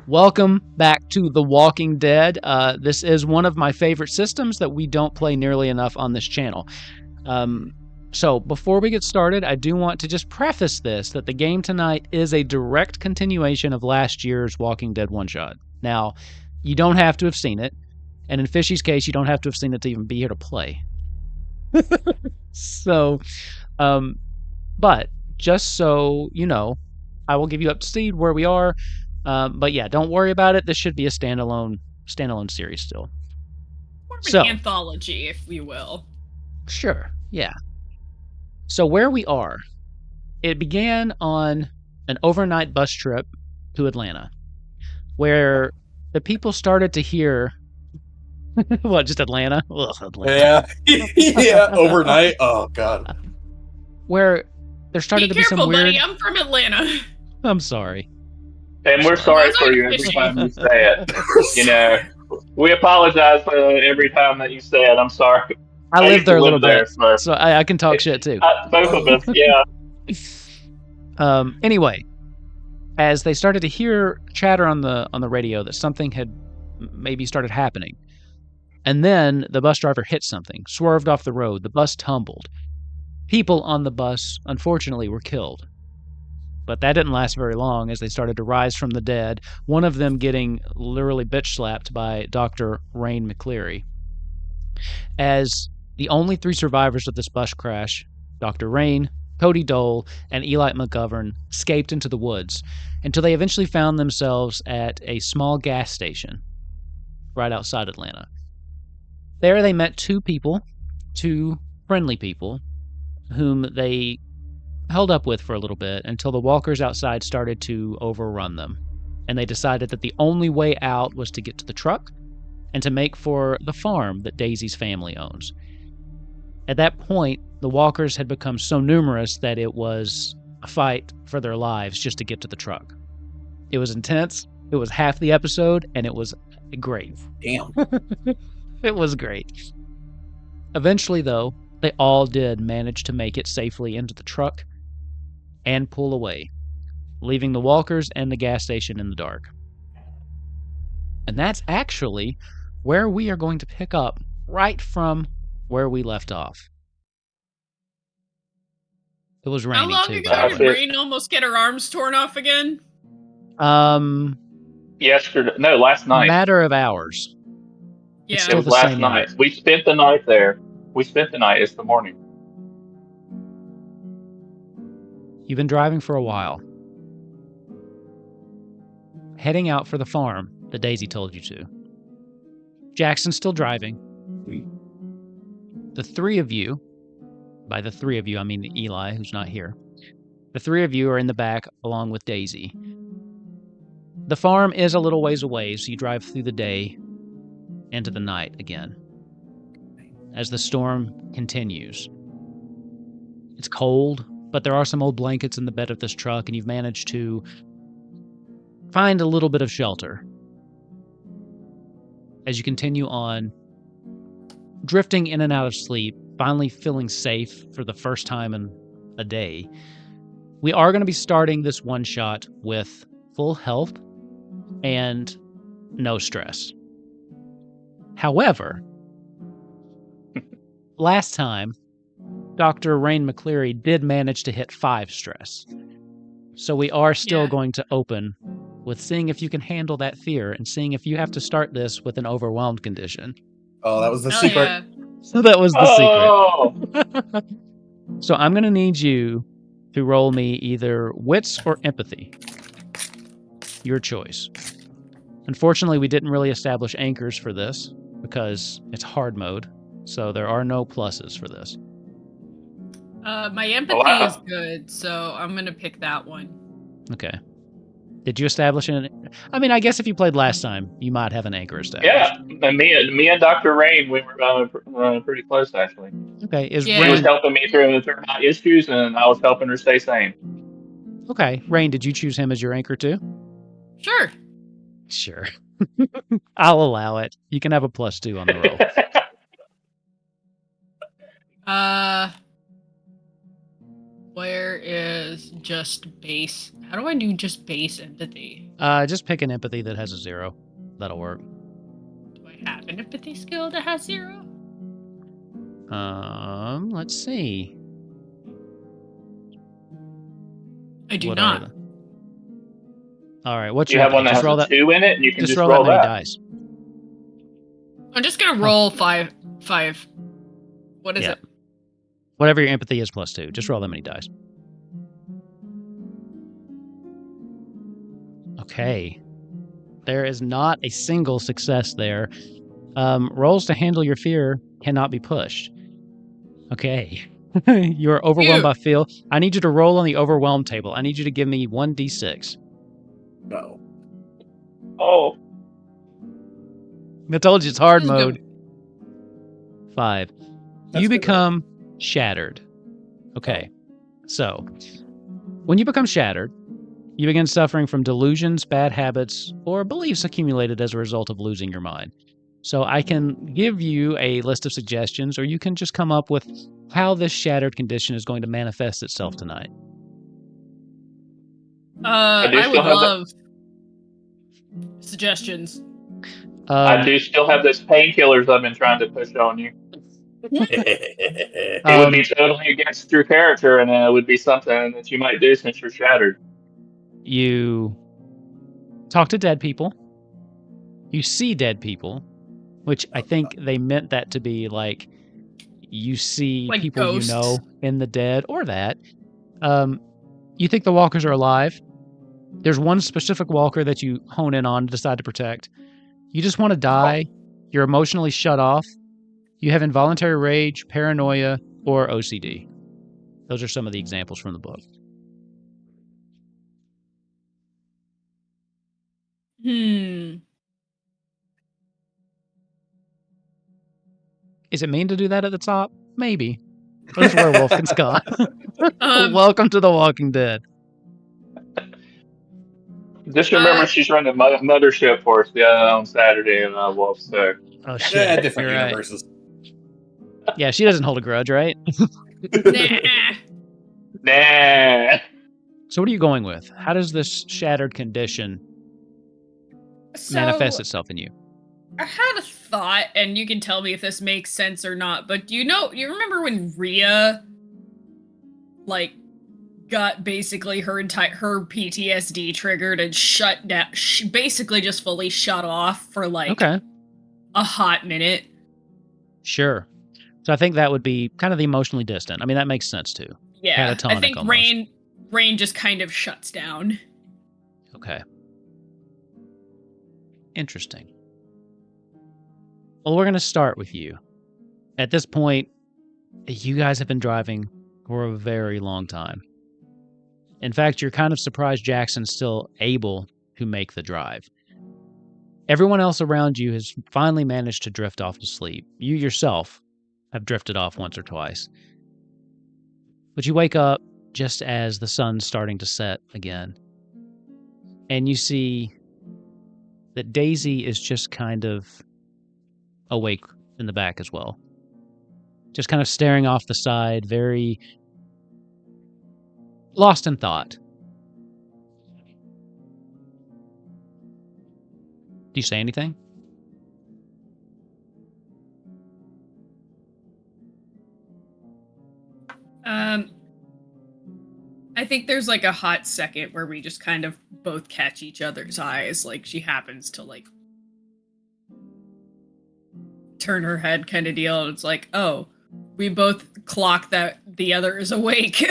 Welcome back to The Walking Dead. This is one of my favorite systems that we don't play nearly enough on this channel. So before we get started, I do want to just preface this, that the game tonight is a direct continuation of last year's Walking Dead one-shot. Now, you don't have to have seen it, and in Fishy's case, you don't have to have seen it to even be here to play. So, but just so you know, I will give you up to speed where we are. But yeah, don't worry about it. This should be a standalone series still. More of an anthology, if we will. Sure, yeah. So where we are, it began on an overnight bus trip to Atlanta, where the people started to hear... What, just Atlanta? Ugh, Atlanta. Yeah, overnight. Oh, God. Where there started to be some weird... Be careful, buddy. I'm from Atlanta. I'm sorry. And we're sorry for you every time you say it. You know, we apologize every time that you say it. I'm sorry. I lived there a little bit, so I can talk shit too. Both of us, yeah. Anyway, as they started to hear chatter on the radio that something had maybe started happening, and then the bus driver hit something, swerved off the road, the bus tumbled. People on the bus, unfortunately, were killed. But that didn't last very long as they started to rise from the dead, one of them getting literally bitch-slapped by Dr. Rain McCleary. As the only three survivors of this bus crash, Dr. Rain, Cody Dole, and Eli McGovern, escaped into the woods until they eventually found themselves at a small gas station right outside Atlanta. There they met two friendly people, whom they held up with for a little bit until the walkers outside started to overrun them, and they decided that the only way out was to get to the truck and to make for the farm that Daisy's family owns. At that point, the walkers had become so numerous that it was a fight for their lives just to get to the truck. It was intense, it was half the episode, and it was great. Damn. It was great. Eventually, though, they all did manage to make it safely into the truck and pull away, leaving the walkers and the gas station in the dark. And that's actually where we are going to pick up right from where we left off. It was raining How long too. ago did Rain almost get her arms torn off again? Yesterday. No, last night. Matter of hours. Yeah. It was last night. We spent the night there. It's the morning. You've been driving for a while, heading out for the farm that Daisy told you to. Jackson's still driving. The three of you, by the three of you, I mean Eli, who's not here. The three of you are in the back along with Daisy. The farm is a little ways away, so you drive through the day into the night again as the storm continues. It's cold, but there are some old blankets in the bed of this truck, and you've managed to find a little bit of shelter. As you continue on, drifting in and out of sleep, finally feeling safe for the first time in a day, we are going to be starting this one-shot with full health and no stress. However, last time, Dr. Rain McCleary did manage to hit 5 stress. So we are still going to open with seeing if you can handle that fear and seeing if you have to start this with an overwhelmed condition. Oh, that was the secret. Yeah. So that was the secret. So I'm going to need you to roll me either wits or empathy. Your choice. Unfortunately, we didn't really establish anchors for this because it's hard mode. So there are no pluses for this. My empathy is good, so I'm going to pick that one. Okay. Did you establish an... I mean, I guess if you played last time, you might have an anchor established. Yeah, and me and Dr. Rain, we were pretty close, actually. Okay. Rain was helping me through my issues, and I was helping her stay sane. Okay. Rain, did you choose him as your anchor too? Sure. Sure. I'll allow it. You can have a +2 on the roll. Where is just base? How do I do just base empathy? Just pick an empathy that has a 0. That'll work. Do I have an empathy skill that has 0? Let's see. I do What not. are all right, what's You your have one that empathy? has a 2 in it, and you can just roll roll that many that. dice. I'm just gonna roll 5. What is Yeah. it? Whatever your empathy is plus 2. Just roll that many dice. Okay. There is not a single success there. Rolls to handle your fear cannot be pushed. Okay. You are overwhelmed by fear. I need you to roll on the overwhelmed table. I need you to give me 1d6. No. Oh. I told you it's hard This is mode. good. 5. That's You good, become shattered. Okay. So, when you become shattered, you begin suffering from delusions, bad habits, or beliefs accumulated as a result of losing your mind. So I can give you a list of suggestions, or you can just come up with how this shattered condition is going to manifest itself tonight. I would love suggestions. I do still have those painkillers I've been trying to push on you. It would be totally against your character, and it would be something that you might do since you're shattered. You talk to dead people. You see dead people, which I think they meant that to be like you see like people ghosts. you know in the dead, or that. You think the walkers are alive. There's one specific walker that you hone in on and decide to protect. You just want to die. You're emotionally shut off. You have involuntary rage, paranoia, or OCD. Those are some of the examples from the book. Is it mean to do that at the top? Maybe. But it's Werewolfkinz Con. Welcome to The Walking Dead. Just remember, she's running mothership for us on Saturday in Wolf. So. Oh shit! Yeah, different You're universes. Right. Yeah, she doesn't hold a grudge, right? Nah. So what are you going with? How does this shattered condition manifest itself in you? I had a thought, and you can tell me if this makes sense or not, but you remember when Rhea, like, got basically her PTSD triggered and shut down, basically just fully shut off for, like, a hot minute? Sure. So I think that would be kind of the emotionally distant. I mean, that makes sense, too. Yeah, Catatonic I think almost. Rain just kind of shuts down. Okay. Interesting. Well, we're going to start with you. At this point, you guys have been driving for a very long time. In fact, you're kind of surprised Jackson's still able to make the drive. Everyone else around you has finally managed to drift off to sleep. You yourself have drifted off once or twice. But you wake up just as the sun's starting to set again. And you see that Daisy is just kind of awake in the back as well. Just kind of staring off the side, very lost in thought. Do you say anything? I think there's like a hot second where we just kind of both catch each other's eyes. Like she happens to like turn her head kind of deal. And it's like, oh, we both clock that the other is awake.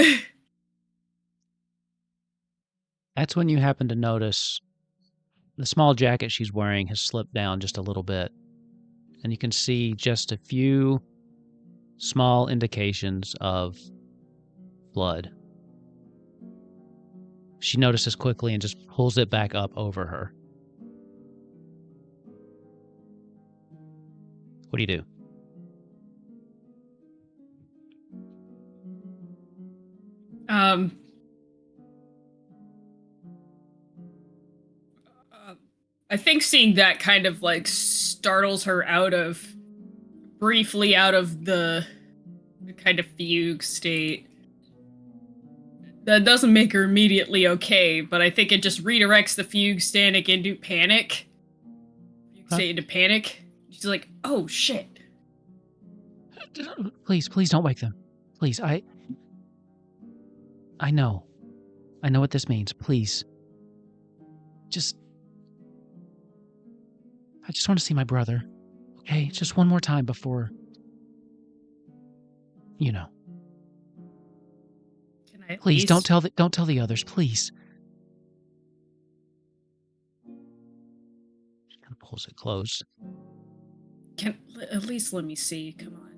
That's when you happen to notice the small jacket she's wearing has slipped down just a little bit. And you can see just a few small indications of blood. She notices quickly and just pulls it back up over her. What do you do? I think seeing that kind of like startles her briefly out of the kind of fugue state. That doesn't make her immediately okay, but I think it just redirects the fugue static into panic. Fugue state into panic. She's like, oh shit. Please don't wake them. Please, I know. I know what this means. Please. I just want to see my brother. Okay? Just one more time before... You know. Can I Please, don't tell the others, please. She kind of pulls it closed. At least let me see. Come on.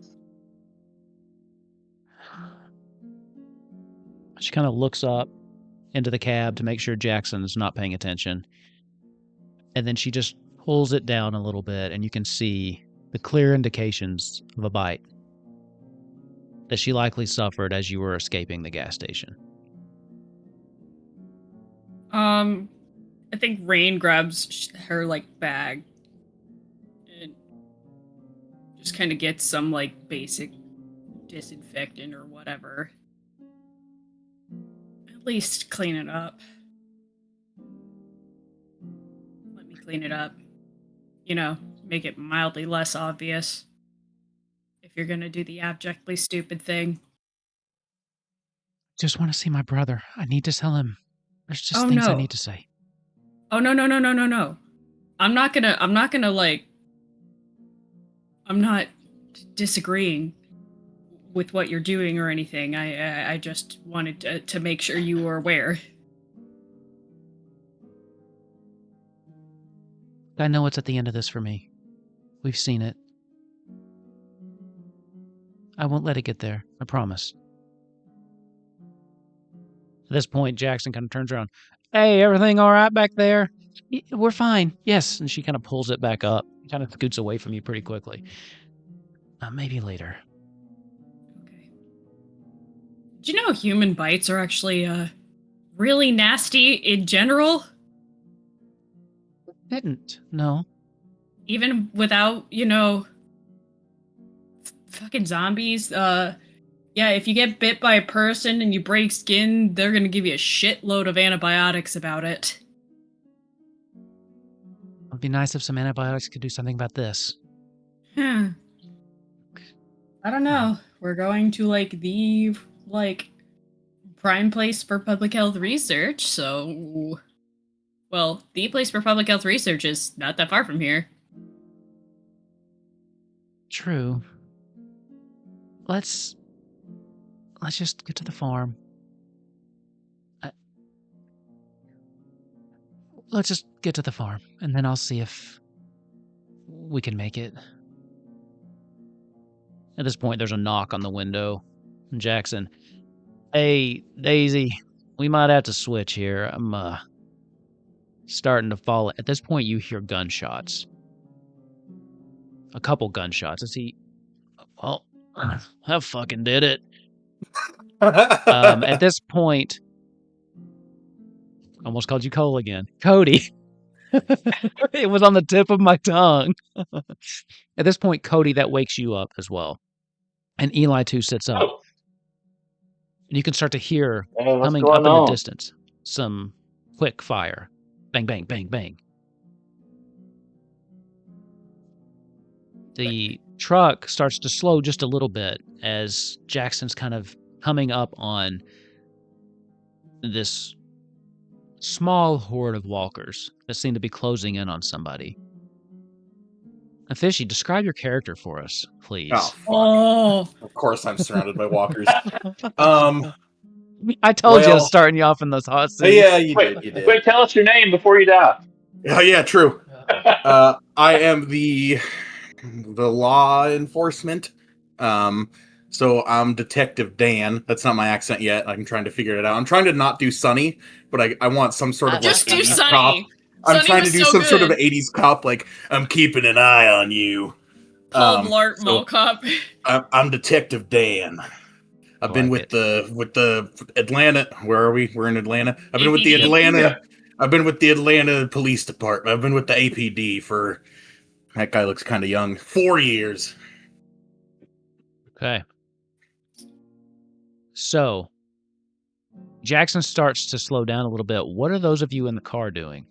She kind of looks up into the cab to make sure Jackson's not paying attention. And then she just pulls it down a little bit, and you can see the clear indications of a bite that she likely suffered as you were escaping the gas station. I think Rain grabs her, bag and just kind of gets some, basic disinfectant or whatever. At least clean it up. Let me clean it up. Make it mildly less obvious. If you're gonna do the abjectly stupid thing. Just want to see my brother. I need to tell him. There's just things I need to say. Oh, no. I'm not disagreeing with what you're doing or anything. I just wanted to make sure you were aware. I know what's at the end of this for me. We've seen it. I won't let it get there. I promise. At this point, Jackson kind of turns around. Hey, everything all right back there? We're fine. Yes. And she kind of pulls it back up. Kind of scoots away from you pretty quickly. Maybe later. Okay. Do you know human bites are actually really nasty in general? Didn't. No. Even without, fucking zombies. Yeah, if you get bit by a person and you break skin, they're gonna give you a shitload of antibiotics about it. It'd be nice if some antibiotics could do something about this. I don't know. We're going to, the, prime place for public health research, so... Well, the place for public health research is not that far from here. True. Let's just get to the farm. Let's just get to the farm, and then I'll see if we can make it. At this point, there's a knock on the window. Jackson, hey, Daisy, we might have to switch here. I'm, starting to fall. At this point, you hear gunshots. A couple gunshots. Well, I fucking did it. At this point, almost called you Cole again. Cody. It was on the tip of my tongue. At this point, Cody, that wakes you up as well. And Eli, too, sits up. Oh. And you can start to hear, Hey, what's coming going up in on? the distance, some quick fire. Bang, bang, bang, bang. The truck starts to slow just a little bit as Jackson's kind of coming up on this small horde of walkers that seem to be closing in on somebody. And Fishy, describe your character for us, please. Oh, fuck. Oh. Of course I'm surrounded by walkers. I told you I was starting you off in those hot seats. Yeah, you did. Wait, tell us your name before you die. Oh, yeah, true. I am the law enforcement. So I'm Detective Dan. That's not my accent yet. I'm trying to figure it out. I'm trying to not do Sunny, but I want some sort of Just do 80s Sunny. cop. I'm Sunny trying to was do so some good. sort of 80s cop, like I'm keeping an eye on you. Paul Blart Mall Cop. I'm Detective Dan. I've been with the Atlanta. Where are we? We're in Atlanta. I've been with the Atlanta. Yeah. I've been with the Atlanta Police Department. I've been with the APD for. That guy looks kind of young. 4 years. Okay. So, Jackson starts to slow down a little bit. What are those of you in the car doing?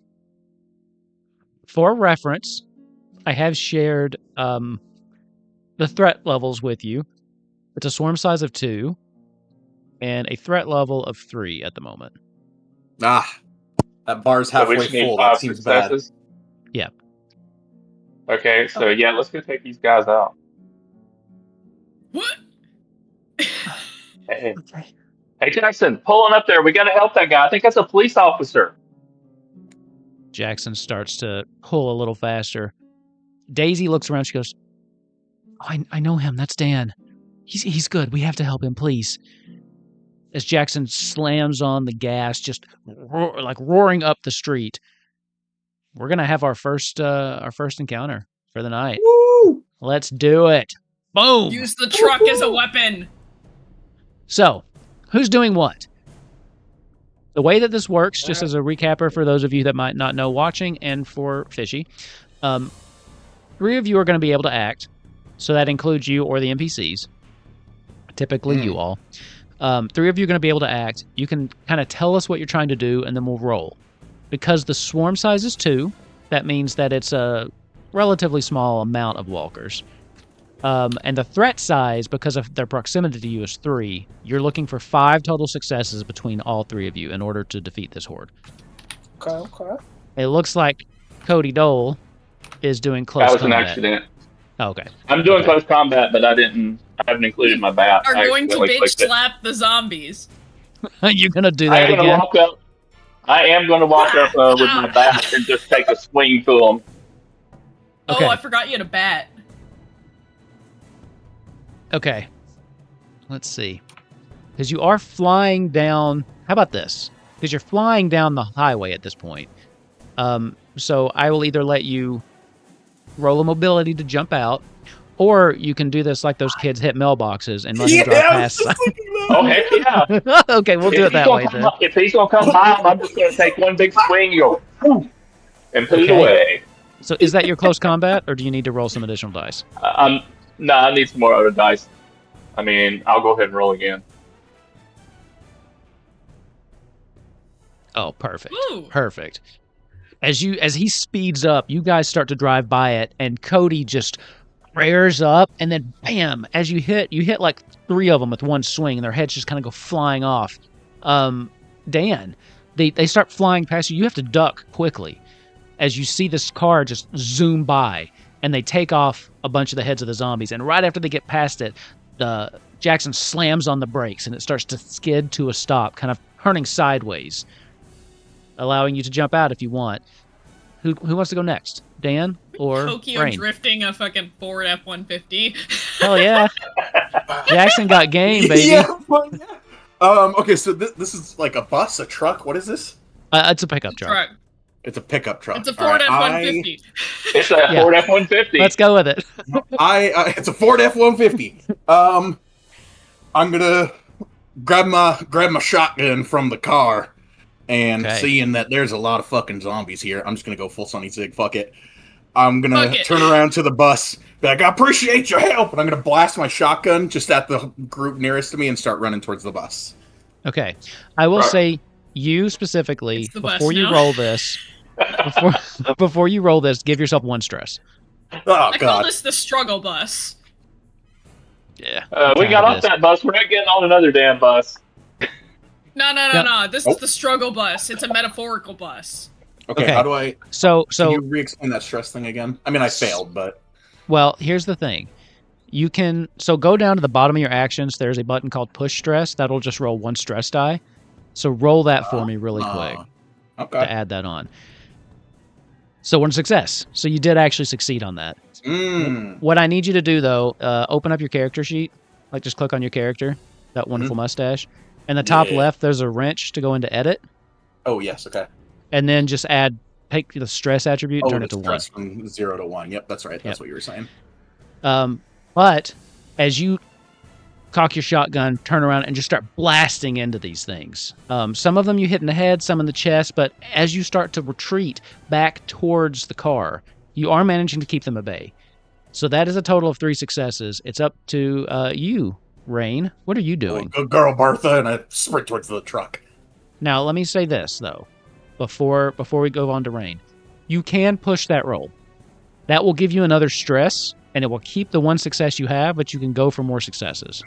For reference, I have shared the threat levels with you. It's a swarm size of 2 and a threat level of 3 at the moment. That bar's halfway full. That seems successes. Bad. Yeah. Okay, so let's go take these guys out. What? Hey, Jackson, pulling up there. We got to help that guy. I think that's a police officer. Jackson starts to pull a little faster. Daisy looks around. She goes, I know him. That's Dan. He's good. We have to help him, please. As Jackson slams on the gas, just roaring up the street. We're gonna have our first encounter for the night. Woo! Let's do it. Boom! Use the truck as a weapon. So, who's doing what? The way that this works, just as a recapper for those of you that might not know watching, and for Fishy, 3 of you are going to be able to act. So that includes you or the NPCs. Typically you all. 3 of you are going to be able to act. You can kind of tell us what you're trying to do, and then we'll roll. Because the swarm size is 2, that means that it's a relatively small amount of walkers. And the threat size, because of their proximity to you, is 3. You're looking for 5 total successes between all 3 of you in order to defeat this horde. Okay. It looks like Cody Dole is doing close combat. That was an accident. Oh, okay. I'm doing close combat, but I haven't included my bat. Are going to bitch slap the zombies. You're going to do that again? I am going to walk up with my bat and just take a swing to them. Okay. Oh, I forgot you had a bat. Okay. Let's see. Because you are flying down... How about this? Because you're flying down the highway at this point. So I will either let you roll a mobility to jump out, or you can do this like those kids hit mailboxes and let him drive past. Oh, heck yeah. Okay, we'll do it that way then. If he's going to come high, I'm just going to take one big swing, and put it away. So is that your close combat, or do you need to roll some additional dice? No, I need some more other dice. I mean, I'll go ahead and roll again. Oh, perfect. Ooh. Perfect. As he speeds up, you guys start to drive by it, and Cody just rears up, and then bam! As you hit like 3 of them with one swing, and their heads just kind of go flying off. Dan, they start flying past you. You have to duck quickly as you see this car just zoom by, and they take off a bunch of the heads of the zombies. And right after they get past it, Jackson slams on the brakes, and it starts to skid to a stop, kind of turning sideways, allowing you to jump out if you want. Who wants to go next? Dan or Tokyo Rain? drifting a fucking Ford F-150. Hell yeah. Jackson got game, baby. Yeah. Okay, so this is like a bus, a truck. What is this? It's a pickup truck. It's a pickup truck. It's a Ford F-150. It's a Ford F-150. Let's go with it. It's a Ford F-150. I'm gonna grab my shotgun from the car, and seeing that there's a lot of fucking zombies here, I'm just gonna go full Sonny Zig. Fuck it. I'm gonna turn around to the bus, be like, I appreciate your help, and I'm gonna blast my shotgun just at the group nearest to me and start running towards the bus. Okay. I will say you specifically, before you roll this, before you roll this, give yourself 1 stress. Oh, I call this the struggle bus. Yeah. We got off that bus. We're not getting on another damn bus. No. This is the struggle bus. It's a metaphorical bus. Okay. How do I... So can you re-explain that stress thing again? I mean, I failed, but... Well, here's the thing. You can... So go down to the bottom of your actions. There's a button called push stress. That'll just roll 1 stress die. So roll that for me really quick. Okay. To add that on. So 1 success. So you did actually succeed on that. What I need you to do, though, open up your character sheet. Like, just click on your character. That wonderful mustache. And the top left, there's a wrench to go into edit. Oh, yes. Okay. And then just take the stress attribute and turn it to 1. From 0 to 1. Yep, that's right. That's what you were saying. But as you cock your shotgun, turn around, and just start blasting into these things. Some of them you hit in the head, some in the chest, but as you start to retreat back towards the car, you are managing to keep them at bay. So that is a total of 3 successes. It's up to you, Rain. What are you doing? Good girl, Bertha, and I sprint towards the truck. Now, let me say this, though, before we go on to Rain. You can push that roll. That will give you another stress, and it will keep the one success you have, but you can go for more successes.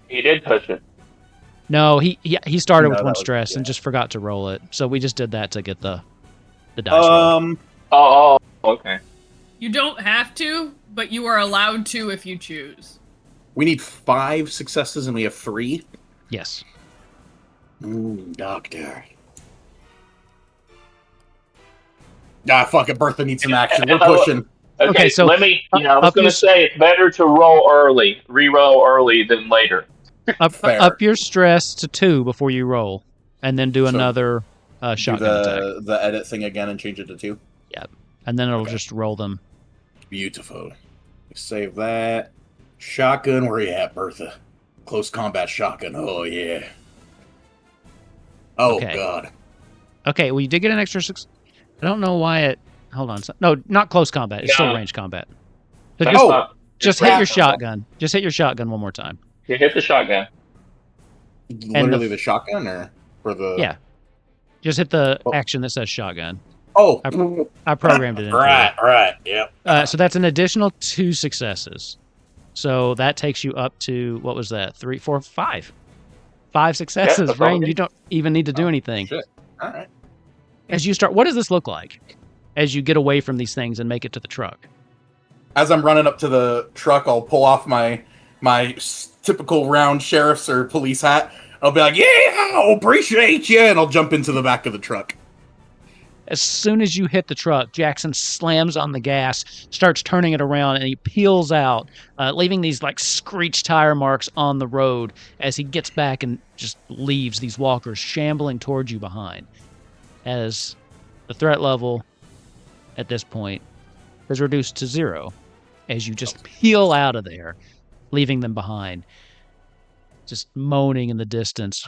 He did push it. No, he started with No, one that was- stress and yeah. just forgot to roll it. So we just did that to get the dice roll. Oh, okay. You don't have to, but you are allowed to if you choose. We need 5 successes and we have 3. Yes. Doctor. Fuck it. Bertha needs some action. We're pushing. Okay, so let me. I was up going your- to say it's better to roll early, re-roll early than later. Fair. Up your stress to 2 before you roll, and then do So, another shotgun attack. The edit thing again and change it to 2. And then it'll just roll them. Beautiful. Save that. Shotgun, where you at, Bertha? Close combat shotgun. Oh, yeah. Oh, Okay. God. Okay, well, you did get an extra 6. I don't know why it... Hold on. No, not close combat. It's still No. range combat. So That's just, not- just it's hit your not- shotgun. Just hit your shotgun one more time. You hit the shotgun. Literally the shotgun or the... Yeah. Just hit the Oh. action that says shotgun. Oh. I programmed it in. Right. Yep. So that's an additional 2 successes. So that takes you up to, what was that? 3, 4, 5. 5 successes, that's all Rain. good. You don't even need to do anything. Shit. All right. As you start, what does this look like? As you get away from these things and make it to the truck. As I'm running up to the truck, I'll pull off my typical round sheriff's or police hat. I'll be like, "Yeah, I appreciate you," and I'll jump into the back of the truck. As soon as you hit the truck, Jackson slams on the gas, starts turning it around, and he peels out, leaving these like screech tire marks on the road as he gets back and just leaves these walkers shambling towards you behind. As the threat level at this point is reduced to 0 as you just peel out of there, leaving them behind. Just moaning in the distance.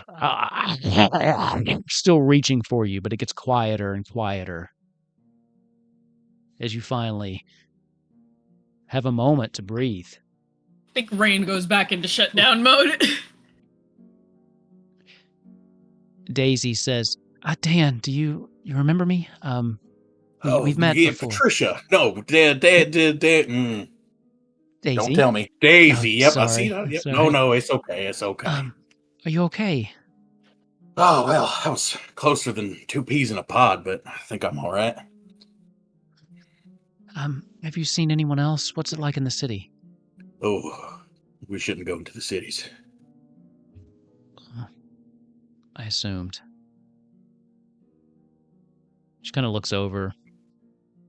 Still reaching for you, but it gets quieter and quieter as you finally have a moment to breathe. I think Rain goes back into shutdown mode. Daisy says, Dan, do you remember me? We've met yeah, before. Patricia. No, Dad. Daisy? Don't tell me. Daisy. Oh, Yep, sorry. I see that. Yep. Sorry. No, it's okay. It's okay. Are you okay? Oh, well, that was closer than 2 peas in a pod, but I think I'm all right. Have you seen anyone else? What's it like in the city? Oh, we shouldn't go into the cities. I assumed. She kind of looks over.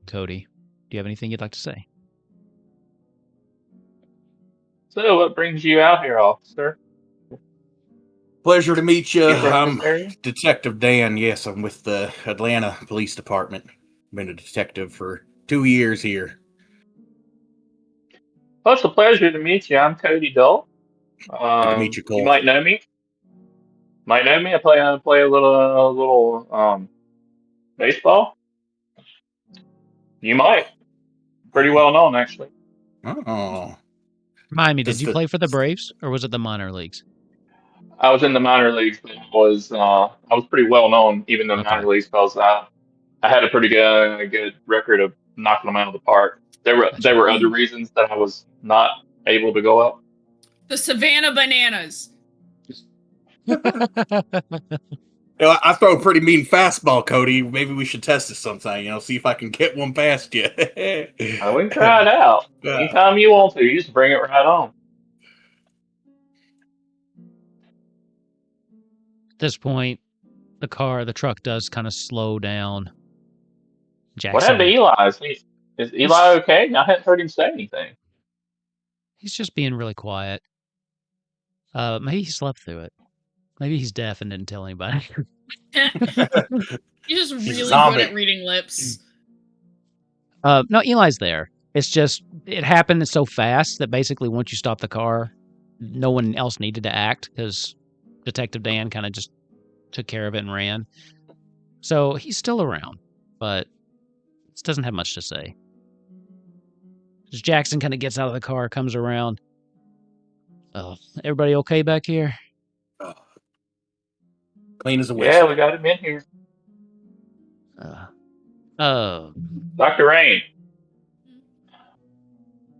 Cody, do you have anything you'd like to say? So, what brings you out here, officer? Pleasure to meet you. You from I'm this area? Detective Dan. Yes, I'm with the Atlanta Police Department. Been a detective for 2 years here. Well, it's a pleasure to meet you. I'm Cody Dull. Good to meet you, Cole. You might know me. I play a little baseball. You might. Pretty well known, actually. Oh. Remind me, did Does you the- play for the Braves, or was it the minor leagues? I was in the minor leagues, but I was pretty well known even in the Okay. minor leagues because I had a pretty good record of knocking them out of the park. There were other reasons that I was not able to go up. The Savannah Bananas. I throw a pretty mean fastball, Cody. Maybe we should test this sometime, see if I can get one past you. We can try it out. Yeah. Anytime you want to, you just bring it right on. At this point, the truck does kind of slow down. Jackson, What happened to Eli? Is Eli okay? I hadn't heard him say anything. he's just being really quiet. Maybe he slept through it. Maybe he's deaf and didn't tell anybody. You're just a really zombie. good at reading lips. No, Eli's there. It's just, it happened so fast that basically once you stop the car, no one else needed to act because Detective Dan kind of just took care of it and ran. So he's still around, but just doesn't have much to say. As Jackson kind of gets out of the car, comes around. Oh, everybody okay back here? Clean as a witch. Yeah, we got him in here. Oh, Dr. Rain.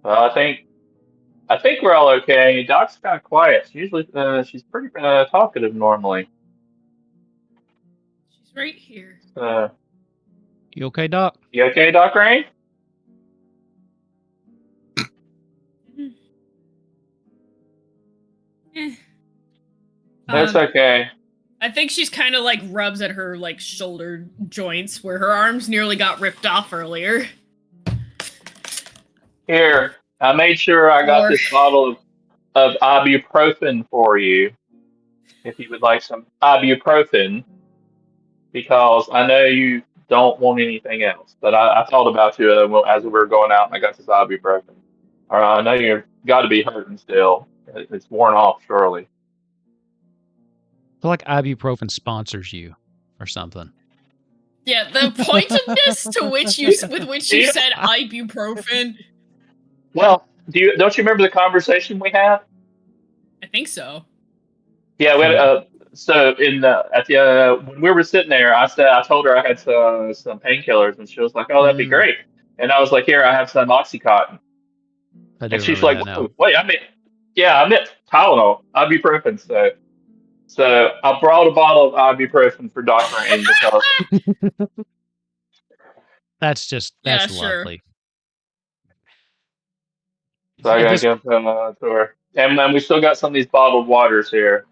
Well, I think we're all okay. Doc's kind of quiet. She's pretty talkative normally. She's right here. you okay, Doc? You okay, Doc Rain? That's okay. I think she's kind of like rubs at her like shoulder joints where her arms nearly got ripped off earlier. Here, I made sure I got this bottle of ibuprofen for you. If you would like some ibuprofen, because I know you don't want anything else. But I thought about you as we were going out, and I got this ibuprofen. I know you've got to be hurting still. It's worn off, surely. I feel like ibuprofen sponsors you or something. Yeah, the pointedness with which you said ibuprofen. Well, don't you remember the conversation we had? I think so. Yeah, we had, so when we were sitting there, I told her I had some painkillers, and she was like, "Oh, that'd be great." And I was like, "Here, I have some OxyContin." And she's like, "Wait, I meant Tylenol, ibuprofen." So I brought a bottle of ibuprofen for Dr. Rain because that's lovely. So I gotta give them to her. And we still got some of these bottled waters here.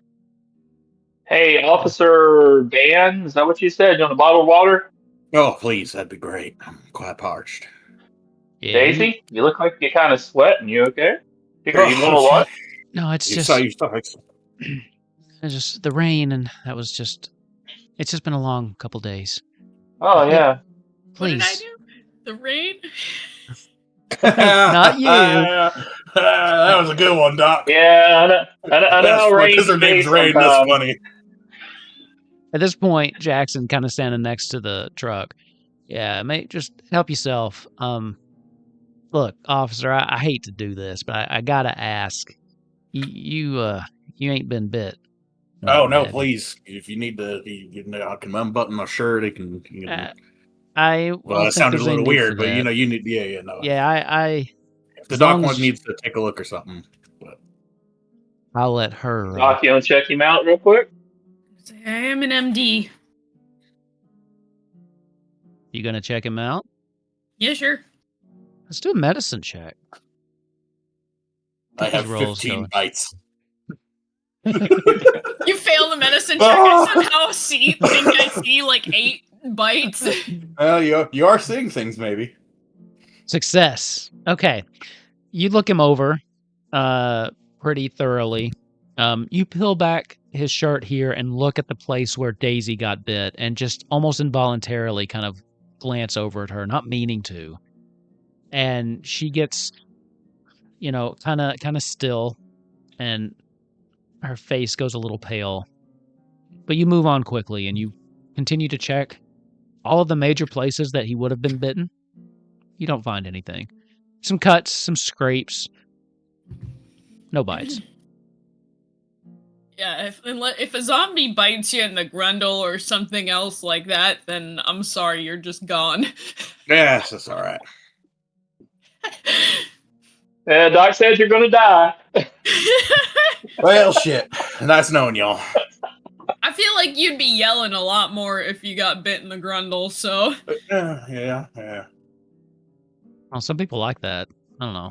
Hey, Officer Dan, is that what you said? You want a bottled water? Oh, please, that'd be great. I'm quite parched. Yeah. Daisy, you look like you're kind of sweating. You okay? Here, you want a what? No, it's just the rain, and it's just been a long couple days. Oh, yeah. Please. What did I do? The rain? Not you. That was a good one, Doc. Yeah, I know how rain because her name's Rain. That's funny. At this point, Jackson kind of standing next to the truck. Yeah, mate, just help yourself. Look, officer, I hate to do this, but I gotta ask. You ain't been bit. Oh no, please! If you need to, I can unbutton my shirt. It can. Well, it sounded a little weird, but you need. No. Yeah, If the doc needs to take a look or something, but I'll let her. Doc, you want to check him out real quick? I am an MD. You gonna check him out? Yeah, sure. Let's do a medicine check. I have 15 bites. You fail the medicine check. I somehow think I see like 8 bites. Well, you are seeing things, maybe. Success. Okay. You look him over pretty thoroughly. You peel back his shirt here and look at the place where Daisy got bit and just almost involuntarily kind of glance over at her, not meaning to. And she gets, kind of still, and her face goes a little pale. But you move on quickly and you continue to check all of the major places that he would have been bitten. You don't find anything. Some cuts, some scrapes. No bites. Yeah, if a zombie bites you in the grundle or something else like that, then I'm sorry, you're just gone. Yes, that's all right. Doc says you're gonna die. Well, shit. Nice knowing y'all. I feel like you'd be yelling a lot more if you got bit in the grundle, so... Yeah. Well, some people like that. I don't know.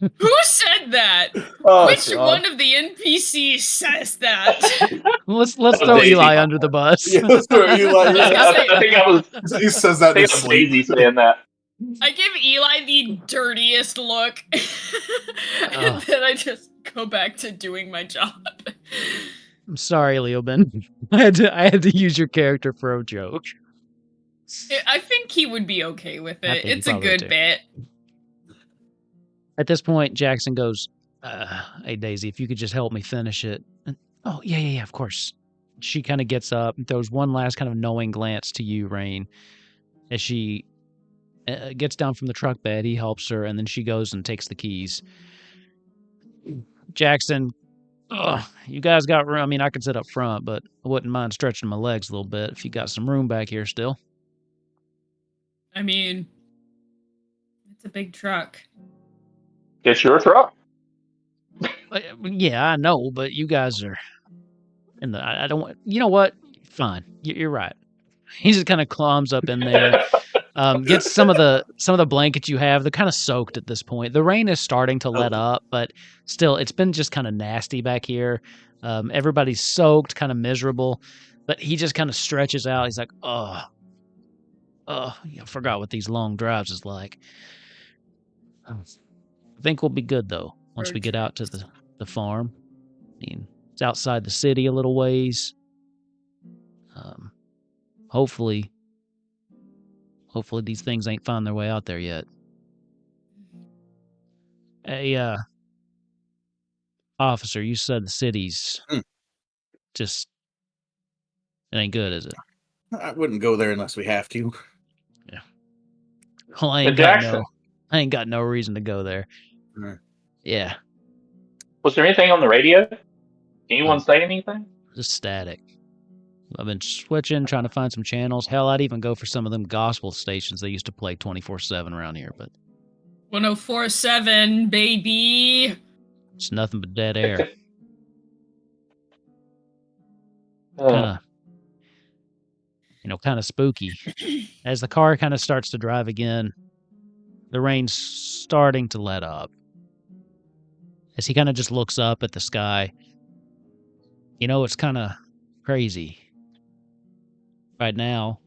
Who said that? Which one of the NPCs says that? Let's throw Eli under the bus. Yeah, let's throw Eli. I think I was. He says that. I think I'm Daisy saying that. I give Eli the dirtiest look, and then I just go back to doing my job. I'm sorry, Leoben. I had to use your character for a joke. I think he would be okay with it. It's a good bit. At this point, Jackson goes, "Hey Daisy, if you could just help me finish it." And, oh yeah, of course. She kind of gets up and throws one last kind of knowing glance to you, Rain, as she gets down from the truck bed. He helps her, and then she goes and takes the keys. Jackson You guys got room? I mean, I could sit up front, but I wouldn't mind stretching my legs a little bit if you got some room back here still. I mean, it's a big truck. It's your truck. Yeah, I know, but you guys are in the. I don't. You know what? Fine. You're right. He just kind of climbs up in there, gets some of the blankets you have. They're kind of soaked at this point. The rain is starting to let up, but still, it's been just kind of nasty back here. Everybody's soaked, kind of miserable. But he just kind of stretches out. He's like, I forgot what these long drives is like. I think we'll be good though once we get out to the farm. I mean, it's outside the city a little ways. Hopefully these things ain't found their way out there yet. Hey, officer, you said the city's just it ain't good, is it? I wouldn't go there unless we have to. Yeah. Well, I ain't got no reason to go there. Yeah. Was there anything on the radio? Anyone say anything? Just static. I've been switching, trying to find some channels. Hell, I'd even go for some of them gospel stations they used to play 24/7 around here, but 104.7, baby. It's nothing but dead air. Kind of spooky. As the car kind of starts to drive again, the rain's starting to let up. As he kind of just looks up at the sky, it's kind of crazy. Right now,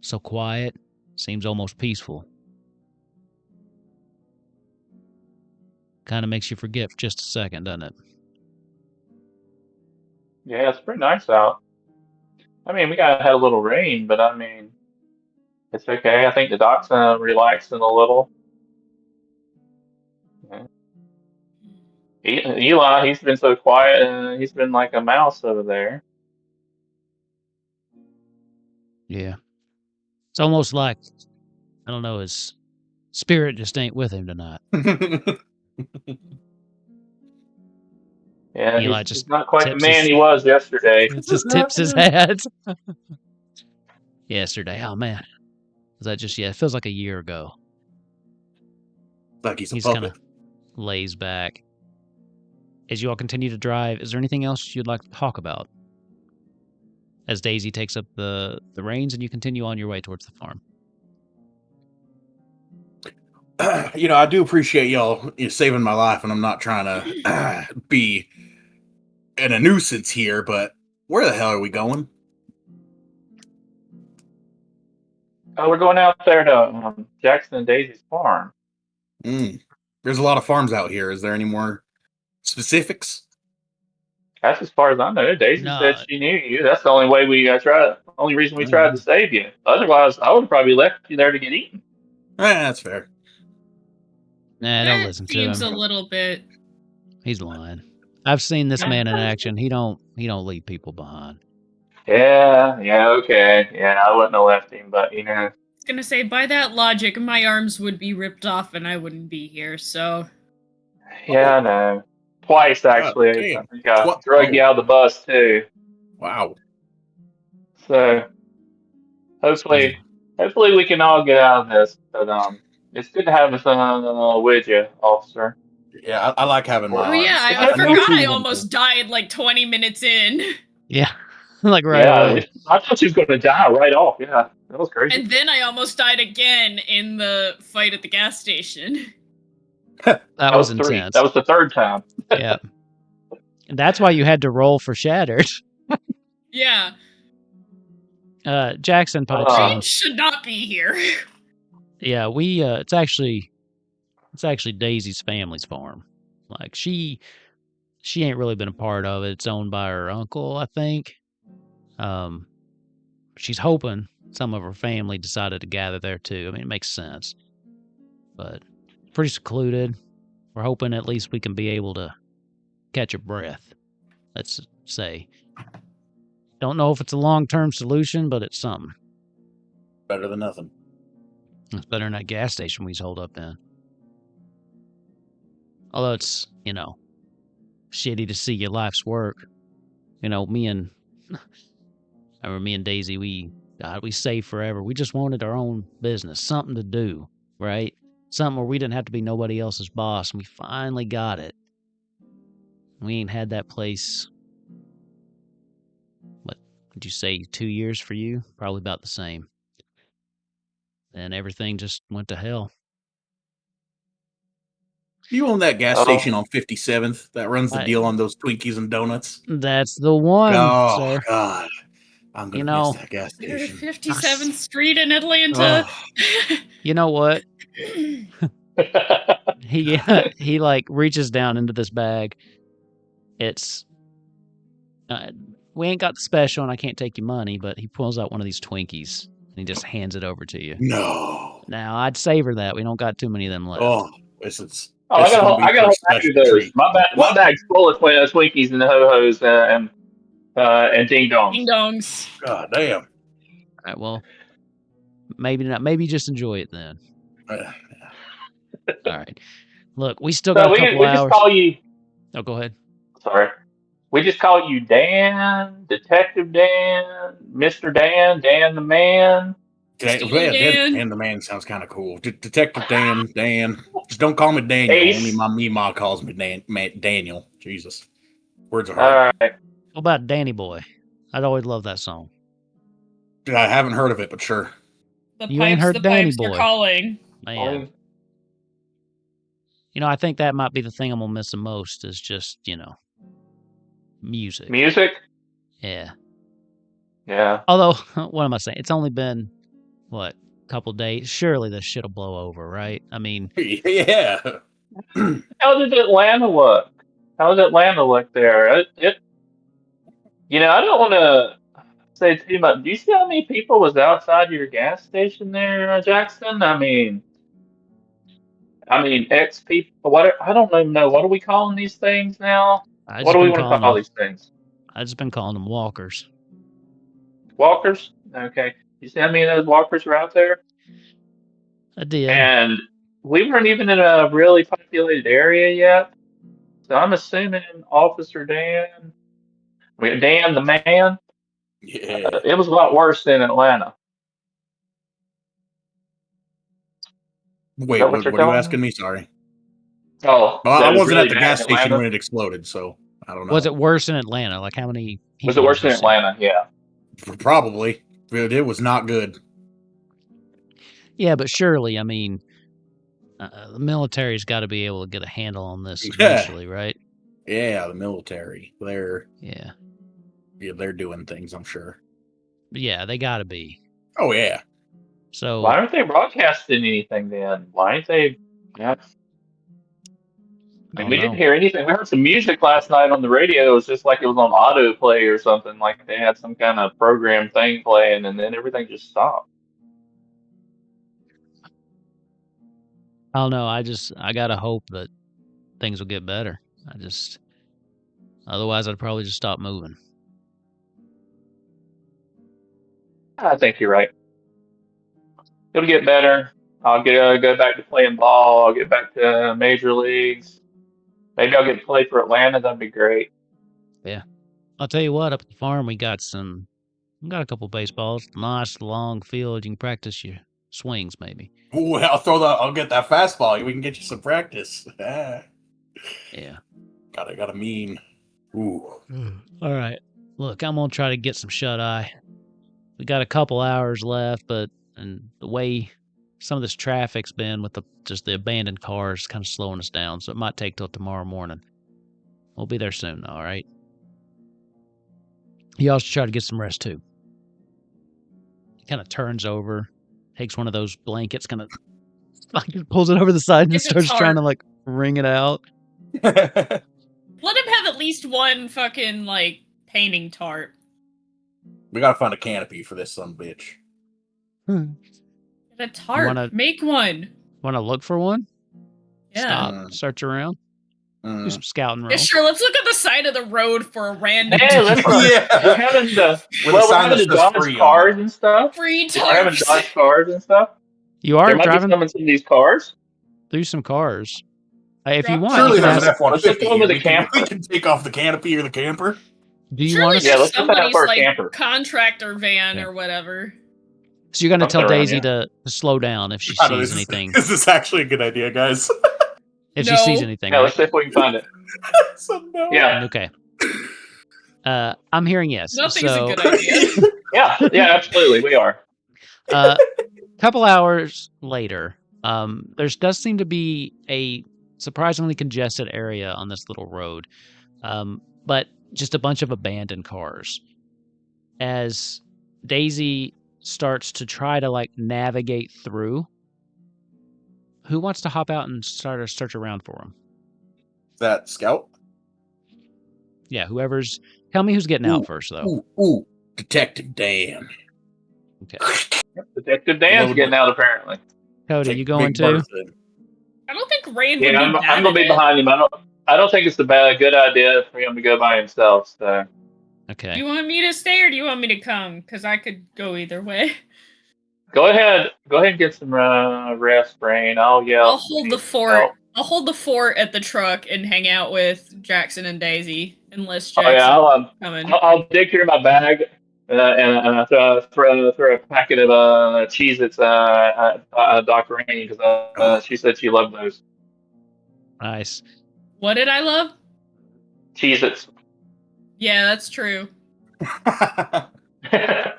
so quiet, seems almost peaceful. Kind of makes you forget for just a second, doesn't it? Yeah, it's pretty nice out. I mean, we had a little rain, but I mean, it's okay. I think the doc's relaxing a little. Yeah. Eli, he's been so quiet, and he's been like a mouse over there. Yeah. It's almost like, I don't know, his spirit just ain't with him tonight. Yeah, Eli he's just not quite the man he was yesterday. Just tips his hat. Yesterday, oh man. Was that just, it feels like a year ago. Like he's kind of lays back. As you all continue to drive, is there anything else you'd like to talk about? As Daisy takes up the reins and you continue on your way towards the farm. I do appreciate y'all saving my life, and I'm not trying to be in a nuisance here, but where the hell are we going? Oh, we're going out there to Jackson and Daisy's farm. There's a lot of farms out here. Is there any more specifics? That's as far as I know. Daisy said she knew you. That's the only way only reason we tried to save you. Otherwise, I would have probably left you there to get eaten. That's fair. Nah, don't listen to him. Seems a little bit. He's lying. I've seen this man in action. He don't leave people behind. Yeah, okay. Yeah, I wouldn't have left him, but I was gonna say, by that logic, my arms would be ripped off and I wouldn't be here, so. Yeah, I know. Twice, actually. I think I drug you out of the bus, too. Wow. So, hopefully we can all get out of this. But it's good to have us with you, officer. Yeah, I like having my arms. Yeah, I forgot I almost died like 20 minutes in. Yeah, like right away. I thought she was going to die right off. Yeah, that was crazy. And then I almost died again in the fight at the gas station. that was intense. That was the third time. Yeah. And that's why you had to roll for shattered. Yeah. Jackson pipes in. Should not be here. Yeah, it's actually Daisy's family's farm. Like she ain't really been a part of it. It's owned by her uncle, I think. She's hoping some of her family decided to gather there too. I mean, it makes sense. But pretty secluded. We're hoping at least we can be able to catch a breath, let's say. Don't know if it's a long-term solution, but it's something. Better than nothing. It's better than that gas station we holed up in. Although it's, shitty to see your life's work. You know, I remember me and Daisy, we saved forever. We just wanted our own business, something to do, right? Something where we didn't have to be nobody else's boss, and we finally got it. We ain't had that place, what would you say, 2 years for you? Probably about the same. And everything just went to hell. You own that gas station on 57th that runs the deal on those Twinkies and donuts? That's the one, sir. God. I'm going to miss that gas station. 57th Street in Atlanta. You know what? He like reaches down into this bag. It's we ain't got the special and I can't take your money, but he pulls out one of these Twinkies and he just hands it over to you. No. Now I'd savor that. We don't got too many of them left. I got a whole bag of those. My bag's full of Twinkies and ho-hos and ding dongs. Ding dongs. God damn. All right, well, maybe not. Maybe just enjoy it then. All right. Look, we still got a couple hours. Just call you. Oh, go ahead. Sorry. We just call you Dan, Detective Dan, Mr. Dan, Dan the Man. Dan the Man sounds kind of cool. Detective Dan. Just don't call me Daniel. Ace. Only my Meemaw calls me Daniel. Jesus. Words are hard. All right. What about Danny Boy? I'd always love that song. I haven't heard of it, but sure. You ain't heard Danny Boy. Are calling. Man. You know, I think that might be the thing I'm going to miss the most is just, music. Music? Yeah. Yeah. Although, what am I saying? It's only been, a couple days? Surely this shit will blow over, right? I mean... Yeah. How did Atlanta look? How does Atlanta look there? I don't want to say too much. Do you see how many people was outside your gas station there, Jackson? I mean, X people. I don't even know. What are we calling these things now? What do we want to call these things? I've just been calling them walkers. Walkers? Okay. You see how many of those walkers were out there? I did. And we weren't even in a really populated area yet. So I'm assuming Officer Dan the Man. Yeah. It was a lot worse than Atlanta. Wait, what are you asking me? Sorry. Oh, well, I wasn't really at the gas station when it exploded, so I don't know. Was it worse in Atlanta? Like how many? Was it worse in Atlanta? Yeah. Probably. It was not good. Yeah, but surely, the military's got to be able to get a handle on this eventually, right? Yeah, the military. They're doing things, I'm sure. Yeah, they got to be. Oh, yeah. So why aren't they broadcasting anything then? Why aren't they? Yeah. We didn't hear anything. We heard some music last night on the radio. It was just like it was on autoplay or something. Like they had some kind of program thing playing, and then everything just stopped. I don't know. I gotta hope that things will get better. Otherwise I'd probably just stop moving. I think you're right. It'll get better. I'll go back to playing ball. I'll get back to major leagues. Maybe I'll get to play for Atlanta. That'd be great. Yeah. I'll tell you what, up at the farm we got a couple baseballs. Nice long field. You can practice your swings maybe. Ooh, I'll get that fastball. We can get you some practice. Yeah. Got a mean. Ooh. All right. Look, I'm gonna try to get some shut eye. We got a couple hours left, and the way some of this traffic's been with the abandoned cars kind of slowing us down, so it might take till tomorrow morning. We'll be there soon, all right? You also try to get some rest too. He kind of turns over, takes one of those blankets, kind of pulls it over the side and starts trying to wring it out. Let him have at least one fucking painting tarp. We gotta find a canopy for this son of a bitch. A tarp. Make one. Want to look for one? Yeah. Stop. Search around. Do some scouting rolls. Yeah, sure. Let's look at the side of the road for a random. We're having to dodge cars and stuff. Free tarps. We're having to dodge cars and stuff. You are driving some of these cars through some cars. If you want, Surely you can there's an ask, F-150. Let's just go with the We can camper. take off the canopy or the camper. do you Surely want there's to? Yeah, let's just have somebody's for a like camper. contractor van Yeah. or whatever. So you're going to tell Something around Daisy here. to slow down if she I don't know, sees anything. Is this actually a good idea, guys? If she sees No. anything, Yeah, right? let's see if we can find it. So no. Yeah, Okay. I'm hearing yes. Nothing's So, a good idea. yeah, absolutely, we are. couple hours later, there does seem to be a surprisingly congested area on this little road, but just a bunch of abandoned cars. As Daisy starts to try to like navigate through, who wants to hop out and start a search around for them? That scout. Yeah, whoever's. Tell me who's getting out first, though. Ooh, Detective Dan. Okay, Detective Dan's Load getting the- out apparently. Cody, Take you going Big too? Bertha. I don't think Rand Yeah, would be I'm bad gonna at be it. behind him. I don't think it's a good idea for him to go by himself. So Do Okay. you want me to stay or do you want me to come? Because I could go either way. go ahead and get some rest, Brain. I'll yell. I'll hold the fort. I'll hold the fort at the truck and hang out with Jackson and Daisy, unless Oh Jackson's yeah, coming. I'll dig through my bag and throw a packet of Cheez-Its Dr. Rainey because she said she loved those Nice. What did I love? Cheez-Its. Yeah, that's true.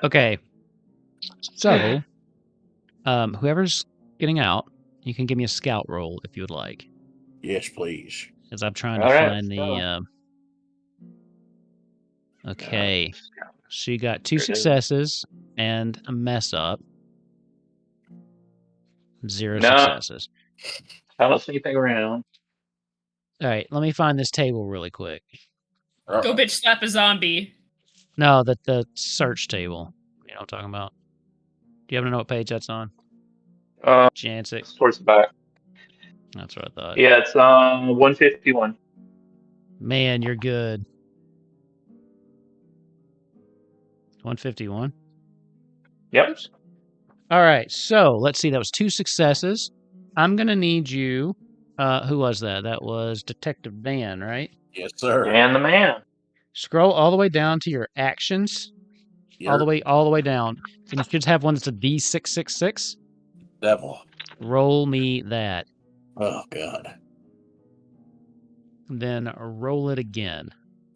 Okay. So, whoever's getting out, you can give me a scout roll if you would like, Yes, please. as I'm trying to All right, find the. Okay. So you got 2 Here it is. successes and a mess up. 0 No. successes. I don't see anything around. All right, let me find this table really quick. Go bitch slap a zombie. No, the search table. You know what I'm talking about? Do you happen to know what page that's on? Jannsik. It's towards the back. That's what I thought. Yeah, it's 151. Man, you're good. 151. Yep. All right, so let's see. That was 2 successes. I'm gonna need you. Who was that? That was Detective Dan, right? Yes, sir. And the man. Scroll all the way down to your actions. All the way down. And you should have one that's a D666. Devil. Roll me that. Oh God. Then roll it again.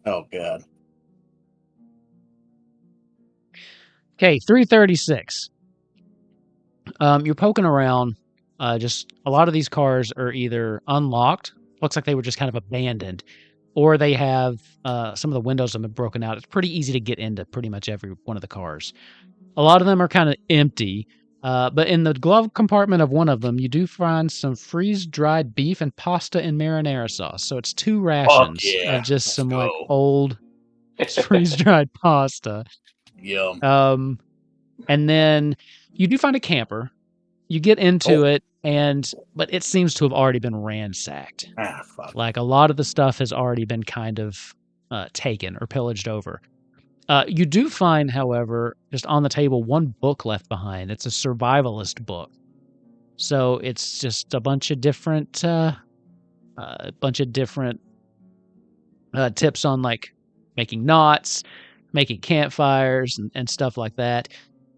Oh God. Okay, 336. You're poking around. Just a lot of these cars are either unlocked, looks like they were just kind of abandoned, or they have some of the windows have been broken out. It's pretty easy to get into pretty much every one of the cars. A lot of them are kind of empty, but in the glove compartment of one of them, you do find some freeze-dried beef and pasta in marinara sauce. So it's 2 rations yeah. of just Let's some like go. old freeze-dried pasta. Yum. And then you do find a camper. You get into it, but it seems to have already been ransacked. Ah, fuck. Like a lot of the stuff has already been kind of taken or pillaged over. You do find, however, just on the table, one book left behind. It's a survivalist book. So it's just a bunch of different tips on like making knots, making campfires, and stuff like that.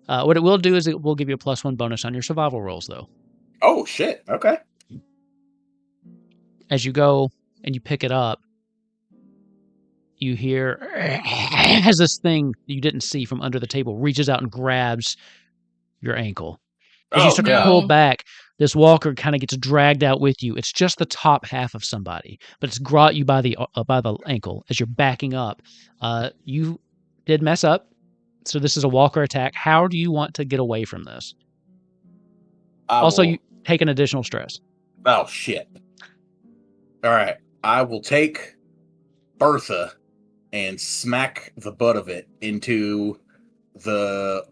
What it will do is it will give you a +1 bonus on your survival rolls, though. Oh shit. Okay. As you go and you pick it up, you hear as this thing you didn't see from under the table reaches out and grabs your ankle. As you start to pull no. back, this walker kind of gets dragged out with you. It's just the top half of somebody, but it's brought you by the ankle as you're backing up. You did mess up, so this is a walker attack. How do you want to get away from this? You take an additional stress. Oh shit. All right. I will take Bertha and smack the butt of it into the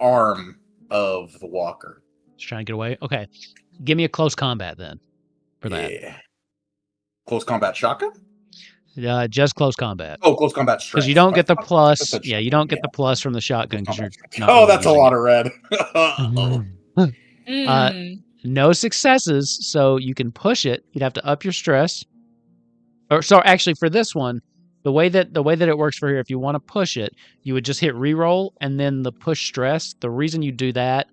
arm of the walker. Just trying to get away. Okay, give me a close combat then. For that, Yeah. Close combat shotgun? just close combat. Oh, close combat strength. Because you don't get the That's plus. a Yeah, you don't get the plus from the shotgun because you're not. Oh, really that's a using lot it. of red. Uh-oh. No successes, so you can push it. You'd have to up your stress. Or so actually for this one, the way that it works for here, if you want to push it, you would just hit reroll and then the push stress. The reason you do that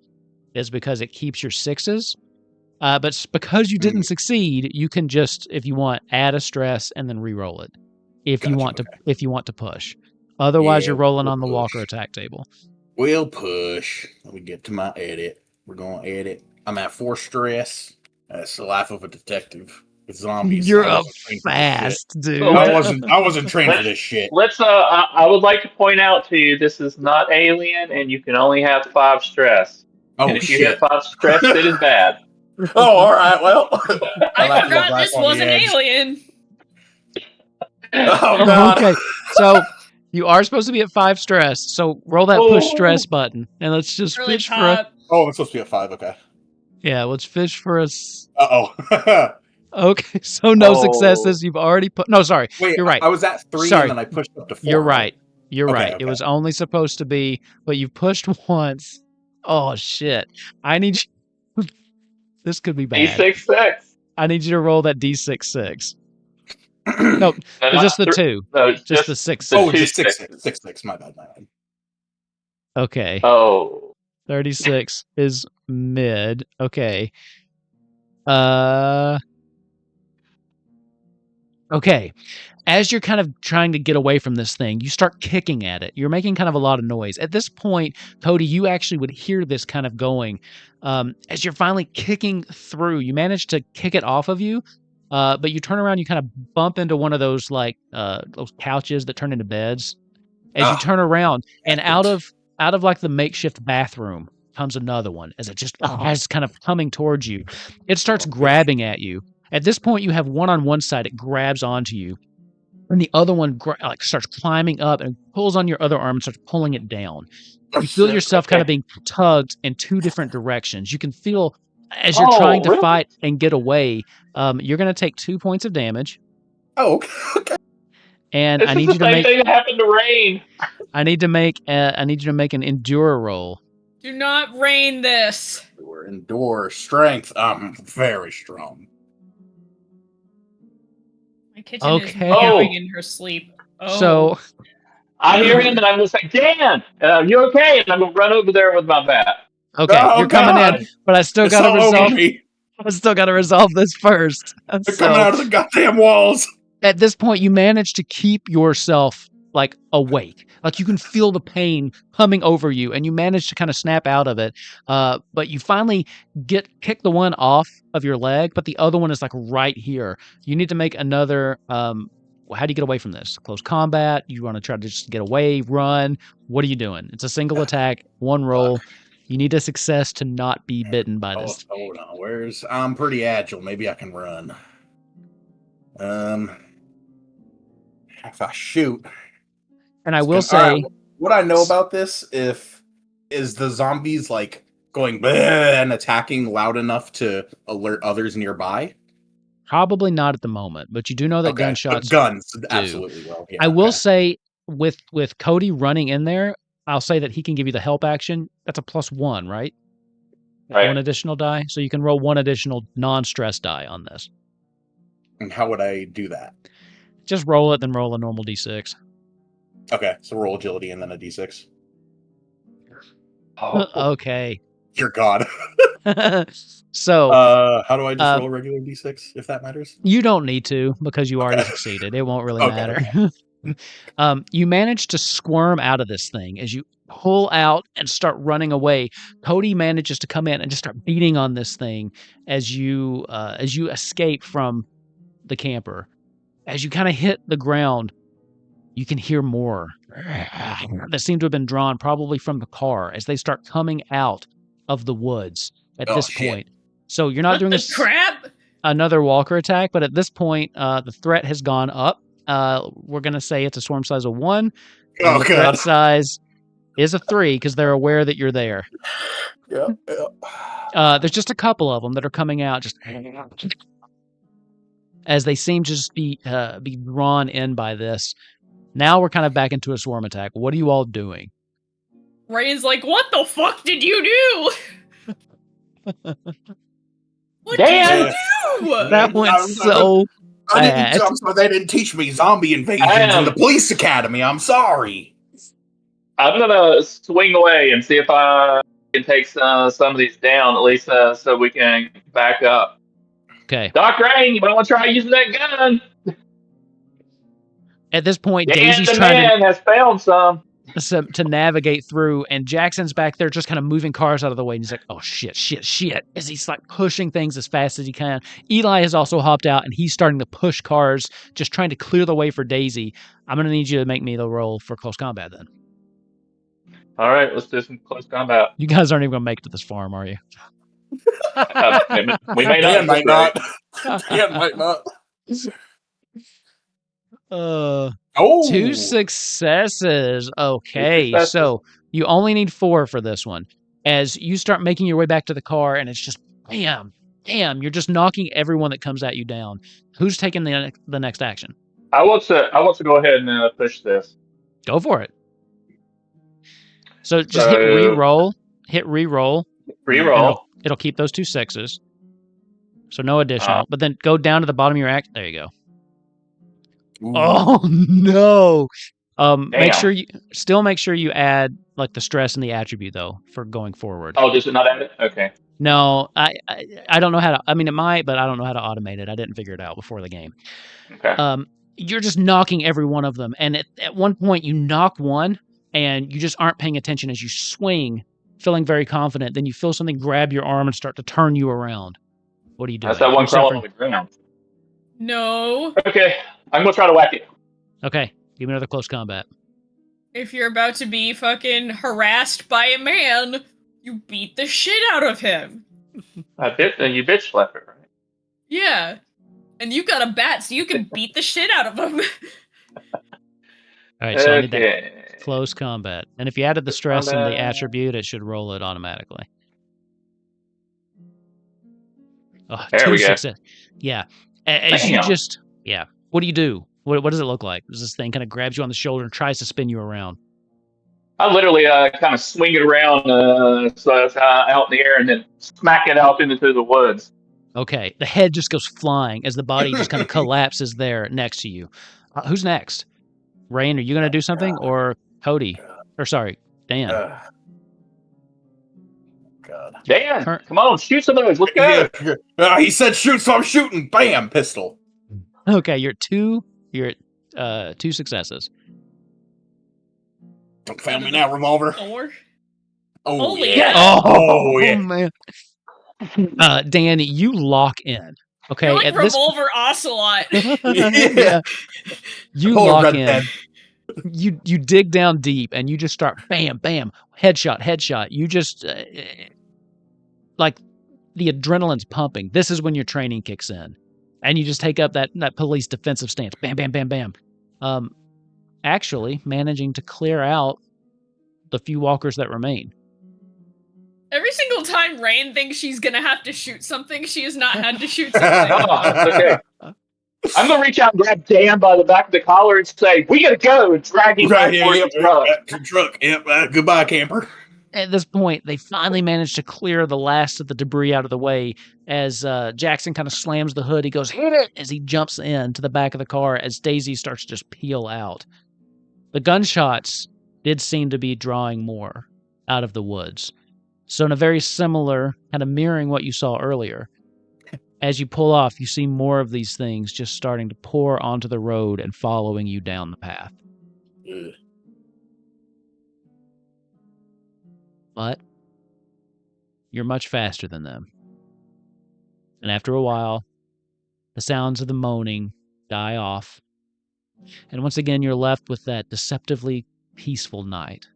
is because it keeps your sixes. But because you didn't succeed, you can just, if you want, add a stress and then reroll it. If you want to push. Otherwise, you're rolling on the walker attack table. We'll push. Let me get to my edit. We're going to edit. I'm at 4 stress. That's the life of a detective with zombies. You're up fast, dude. I wasn't trained for this shit. Let's. I would like to point out to you, this is not Alien, and you can only have 5 stress. Oh, and if shit. you have 5 stress, it is bad. Oh, all right. Well, I forgot this wasn't Alien. Oh, God. Okay, so you are supposed to be at 5 stress. So roll that push stress button, and let's just Really fish for a. Oh, it's supposed to be at 5. Okay. Yeah, let's fish for us. Uh-oh. Okay, so no successes. You've already put. No, sorry. Wait, you're right. I was at 3 Sorry. and then I pushed up to 4. You're right. You're Okay, right. okay. It was only supposed to be, but you pushed once. Oh shit! I need you. This could be bad. D6. I need you to roll that D6. No, it's just the 2. No, Just the 6. Oh, two just 6. sixes. 6. My bad. Okay. Oh. 36 is mid. Okay. Okay. As you're kind of trying to get away from this thing, you start kicking at it. You're making kind of a lot of noise. At this point, Cody, you actually would hear this kind of going. As you're finally kicking through, you manage to kick it off of you, but you turn around, you kind of bump into one of those those couches that turn into beds. As you turn around, and out of like the makeshift bathroom comes another one. As it just is kind of coming towards you, it starts grabbing at you. At this point, you have one on one side. It grabs onto you. And the other one starts climbing up and pulls on your other arm and starts pulling it down. You feel yourself kind of being tugged in 2 different directions. You can feel as you're trying to fight and get away, you're going to take 2 points of damage. Oh, okay. And This I is need the you to same make. thing that happened to Rain. I need you to make an endure roll. Do not rain this. Endure strength. I'm very strong. My kitchen is Okay. meowing in her sleep. Oh. So I hear him and I'm just like, Dan, you okay? And I'm going to run over there with my bat. okay, Oh, you're coming in, but I still It's got to all over resolve. me. I still got to resolve this first. They're coming out of the goddamn walls. At this point, you manage to keep yourself like awake. Like you can feel the pain coming over you, and you manage to kind of snap out of it. But you finally kick the one off of your leg, but the other one is like right here. You need to make another. How do you get away from this? Close combat? You want to try to just get away, run? What are you doing? It's a single attack, 1 roll. You need a success to not be bitten by this. Hold on. I'm pretty agile. Maybe I can run. If I shoot. And I will say, what I know about this is the zombies like going bleh and attacking loud enough to alert others nearby. probably not at the moment, but you do know that Okay, gunshots. but guns absolutely will. Yeah, I will say with Cody running in there, I'll say that he can give you the help action. That's a +1, right? Right. 1 additional die, so you can roll 1 additional non-stress die on this. And how would I do that? Just roll it, then roll a normal d6. Okay, so roll agility and then a d6. Okay. Dear God. So how do I just roll a regular d6 if that matters? you don't need to because you already succeeded. It won't really matter. You manage to squirm out of this thing as you pull out and start running away. Cody manages to come in and just start beating on this thing as you escape from the camper. As you kind of hit the ground, you can hear more that seem to have been drawn probably from the car as they start coming out of the woods at this point. So you're not doing another walker attack, but at this point, the threat has gone up. We're going to say it's a swarm size of 1. Oh, the threat size is a 3 because they're aware that you're there. Yeah. There's just a couple of them that are coming out just as they seem to just be drawn in by this. Now we're kind of back into a swarm attack. What are you all doing? Rain's like, what the fuck did you do? What Dan! did you do? That went so bad. I'm sorry, they didn't teach me zombie invasions in the police academy. I'm sorry. I'm gonna swing away and see if I can take some of these down, at least so we can back up. Okay. Doc Rain, you might want to try using that gun. At this point, Dan Daisy's the trying man has found some. to navigate through, and Jackson's back there just kind of moving cars out of the way, and he's like, oh, shit, as he's like pushing things as fast as he can. Eli has also hopped out, and he's starting to push cars, just trying to clear the way for Daisy. I'm going to need you to make me the roll for close combat then. All right, let's do some close combat. You guys aren't even going to make it to this farm, are you? We may Dan might not. not. Dan might not. 2 successes. Okay, so you only need 4 for this one. As you start making your way back to the car, and it's just bam, you're just knocking everyone that comes at you down. Who's taking the next action? I want to go ahead and push this. Go for it. So just hit re-roll. Hit re-roll. Re-roll. It'll keep those 2 6s. So no additional. But then go down to the bottom of your act. There you go. Ooh. Oh no! Make Damn. sure you add like the stress and the attribute though for going forward. Oh, does it not add it? Okay. No, I don't know how to. I mean, it might, but I don't know how to automate it. I didn't figure it out before the game. Okay. You're just knocking every one of them, and at one point you knock one, and you just aren't paying attention as you swing, feeling very confident. Then you feel something grab your arm and start to turn you around. What are you doing? That's that one crawling on the ground. No. Okay, I'm gonna try to whack it. Okay, give me another close combat. If you're about to be fucking harassed by a man, you beat the shit out of him. You bitch slap it, right? Yeah. And you got a bat, so you can beat the shit out of him. All right, so I need that Okay. close combat. And if you added the stress and the attribute, it should roll it automatically. Oh, There 2 we go. success. Yeah. As you Damn. just, yeah. What do you do? What does it look like? Does this thing kind of grabs you on the shoulder and tries to spin you around? I literally kind of swing it around so it's out in the air and then smack it out into the woods. Okay. The head just goes flying as the body just kind of collapses there next to you. Who's next? Rain, are you going to do something? Or Cody? Or sorry, Dan. God. Dan, come on, shoot some of those. Let's go. He said shoot, so I'm shooting. Bam, pistol. Okay, you're at 2 successes. Don't fail me now, revolver. 4? Oh, Holy yeah. hell. Oh, yeah. Man. Danny, you lock in. Okay, You're like at this Revolver Ocelot. yeah. You Oh, lock Red in. Dead. You dig down deep and you just start bam, headshot. You just like the adrenaline's pumping. This is when your training kicks in, and you just take up that police defensive stance. Bam. Actually, managing to clear out the few walkers that remain. Every single time Rain thinks she's gonna have to shoot something, she has not had to shoot something. Oh, okay. I'm gonna reach out and grab Dan by the back of the collar and say, "We gotta go!" and drag him back towards the truck. Yep. Goodbye, camper. At this point, they finally manage to clear the last of the debris out of the way as Jackson kind of slams the hood. He goes, hit it, as he jumps in to the back of the car as Daisy starts to just peel out. The gunshots did seem to be drawing more out of the woods. So in a very similar, kind of mirroring what you saw earlier, as you pull off, you see more of these things just starting to pour onto the road and following you down the path. Ugh. But you're much faster than them. And after a while, the sounds of the moaning die off. And once again, you're left with that deceptively peaceful night.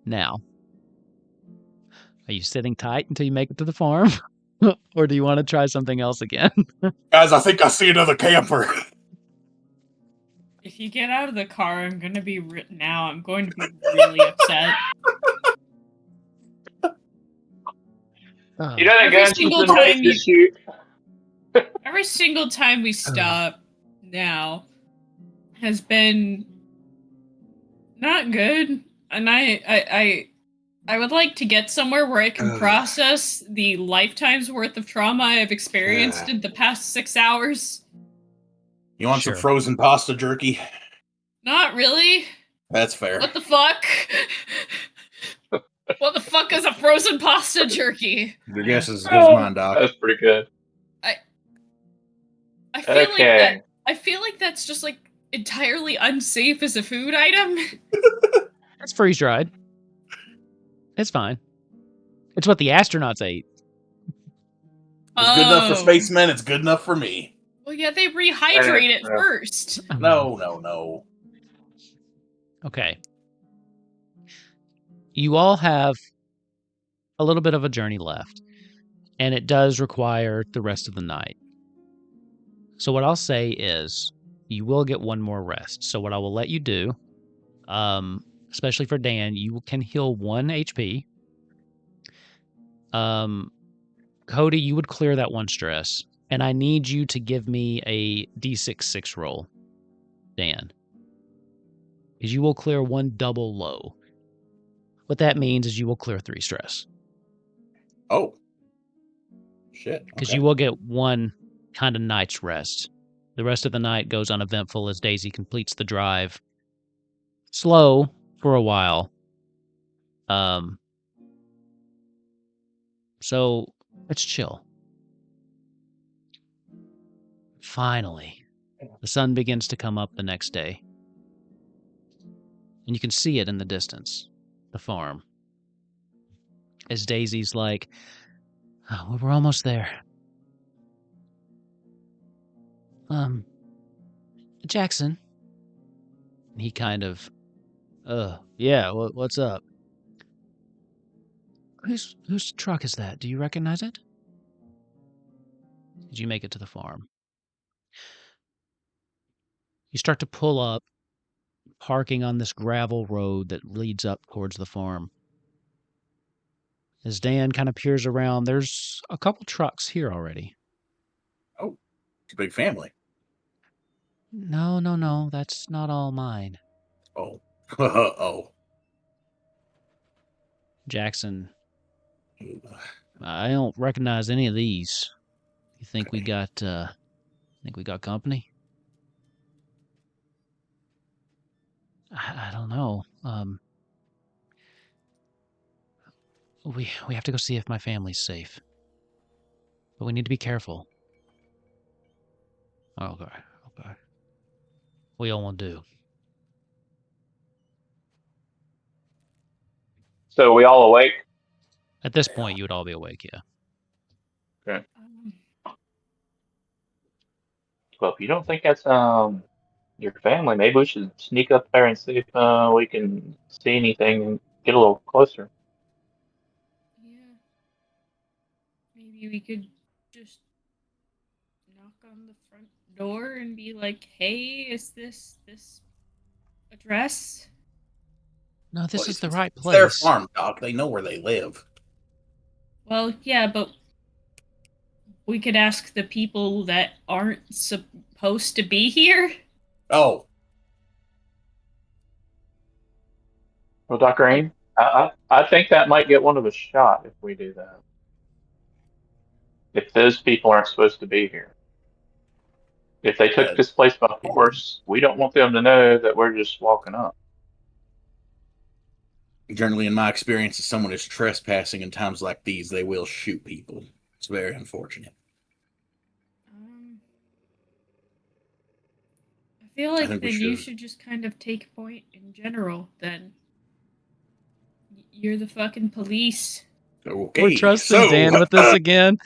Now, are you sitting tight until you make it to the farm? Or do you want to try something else again? Guys, I think I see another camper. If you get out of the car, I'm going to be really upset. You know that gun single just time to shoot. Every single time we stop now has been not good. And I I would like to get somewhere where I can process the lifetime's worth of trauma I've experienced in the past 6 hours. You want some frozen pasta jerky? Not really. That's fair. What the fuck? What the fuck is a frozen pasta jerky? Your guess is as good as mine, Doc. That's pretty good. I feel like that. I feel like that's just like entirely unsafe as a food item. It's freeze dried. It's fine. It's what the astronauts ate. It's good enough for spacemen. It's good enough for me. Well, yeah, they rehydrate it first. No. Okay. You all have a little bit of a journey left, and it does require the rest of the night. So what I'll say is you will get one more rest. So what I will let you do, especially for Dan, you can heal 1 HP. Cody, you would clear that 1 stress. And I need you to give me a D6 roll, Dan. Because you will clear 1 double low. What that means is you will clear 3 stress. Oh. Shit. Because you will get 1 kind of night's rest. The rest of the night goes uneventful as Daisy completes the drive. Slow for a while. So let's chill. Finally, the sun begins to come up the next day. And you can see it in the distance, the farm. As Daisy's like, oh, we're almost there. Jackson. He kind of, yeah, what's up? Whose truck is that? Do you recognize it? Did you make it to the farm? You start to pull up, parking on this gravel road that leads up towards the farm. As Dan kind of peers around, there's a couple trucks here already. Oh, it's a big family. No, that's not all mine. Oh. Oh. Jackson, I don't recognize any of these. You think we got company? I don't know. We have to go see if my family's safe. But we need to be careful. Okay. What y'all want to do? So we all awake? At this point, you would all be awake, yeah. Okay. Well, if you don't think that's your family, maybe we should sneak up there and see if we can see anything and get a little closer. Yeah. Maybe we could just knock on the front door and be like, hey, is this address? No, this is the right place. It's their farm, Doc. They know where they live. Well, yeah, but we could ask the people that aren't supposed to be here. Oh. Well, Dr. Aim, I think that might get one of us shot if we do that. If those people aren't supposed to be here. If they took this place by force, we don't want them to know that we're just walking up. Generally, in my experience, if someone is trespassing in times like these, they will shoot people. It's very unfortunate. I feel like then you should just kind of take point in general, then. You're the fucking police. Okay. We're trusting Dan with this again.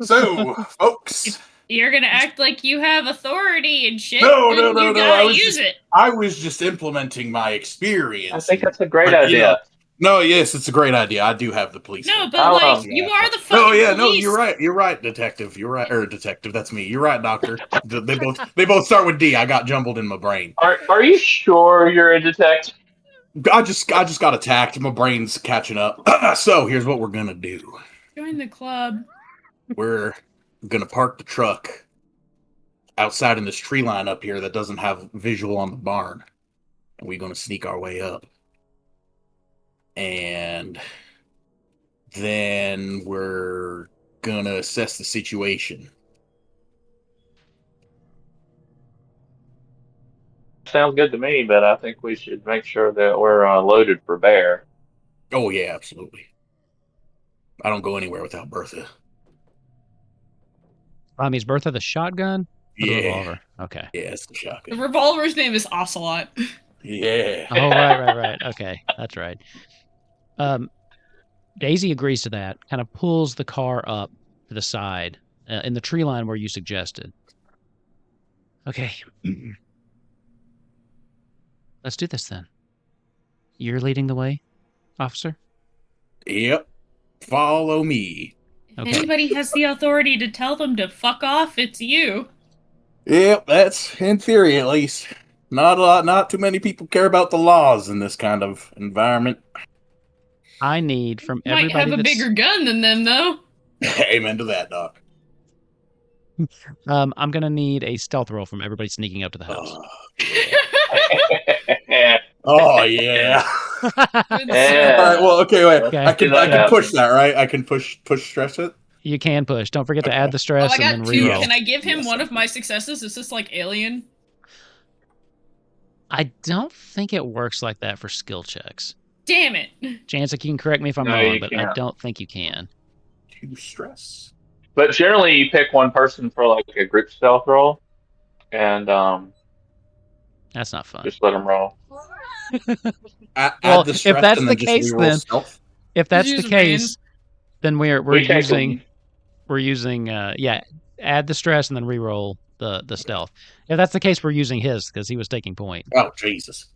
So, folks. You're gonna act like you have authority and shit. No. You gotta use it. I was just implementing my experience. I think that's a great idea. Yes, it's a great idea. I do have the police. No, but you are the fucking police. No, you're right. You're right, detective. You're right, detective. That's me. You're right, doctor. They both start with D. I got jumbled in my brain. Are you sure you're a detective? I just got attacked. My brain's catching up. So here's what we're gonna do. Join the club. We're gonna park the truck outside in this tree line up here that doesn't have visual on the barn, and we're gonna sneak our way up. and then we're gonna assess the situation. Sounds good to me, but I think we should make sure that we're loaded for bear. Oh yeah, absolutely. I don't go anywhere without Bertha. Is Bertha the shotgun? Or the Yeah, revolver? Okay. yeah, it's the The shotgun. revolver's name is Ocelot. Yeah. Oh, right. Okay, that's right. Daisy agrees to that, kind of pulls the car up to the side in the tree line where you suggested. Okay. Let's do this then. You're leading the way, officer? Yep. Follow me. If Okay. anybody has the authority to tell them to fuck off, it's you. Yep, that's in theory at least. Not too many people care about the laws in this kind of environment. I need from Might everybody have a that's... bigger gun than them, though. Amen to that, Doc. I'm going to need a stealth roll from everybody sneaking up to the house. Oh yeah. Yeah. All right. Well, okay. Wait. Okay. I can push that, right? I can push stress it. You can push. Don't forget to add the Oh, stress I and got then 2. reroll. Can I give him Yes, one I of my successes? Is this like Alien? I don't think it works like that for skill checks. Damn it. Jannsik, you can correct me if I'm No, wrong, you but I can't. don't think you can. 2 stress. But generally, you pick one person for like a group stealth roll, and That's not fun. just let them roll. Add Well, the if stress that's and the then just case, reroll then stealth. if that's Just the use case, then we're We take using add the stress and then reroll the stealth. If that's the case, we're using his because he was taking point. Oh Jesus!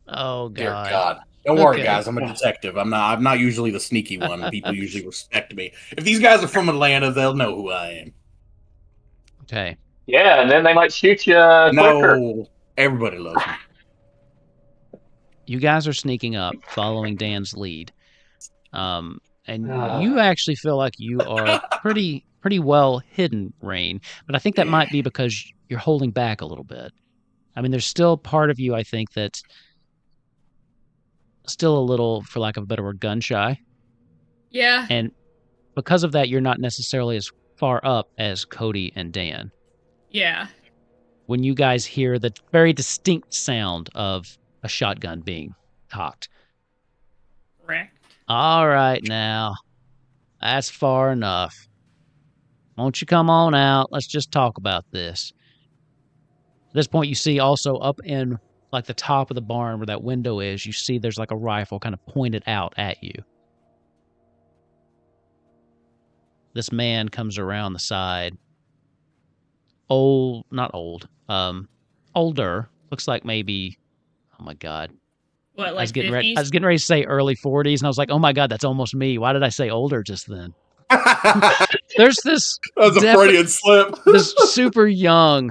Oh Dear god. God! Don't worry, Okay. guys. I'm a detective. I'm not usually the sneaky one. People usually respect me. If these guys are from Atlanta, they'll know who I am. Okay. Yeah, and then they might shoot you quicker. No, everybody loves me. You guys are sneaking up, following Dan's lead. And you actually feel like you are pretty well hidden, Rain. But I think that might be because you're holding back a little bit. I mean, there's still part of you, I think, that's still a little, for lack of a better word, gun shy. Yeah. And because of that, you're not necessarily as far up as Cody and Dan. Yeah. When you guys hear the very distinct sound of a shotgun being cocked. Correct. All right, now. That's far enough. Won't you come on out? Let's just talk about this. At this point, you see also up in like the top of the barn where that window is, you see there's like a rifle kind of pointed out at you. This man comes around the side. Older. Looks like maybe, oh my God. What, I like was getting 50s? ready to say early 40s, and I was like, oh my God, that's almost me. Why did I say older just then? There's this That was a Freudian slip. this super young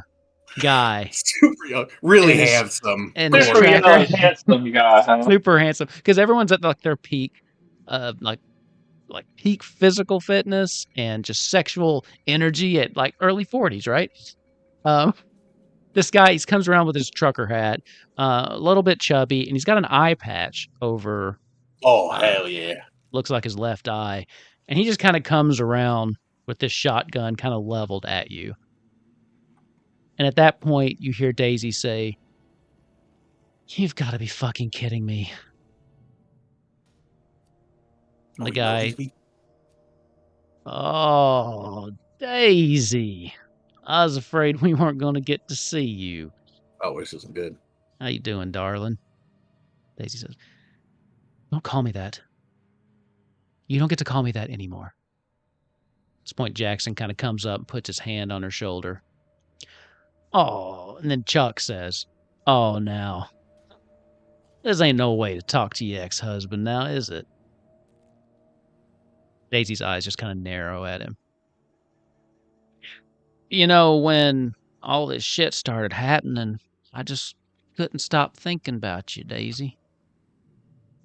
guy. Super young, really And his- handsome. and his Super young, tracker. handsome guy, huh? Super handsome. Because everyone's at like their peak, like peak physical fitness and just sexual energy at like early 40s, right? This guy, he comes around with his trucker hat, a little bit chubby, and he's got an eye patch over, Oh hell yeah! looks like his left eye. And he just kind of comes around with this shotgun kind of leveled at you. And at that point, you hear Daisy say, "You've got to be fucking kidding me." And the guy, "Oh, Daisy, I was afraid we weren't going to get to see you. Oh, this isn't good. How you doing, darling?" Daisy says, "Don't call me that. You don't get to call me that anymore." At this point, Jackson kind of comes up and puts his hand on her shoulder. "Oh," and then Chuck says, "Oh, now. This ain't no way to talk to your ex-husband now, is it?" Daisy's eyes just kind of narrow at him. "You know, when all this shit started happening, I just couldn't stop thinking about you, Daisy.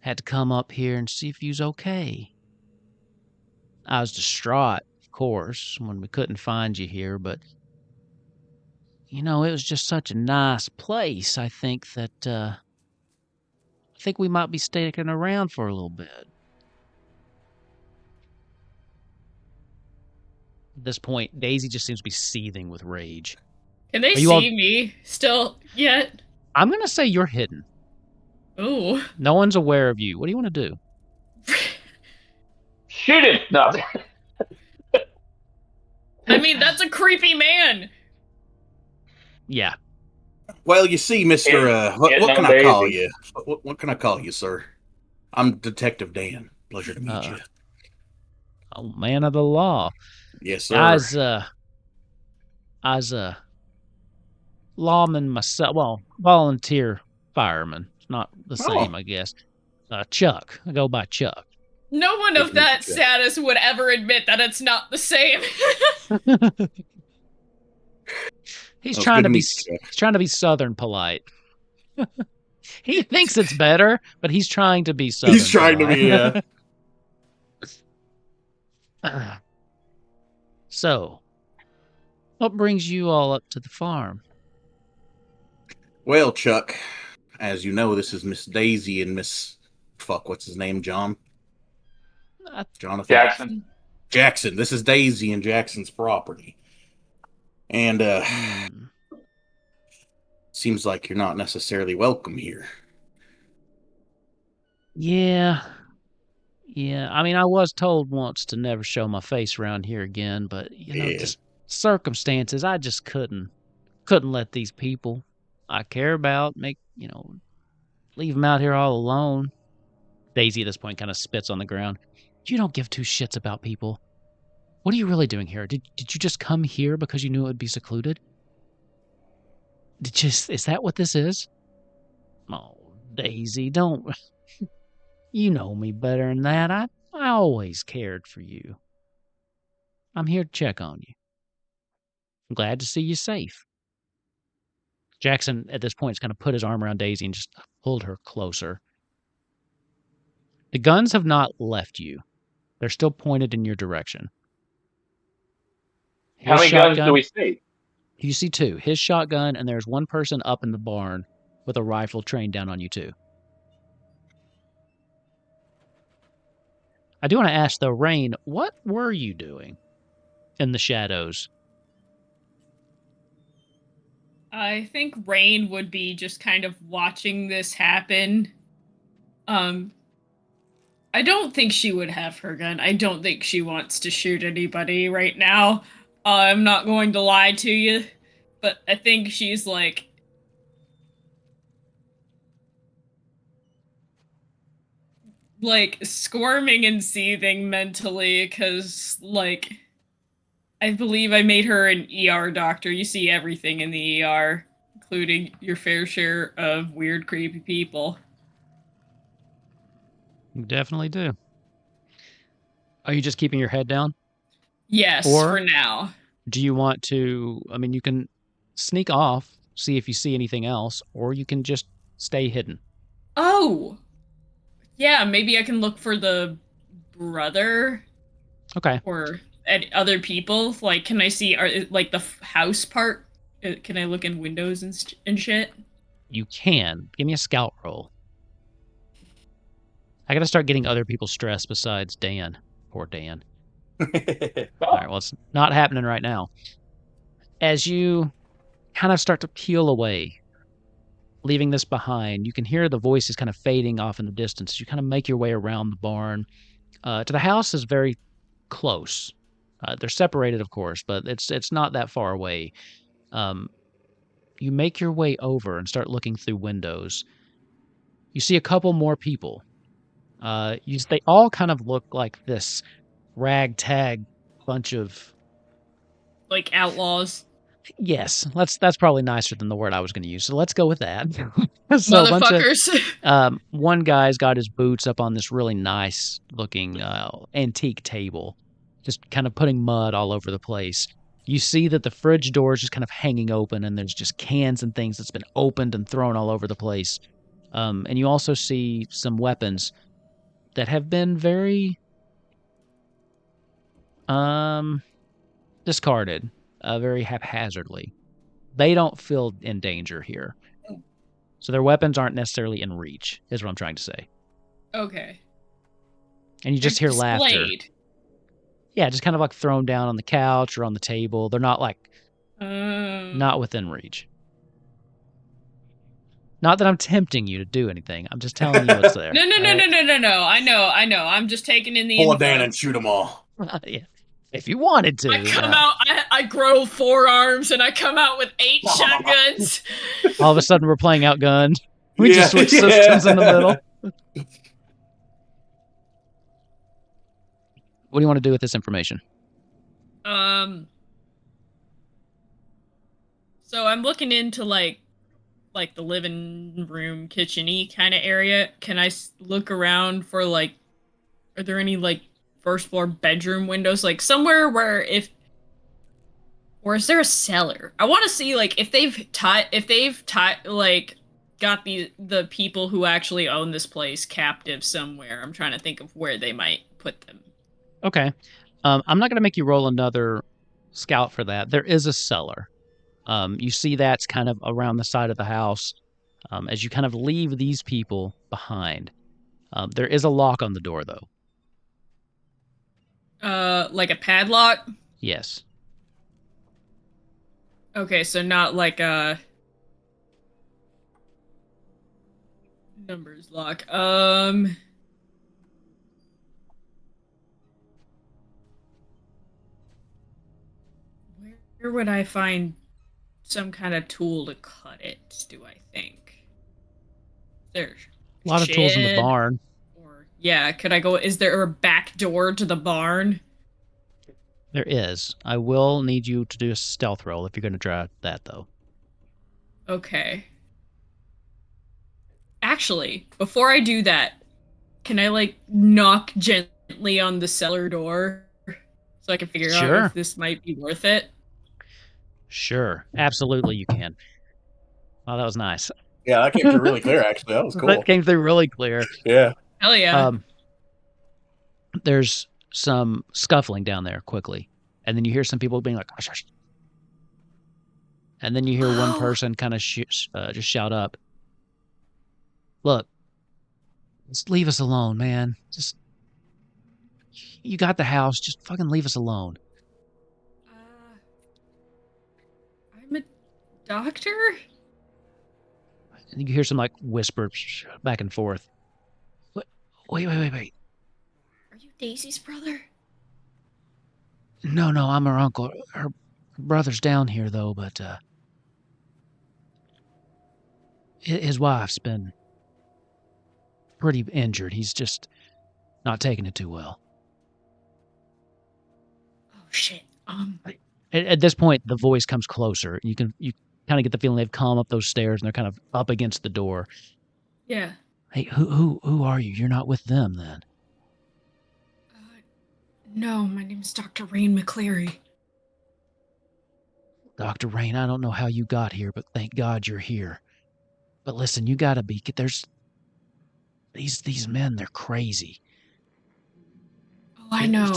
Had to come up here and see if you was okay. I was distraught, of course, when we couldn't find you here, but you know, it was just such a nice place, I think that I think we might be sticking around for a little bit. At this point, Daisy just seems to be seething with rage. Can they Are you all- see me still yet? I'm going to say you're hidden. Ooh. No one's aware of you. What do you want to do? Shoot him! No. I mean, that's a creepy man. Yeah. Well, you see, Mister, what Getting can on I call Daisy. you? What can I call you, sir? I'm Detective Dan. Pleasure to meet you. Oh, man of the law. Yes, sir. I was a lawman myself. Well, volunteer fireman. It's not the same, I guess. Chuck. I go by Chuck. No one of that status would ever admit that it's not the same. He's trying to be Southern polite. He thinks it's better, but he's trying to be Southern. He's trying to be. So, what brings you all up to the farm? Well, Chuck, as you know, this is Miss Daisy and Miss what's his name, John? Jonathan Jackson. This is Daisy and Jackson's property, and seems like you're not necessarily welcome here. Yeah. I mean, I was told once to never show my face around here again, but just circumstances. I just couldn't let these people I care about leave them out here all alone. Daisy at this point kind of spits on the ground. You don't give two shits about people. What are you really doing here? Did you just come here because you knew it would be secluded? Is that what this is? Oh, Daisy, don't. You know me better than that. I always cared for you. I'm here to check on you. I'm glad to see you safe. Jackson, at this point, has kind of put his arm around Daisy and just pulled her closer. The guns have not left you. They're still pointed in your direction. How many guns do we see? You see two. His shotgun, and there's one person up in the barn with a rifle trained down on you, too. I do want to ask, though, Rain, what were you doing in the shadows? I think Rain would be just kind of watching this happen. I don't think she would have her gun. I don't think she wants to shoot anybody right now. I'm not going to lie to you, but I think she's like squirming and seething mentally because I believe I made her an ER doctor. You see everything in the ER, including your fair share of weird, creepy people. You definitely do. Are you just keeping your head down? Yes, for now. Do you want to, you can sneak off, see if you see anything else, or you can just stay hidden. Oh! Yeah, maybe I can look for the brother. Okay. Or other people. Can I see, the house part? Can I look in windows and shit? You can. Give me a scout roll. I gotta start getting other people stressed besides Dan. Poor Dan. All right, well, it's not happening right now. As you kind of start to peel away, leaving this behind, you can hear the voices kind of fading off in the distance. As you kind of make your way around the barn. To the house is very close. They're separated, of course, but it's not that far away. You make your way over and start looking through windows. You see a couple more people. They all kind of look like this ragtag bunch of outlaws. Yes, that's probably nicer than the word I was going to use. So let's go with that. So motherfuckers. One guy's got his boots up on this really nice looking antique table, just kind of putting mud all over the place. You see that the fridge door is just kind of hanging open, and there's just cans and things that's been opened and thrown all over the place. And you also see some weapons that have been very discarded very haphazardly. They don't feel in danger here. So their weapons aren't necessarily in reach, is what I'm trying to say. Okay. And you just hear laughter. Displayed. Yeah, just kind of like thrown down on the couch or on the table. They're not like, Um, not within reach. Not that I'm tempting you to do anything. I'm just telling you what's there. No. Alright? I know. I'm just taking in the Pull a info. Dan and shoot them all. Yeah. If you wanted to. I come out, I grow 4 arms, and I come out with 8 shotguns. All of a sudden, we're playing outgunned. We just switch systems in the middle. What do you want to do with this information? So I'm looking into like the living room, kitchen-y kind of area. Can I look around for are there any like first floor bedroom windows, like somewhere where or is there a cellar? I want to see like if they've like got the people who actually own this place captive somewhere. I'm trying to think of where they might put them. Okay. I'm not going to make you roll another scout for that. There is a cellar. You see that's kind of around the side of the house as you kind of leave these people behind. There is a lock on the door, though. Like a padlock? Yes. Okay, so not like a numbers lock. Where would I find some kind of tool to cut it, do I think? There's A lot of tools in the barn. Or yeah, could I go, is there a back door to the barn? There is. I will need you to do a stealth roll if you're going to try that, though. Okay. Actually, before I do that, can I like knock gently on the cellar door so I can figure out if this might be worth it? Sure. Absolutely you can. Oh, that was nice. Yeah, that came through really clear, actually. That was cool. That came through really clear. Yeah. Hell yeah. There's some scuffling down there quickly. And then you hear some people being like, hush, hush. And then you hear one person kind of just shout up, look, just leave us alone, man. Just, you got the house. Just fucking leave us alone. I'm a doctor? And you hear some like whisper back and forth. Wait. Are you Daisy's brother? No, I'm her uncle. Her brother's down here though, but his wife's been pretty injured. He's just not taking it too well. Oh shit. At this point, the voice comes closer. You kind of get the feeling they've come up those stairs and they're kind of up against the door. Yeah. Hey, who are you? You're not with them then. No, my name's Dr. Rain McCleary. Dr. Rain, I don't know how you got here, but thank God you're here. But listen, you gotta be, there's these men, they're crazy. Oh, I know.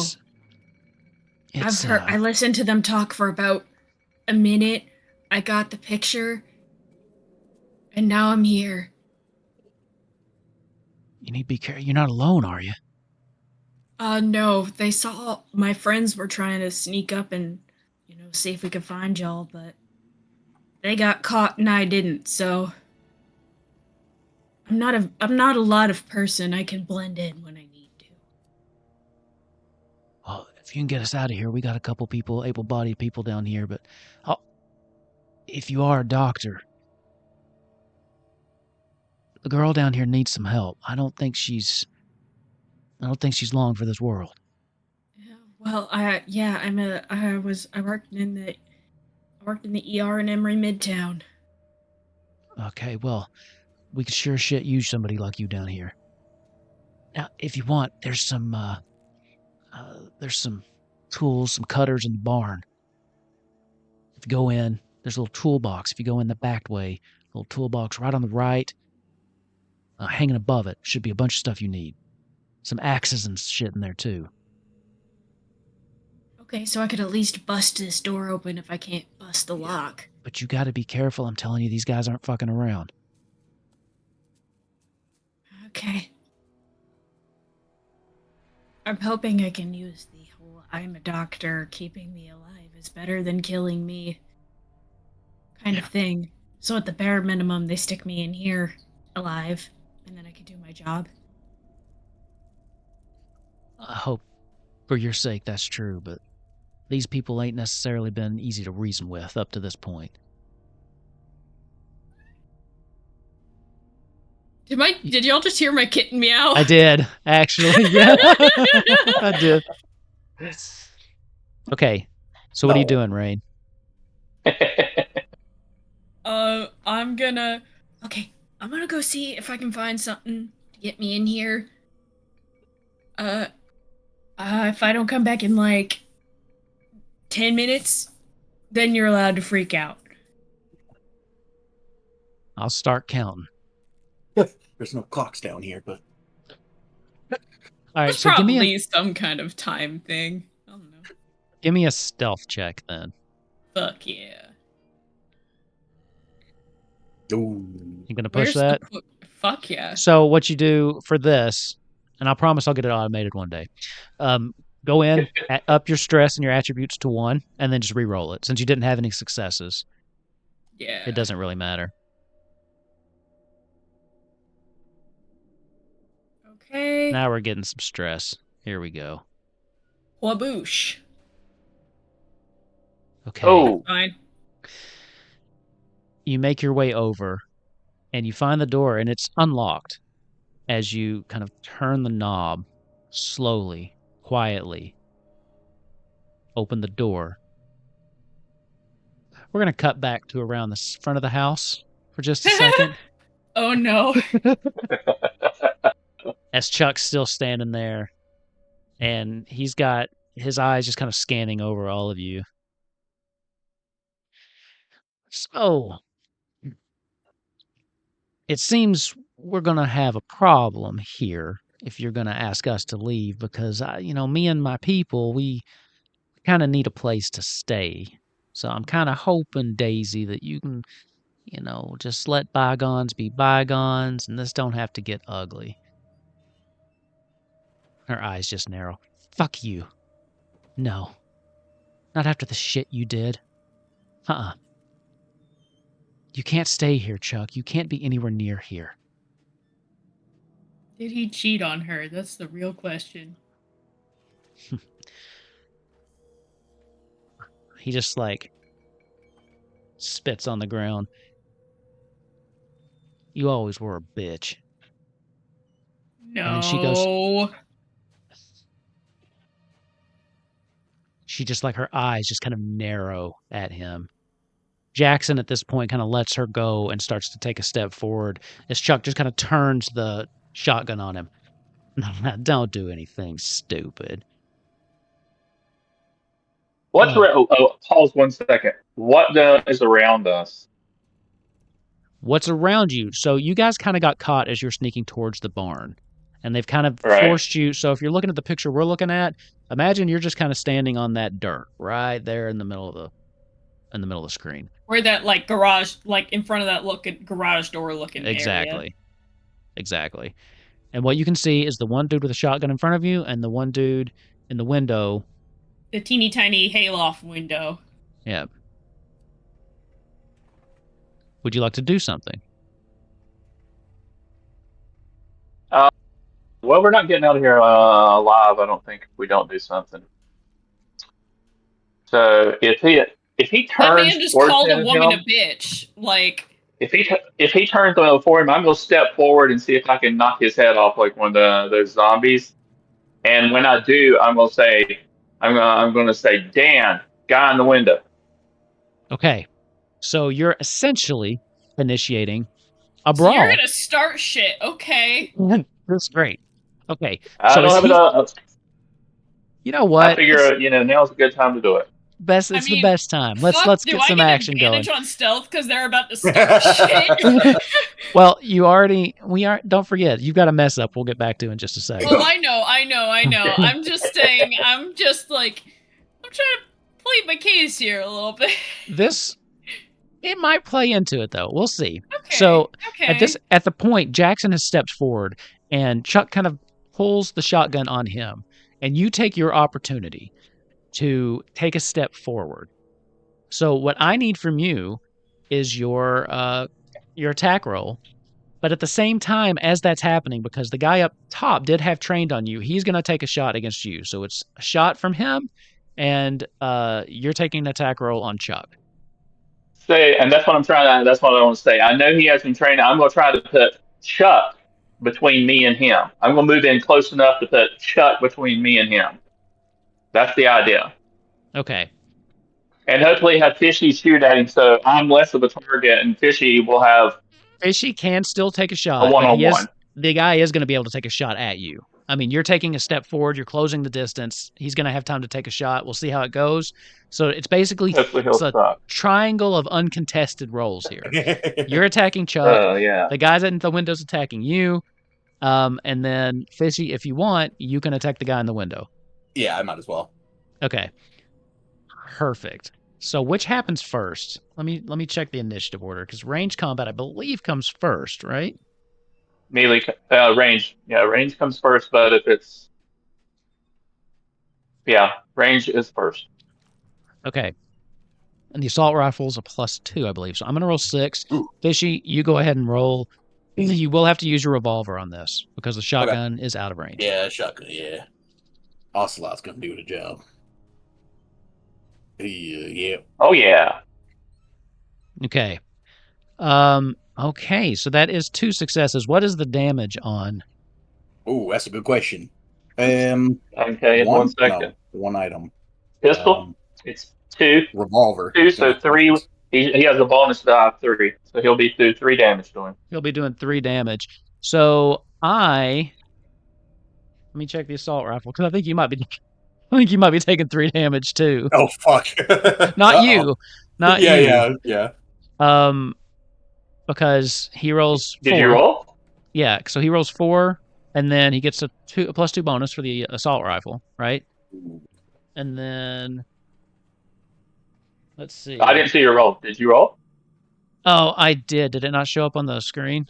I've heard, I listened to them talk for about a minute. I got the picture. And now I'm here. You need to be careful. You're not alone, are you? No. They saw my friends were trying to sneak up and, see if we could find y'all, but they got caught and I didn't, so I'm not a lot of person. I can blend in when I need to. Well, if you can get us out of here, we got a couple people, able-bodied people down here, but if you are a doctor, the girl down here needs some help. I don't think she's long for this world. Yeah, well, I worked in the ER in Emory Midtown. Okay, well, we could sure shit use somebody like you down here. Now, if you want, there's some tools, some cutters in the barn. If you go in, there's a little toolbox. If you go in the back way, a little toolbox right on the right, hanging above it, should be a bunch of stuff you need. Some axes and shit in there, too. Okay, so I could at least bust this door open if I can't bust the lock. But you gotta be careful, I'm telling you, these guys aren't fucking around. Okay. I'm hoping I can use the whole "I'm a doctor, keeping me alive is better than killing me" kind of thing. So at the bare minimum, they stick me in here alive, and then I can do my job. I hope for your sake that's true, but these people ain't necessarily been easy to reason with up to this point. Did y'all just hear my kitten meow? I did, actually. Yeah, I did. Okay, so what are you doing, Rain? I'm gonna go see if I can find something to get me in here. If I don't come back in like 10 minutes, then you're allowed to freak out. I'll start counting. There's no clocks down here, but All right, There's so probably some kind of time thing. I don't know. give me a stealth check then. Fuck yeah. ooh. You gonna push Where's that? Fuck yeah. So what you do for this, and I promise I'll get it automated one day. Go in, up your stress and your attributes to 1, and then just re-roll it. Since you didn't have any successes, Yeah. it doesn't really matter. Okay. Now we're getting some stress. Here we go. Waboosh. Okay. Oh, Fine. You make your way over, and you find the door, and it's unlocked. As you kind of turn the knob, slowly, quietly, open the door. We're going to cut back to around the front of the house for just a second. Oh no. As Chuck's still standing there, and he's got his eyes just kind of scanning over all of you. So, it seems we're going to have a problem here if you're going to ask us to leave, because, me and my people, we kind of need a place to stay. So I'm kind of hoping, Daisy, that you can, just let bygones be bygones, and this don't have to get ugly. Her eyes just narrow. Fuck you. No. Not after the shit you did. Uh-uh. You can't stay here, Chuck. You can't be anywhere near here. Did he cheat on her? That's the real question. He just, spits on the ground. You always were a bitch. No. And then she goes... She just, her eyes just kind of narrow at him. Jackson, at this point, kind of lets her go and starts to take a step forward as Chuck just kind of turns the shotgun on him. Don't do anything stupid. what's pause 1 second. What is around us? What's around you? So you guys kind of got caught as you're sneaking towards the barn. And they've kind of forced you. So if you're looking at the picture we're looking at, imagine you're just kind of standing on that dirt right there in the middle of the screen. Where that garage, in front of that garage door looking area. Exactly. And what you can see is the one dude with a shotgun in front of you and the one dude in the window. The teeny tiny hayloft window. Yeah. Would you like to do something? Well, we're not getting out of here alive, I don't think, if we don't do something. So if he turns, that man just called a woman a bitch. If he turns for him, I'm gonna step forward and see if I can knock his head off like one of those zombies. And when I do, I'm gonna say, Dan, guy in the window. Okay, so you're essentially initiating a brawl. So you're gonna start shit, okay? That's great. Okay, I so don't have enough. You know what? I figure now's a good time to do it. The best time. Let's get some action going. Do I get advantage on stealth because they're about to start shit? Well, don't forget, you've got a mess up we'll get back to in just a second. Oh, I know. I'm just saying, I'm trying to plead my case here a little bit. It might play into it, though. We'll see. Okay. So okay. at the point, Jackson has stepped forward, and Chuck kind of pulls the shotgun on him, and you take your opportunity to take a step forward. So what I need from you is your attack roll. But at the same time as that's happening, because the guy up top did have trained on you, he's going to take a shot against you. So it's a shot from him, and you're taking an attack roll on Chuck. And that's what that's what I want to say. I know he has been training. I'm going to try to put Chuck between me and him. I'm going to move in close enough to put Chuck between me and him. That's the idea. Okay. And hopefully have Fishy shoot at him, so I'm less of a target, and Fishy will have Fishy can still take a shot. a one-on-one. The guy is going to be able to take a shot at you. I mean, you're taking a step forward. You're closing the distance. He's going to have time to take a shot. We'll see how it goes. So it's basically a triangle of uncontested rolls here. You're attacking Chuck. Oh, yeah. The guys at the window's attacking you. And then, Fishy, if you want, you can attack the guy in the window. Yeah, I might as well. Okay. Perfect. So which happens first? Let me check the initiative order, because range combat, I believe, comes first, right? Melee range. Yeah, range comes first, but if it's range is first. Okay. And the assault rifle is a +2, I believe. So I'm going to roll 6. Ooh. Fishy, you go ahead and roll. You will have to use your revolver on this, because the shotgun is out of range. Yeah, shotgun, yeah. Ocelot's going to do the job. Yeah. Oh, yeah. Okay. Okay, so that is 2 successes. What is the damage on? Oh, that's a good question. Okay, one second. No, one item. Pistol? It's 2. Revolver. 2, so 3. He has a bonus die of 3, so he'll be through 3 damage to him. He'll be doing 3 damage. So let me check the assault rifle, because I think you might be taking 3 damage too. Oh fuck! Not you. Not you. Yeah. Because he rolls 4. Did you roll? Yeah, so he rolls 4, and then he gets a +2 bonus for the assault rifle, right? And then let's see. I didn't see your roll. Did you roll? Oh, I did. Did it not show up on the screen?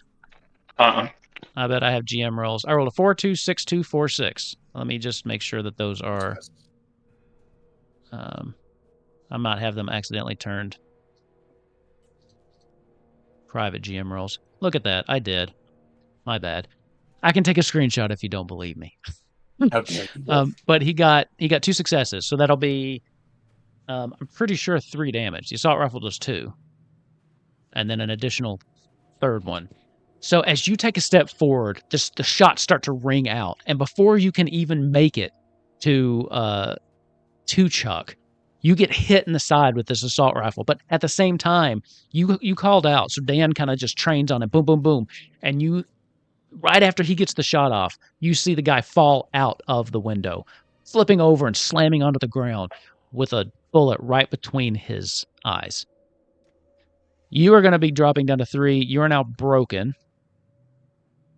I bet I have GM rolls. I rolled a 4, 2, 6, 2, 4, 6. Let me just make sure that those are. I might have them accidentally turned private GM rolls. Look at that. I did. My bad. I can take a screenshot if you don't believe me. Okay. But he got 2 successes, so that'll be I'm pretty sure 3 damage. The assault rifle does 2. And then an additional 3rd one. So as you take a step forward, just the shots start to ring out, and before you can even make it to Chuck, you get hit in the side with this assault rifle. But at the same time, you called out, so Dan kind of just trains on it, boom, boom, boom, and you, right after he gets the shot off, you see the guy fall out of the window, flipping over and slamming onto the ground with a bullet right between his eyes. You are going to be dropping down to 3. You are now broken.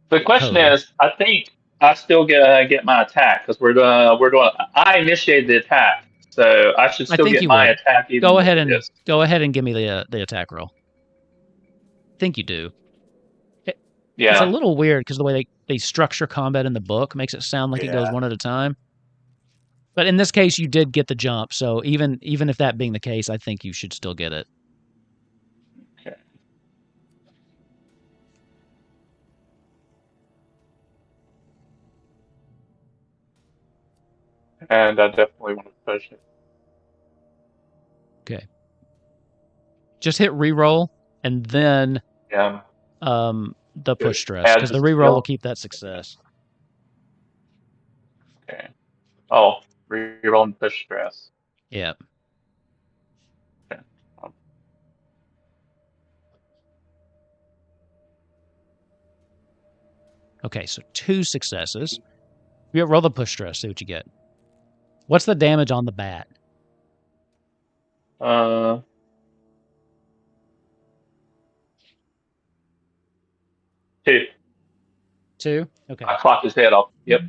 The question is, I think I still get my attack, because we're doing. I initiated the attack, so I should still get my attack. Go ahead and give me the attack roll. I think you do. Yeah, it's a little weird because the way they structure combat in the book makes it sound like it goes one at a time. But in this case, you did get the jump, so even if that being the case, I think you should still get it. Okay. And I definitely want to push it. Okay. Just hit reroll and then the push stress, because the reroll will keep that success. Okay. Oh, reroll and push stress. Yeah. Okay. Okay, so 2 successes. You roll the push stress, see what you get. What's the damage on the bat? 2. 2? Okay. I clocked his head off. Yep.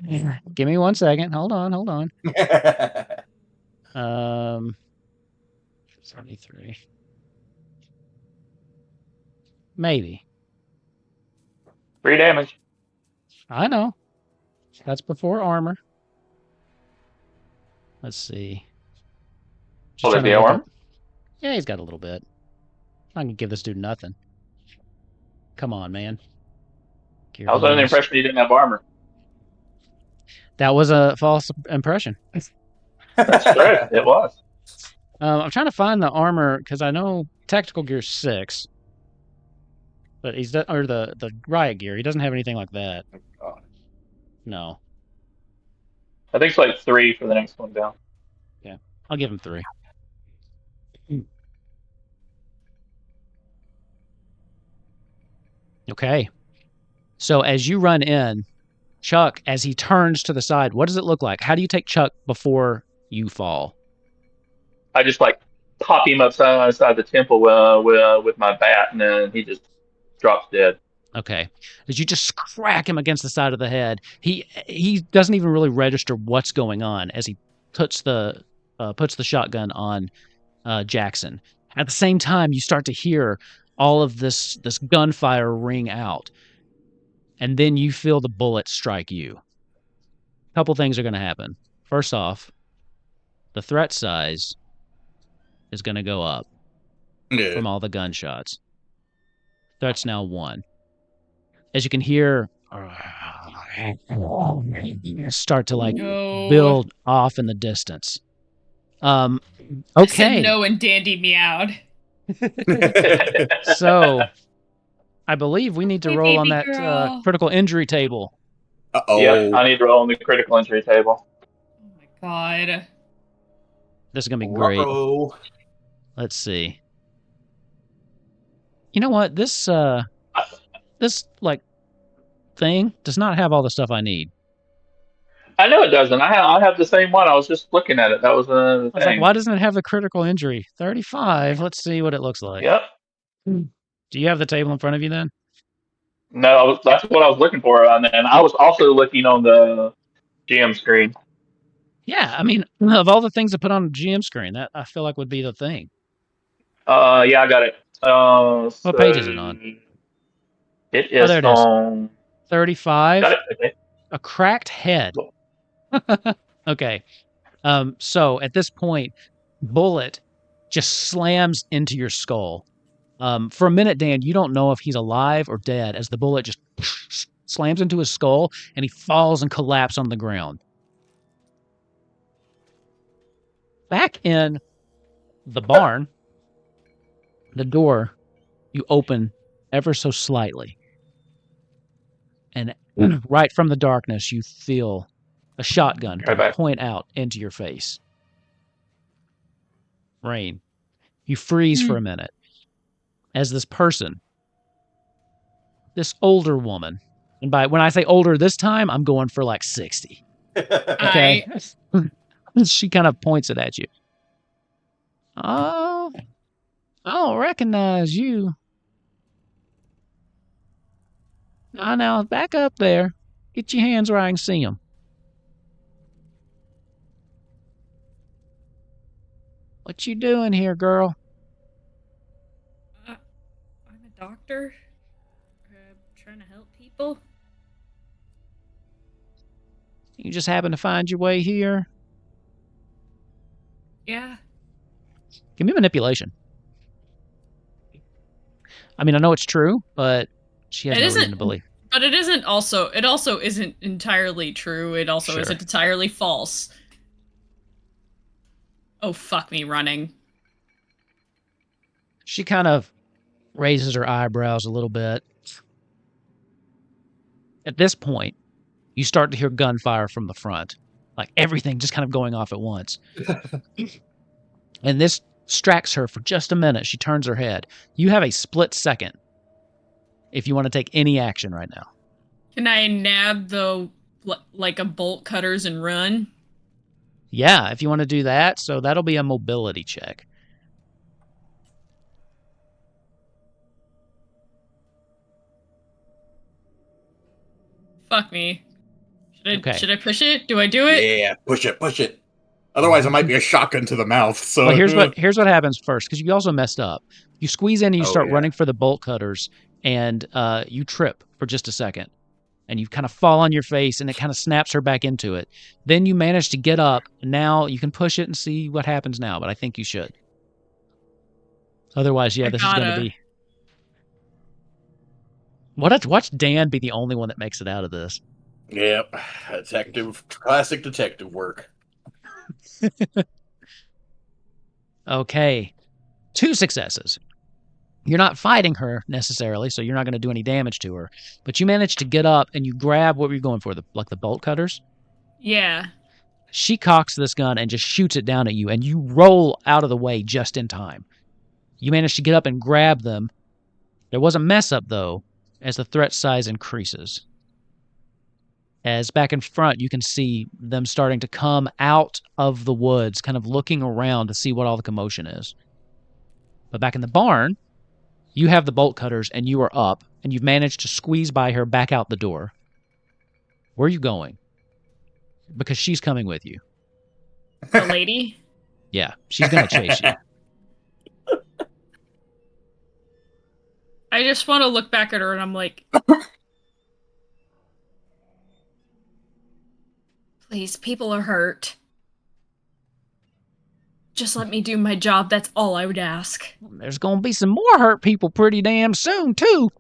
Give me 1 second. Hold on. 73. Maybe. 3 damage. I know. That's before armor. Let's see. Just Will trying it to be look armor? up. Yeah, he's got a little bit. I'm gonna give this dude nothing. Come on, man. Gear I was under the bonus. impression he didn't have armor. That was a false impression. That's true. It was. I'm trying to find the armor because I know tactical gear's 6, but or the riot gear. He doesn't have anything like that. God. No, I think it's like 3 for the next one down. I'll give him 3. Okay. So as you run in, Chuck, as he turns to the side, what does it look like? How do you take Chuck before you fall? I just like pop him upside the temple with my bat, and then he just drops dead. Okay. As you just crack him against the side of the head, he doesn't even really register what's going on as he puts the shotgun on Jackson. At the same time, you start to hear all of this gunfire ring out, and then you feel the bullet strike you. A couple things are going to happen. First off, the threat size is going to go up from all the gunshots. Threat's now 1. As you can hear, start to like No. build off in the distance. I Okay. said no and Dandy meowed. So, I believe we need to Hey, roll on baby that girl. critical injury table. Uh-oh. Yep, I need to roll on the critical injury table. Oh my god. This is going to be great. Ruh-roh. Let's see. You know what? This like thing does not have all the stuff I need. I know it doesn't. I have the same one. I was just looking at it. That was the I was like, thing. why doesn't it have the critical injury? 35. Let's see what it looks like. Yep. Do you have the table in front of you then? No, that's what I was looking for, and I was also looking on the GM screen. Yeah, I mean, of all the things to put on the GM screen, that I feel like would be the thing. Yeah, I got it. What page is it on? It is there it is. on 35. Got it. Okay. A cracked head. Okay. So at this point, bullet just slams into your skull. For a minute, Dan, you don't know if he's alive or dead as the bullet just slams into his skull and he falls and collapses on the ground. Back in the barn, the door you open ever so slightly. And right from the darkness, you feel a shotgun point out into your face. Rain, you freeze for a minute as this person, this older woman, and when I say older this time, I'm going for like 60. Okay. She kind of points it at you. Oh, I don't recognize you. Now, back up there. Get your hands where I can see them. What you doing here, girl? I'm a doctor. Trying to help people. You just happen to find your way here? Yeah. Give me manipulation. I mean, I know it's true, but she has no reason to believe. But it isn't also. It also isn't entirely true. It also isn't entirely false. Oh, fuck me running. She kind of raises her eyebrows a little bit. At this point, you start to hear gunfire from the front. Like everything just kind of going off at once. And this distracts her for just a minute. She turns her head. You have a split second if you want to take any action right now. Can I nab like a bolt cutters and run? Yeah, if you want to do that. So that'll be a mobility check. Fuck me. Should I push it? Do I do it? Yeah, push it. Otherwise, it might be a shotgun to the mouth. So Well, here's what happens first, because you also messed up. You squeeze in and you start running for the bolt cutters, and you trip for just a second. And you kind of fall on your face, and it kind of snaps her back into it. Then you manage to get up, and now you can push it and see what happens now, but I think you should. Otherwise, yeah, this is going to be... Watch Dan be the only one that makes it out of this. Yep. Classic detective work. Okay. 2 successes. You're not fighting her necessarily, so you're not going to do any damage to her. But you manage to get up and you grab what were you going for, the bolt cutters? Yeah. She cocks this gun and just shoots it down at you, and you roll out of the way just in time. You manage to get up and grab them. There was a mess up, though, as the threat size increases. As back in front, you can see them starting to come out of the woods, kind of looking around to see what all the commotion is. But back in the barn, you have the bolt cutters, and you are up, and you've managed to squeeze by her back out the door. Where are you going? Because she's coming with you. The lady? Yeah, she's going to chase you. I just want to look back at her, and I'm like... Please, people are hurt. Just let me do my job. That's all I would ask. There's going to be some more hurt people pretty damn soon, too.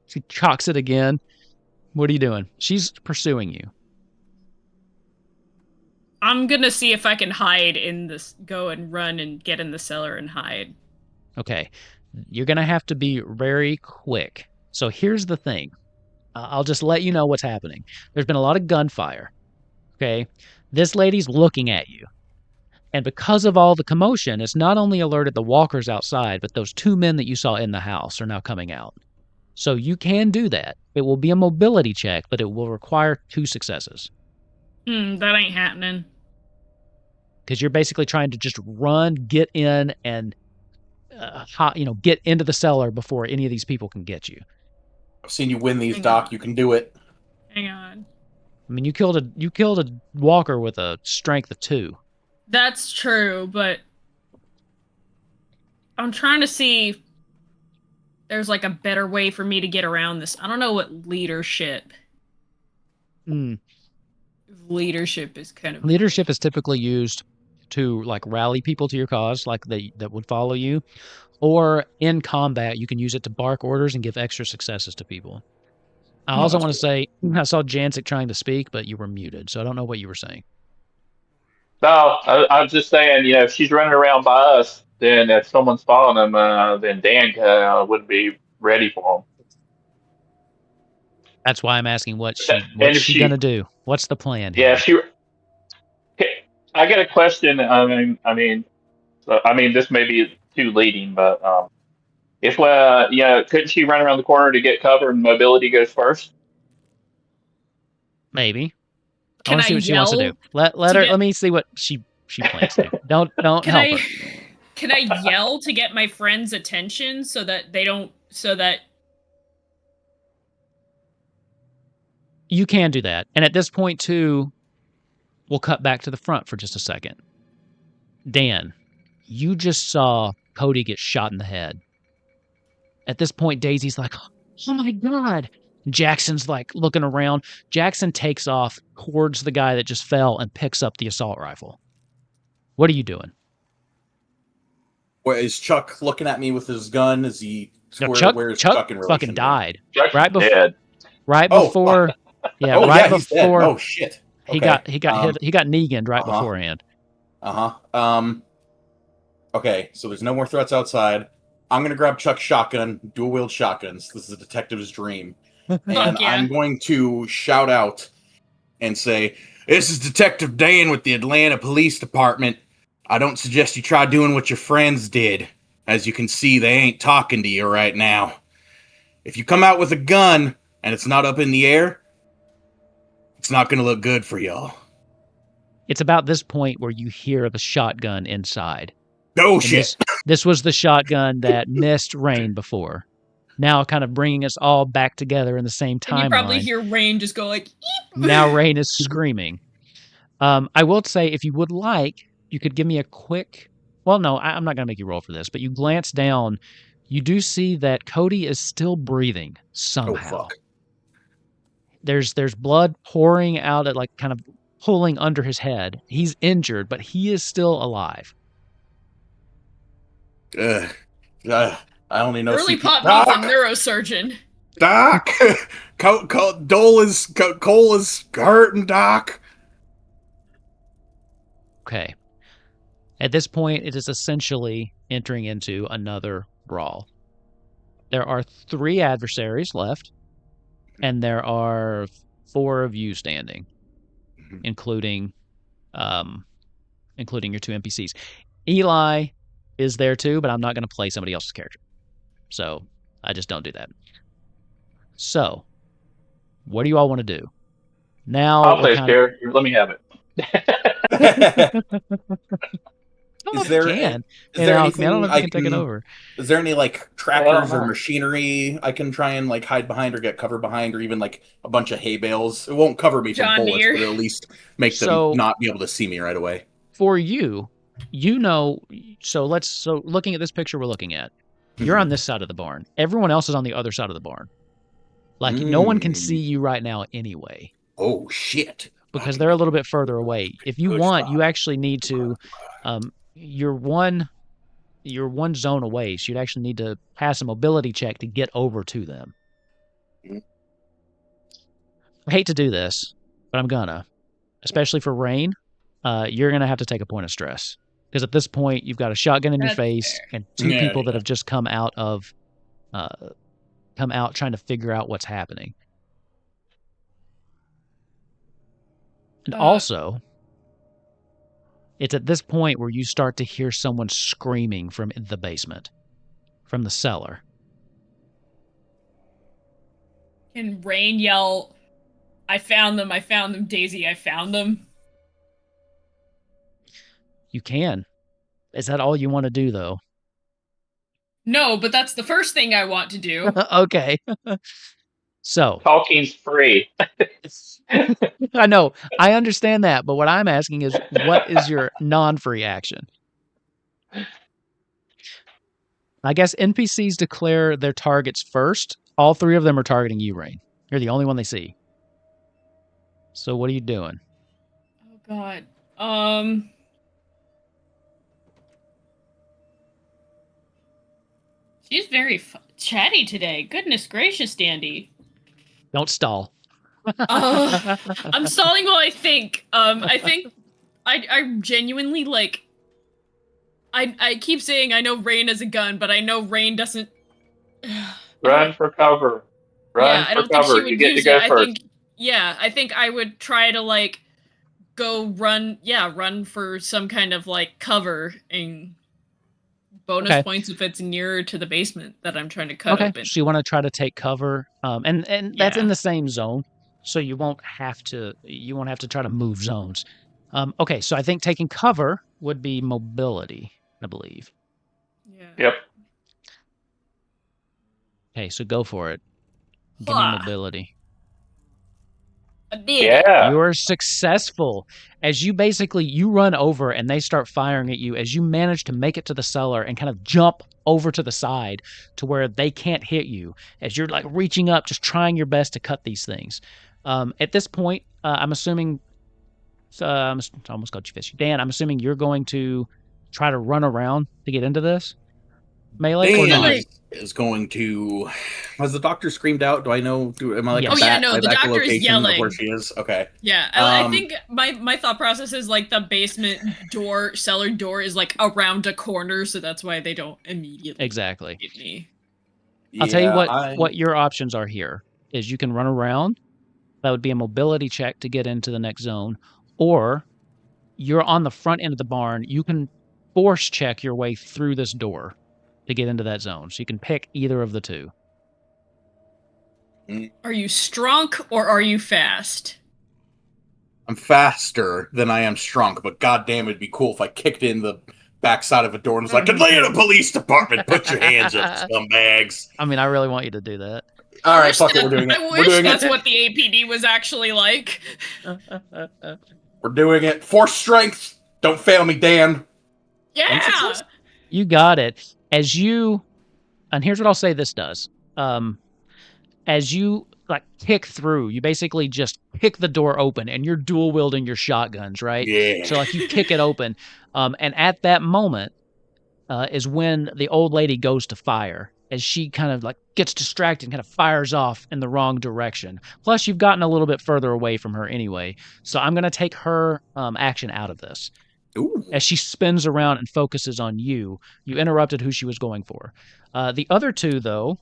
She cocks it again. What are you doing? She's pursuing you. I'm going to see if I can hide in this, go and run and get in the cellar and hide. Okay. You're going to have to be very quick. So here's the thing. I'll just let you know what's happening. There's been a lot of gunfire. Okay? This lady's looking at you. And because of all the commotion, it's not only alerted the walkers outside, but those 2 men that you saw in the house are now coming out. So you can do that. It will be a mobility check, but it will require 2 successes. That ain't happening. Because you're basically trying to just run, get in, and get into the cellar before any of these people can get you. I've seen you win these, Doc. You can do it. Hang on. I mean, you killed a walker with a strength of 2. That's true, but I'm trying to see if there's like a better way for me to get around this. I don't know what leadership. Leadership is kind of... Leadership is typically used to like rally people to your cause, like that would follow you. Or in combat, you can use it to bark orders and give extra successes to people. I also want to say, I saw Jannsik trying to speak, but you were muted, so I don't know what you were saying. No, I was just saying, if she's running around by us, then if someone's following them, then Dan wouldn't be ready for them. That's why I'm asking what's she gonna do? What's the plan here? Yeah, I get a question. I mean, this may be too leading, but if couldn't she run around the corner to get cover and mobility goes first? Maybe. Can I want to see what she wants to do. Let me see what she plans to do. Don't help her. Can I yell to get my friends' attention so that they don't... So that... You can do that. And at this point, too, we'll cut back to the front for just a second. Dan, you just saw Cody get shot in the head. At this point, Daisy's like, oh my God. Jackson's like looking around. Jackson takes off towards the guy that just fell and picks up the assault rifle. What are you doing? Well, is Chuck looking at me with his gun? Is he? Chuck in fucking died. Chuck's right before. dead. Right before. Yeah, oh, right yeah, before. Oh shit. Okay. He got hit. He got Negan'd right beforehand. Okay, so there's no more threats outside. I'm gonna grab Chuck's shotgun, dual wield shotguns. This is a detective's dream. And I'm going to shout out and say, "This is Detective Dan with the Atlanta Police Department. I don't suggest you try doing what your friends did. As you can see, they ain't talking to you right now. If you come out with a gun and it's not up in the air, it's not going to look good for y'all." It's about this point where you hear the shotgun inside. Oh, shit. This was the shotgun that missed Rain before. Now kind of bringing us all back together in the same timeline. And you probably hear Rain just go like, Eep! Now Rain is screaming. I will say, if you would like, you could give me a quick. Well, no, I'm not going to make you roll for this, but you glance down. You do see that Cody is still breathing somehow. Oh, fuck. There's blood pouring out at like kind of pulling under his head. He's injured, but he is still alive. I only know Early CP Pop Doc! needs a neurosurgeon. Doc! Cole is hurting, Doc! Okay. At this point, it is essentially entering into another brawl. There are 3 adversaries left, and there are 4 of you standing, including your 2 NPCs. Eli is there too, but I'm not going to play somebody else's character. So I just don't do that. So, what do you all want to do? Now I'll play his character. Let me have it. Is there anything? I don't know if you can take it over. Is there any like trackers or machinery I can try and like hide behind or get cover behind, or even like a bunch of hay bales? It won't cover me from John bullets, Deere. but at least make them not be able to see me right away. For you, so looking at this picture we're looking at, you're on this side of the barn. Everyone else is on the other side of the barn. Like no one can see you right now anyway. Oh shit. Because they're a little bit further away. If you want, you actually need to you're one zone away, so you'd actually need to pass a mobility check to get over to them. I hate to do this, but I'm gonna. Especially for Rain, you're gonna have to take a point of stress. Because at this point, you've got a shotgun in your face and 2 people that have just come out trying to figure out what's happening. And also, it's at this point where you start to hear someone screaming from the basement, from the cellar. Can Rain yell, I found them, Daisy, I found them? You can. Is that all you want to do, though? No, but that's the first thing I want to do. Okay. So. Talking's free. I know. I understand that, but what I'm asking is, what is your non-free action? I guess NPCs declare their targets first. All 3 of them are targeting you, Rain. You're the only one they see. So what are you doing? Oh, God. She's very chatty today. Goodness gracious, Dandy. Don't stall. I'm stalling while I think. I think I genuinely like. I keep saying I know Rain has a gun, but I know Rain doesn't. Run for cover. Run I don't for cover. think she would You get use to go it. first. I think I would try to like go run. Yeah, run for some kind of like cover and bonus points if it's nearer to the basement that I'm trying to cut open. So you want to try to take cover, and that's in the same zone, so you won't have to try to move zones. Okay, so I think taking cover would be mobility, I believe. Yeah. Yep. Okay, so go for it. Give me mobility. Yeah. You're successful. As you run over and they start firing at you, as you manage to make it to the cellar and kind of jump over to the side to where they can't hit you, as you're like reaching up, just trying your best to cut these things. At this point, I'm assuming, I almost called you Fish. Dan, I'm assuming you're going to try to run around to get into this melee or not? Is going to. Has the doctor screamed out? Do I know? Am I like Yes. a The doctor is yelling where she is? Okay. Yeah, I think my thought process is like the basement door, cellar door is like around a corner, so that's why they don't immediately Exactly. hit me. I'll tell you what your options are here is you can run around. That would be a mobility check to get into the next zone, or you're on the front end of the barn. You can force check your way through this door to get into that zone. So you can pick either of the 2. Are you strong or are you fast? I'm faster than I am strong, but goddamn, it'd be cool if I kicked in the backside of a door and was like, Atlanta Police Department, put your hands up, scumbags. I mean, I really want you to do that. All right, fuck it, we're doing it. I wish that's what the APD was actually like. We're doing it. Force strength. Don't fail me, Dan. Yeah. You got it. And here's what I'll say this does. As you like kick through, you basically just kick the door open and you're dual wielding your shotguns, right? Yeah. So like you kick it open. And at that moment is when the old lady goes to fire, as she kind of like gets distracted and kind of fires off in the wrong direction. Plus you've gotten a little bit further away from her anyway. So I'm going to take her action out of this. Ooh. As she spins around and focuses on you. You interrupted who she was going for. The other two, though,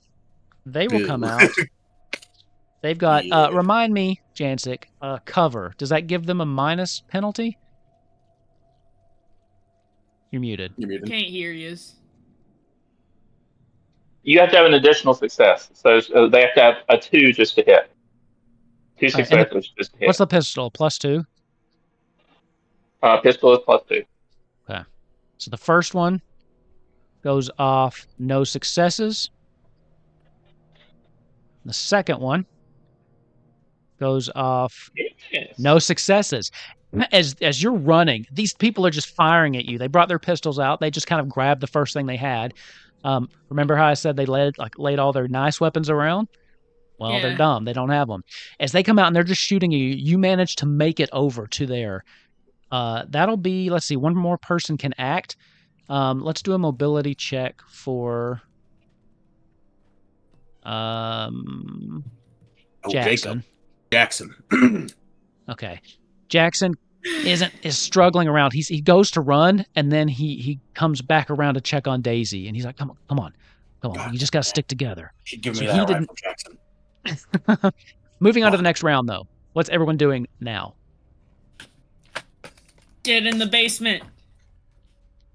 they will come out. They've got, remind me, Jannsik, cover. Does that give them a minus penalty? You're muted. Can't hear you. You have to have an additional success. So they have to have a 2 just to hit. 2 successes just to hit. What's the pistol? +2? Pistol is +2. Okay. So the first one goes off, no successes. The second one goes off, no successes. As you're running, these people are just firing at you. They brought their pistols out. They just kind of grabbed the first thing they had. Remember how I said they laid all their nice weapons around? Well, they're dumb. They don't have them. As they come out and they're just shooting you, you manage to make it over to there. That'll be, let's see, one more person can act. Let's do a mobility check for Jackson. Jackson. Okay. Jackson is struggling around. He goes to run and then he comes back around to check on Daisy and he's like, come on. God, you just got to stick together. Give me that rifle, Jackson. Moving on to the next round though. What's everyone doing now? Get in the basement.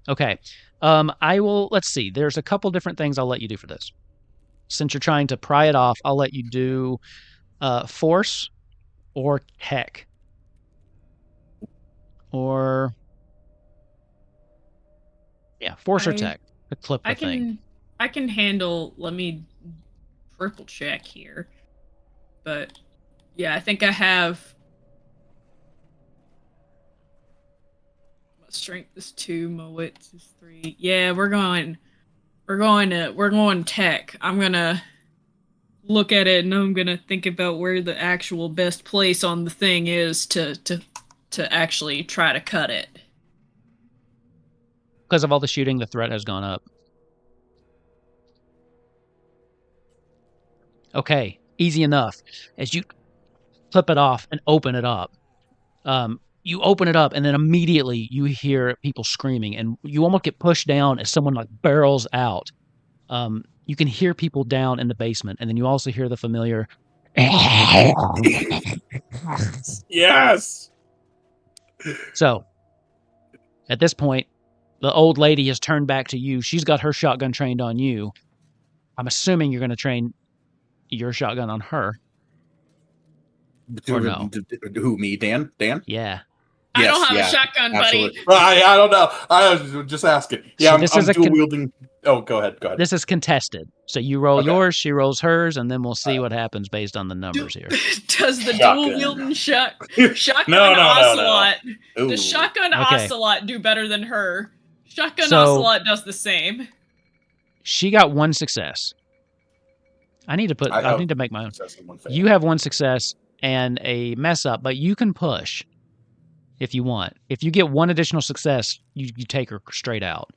Okay. Let's see. There's a couple different things I'll let you do for this. Since you're trying to pry it off, I'll let you do force or tech. Force or tech to clip the thing. I can handle, let me triple check here. But yeah, I think I have strength is 2, my wits is 3. Yeah, we're going tech. I'm gonna look at it and I'm gonna think about where the actual best place on the thing is to actually try to cut it. Because of all the shooting, the threat has gone up. Okay, easy enough. As you clip it off and open it up, you open it up and then immediately you hear people screaming and you almost get pushed down as someone like barrels out. You can hear people down in the basement and then you also hear the familiar Yes. So at this point, the old lady has turned back to you. She's got her shotgun trained on you. I'm assuming you're going to train your shotgun on her. Or no? Who, me, Dan? Dan? Yeah. I don't have a shotgun, absolutely. buddy. I don't know. I was just asking. Yeah, So I'm dual wielding. Oh, go ahead. This is contested. So you roll yours, she rolls hers, and then we'll see what happens based on the numbers here. Does the dual wielding shotgun ocelot? No. The shotgun ocelot do better than her? Shotgun ocelot does the same. She got 1 success. I need to make my own. You have 1 success and a mess up, but you can push if you want. If you get 1 additional success, you take her straight out.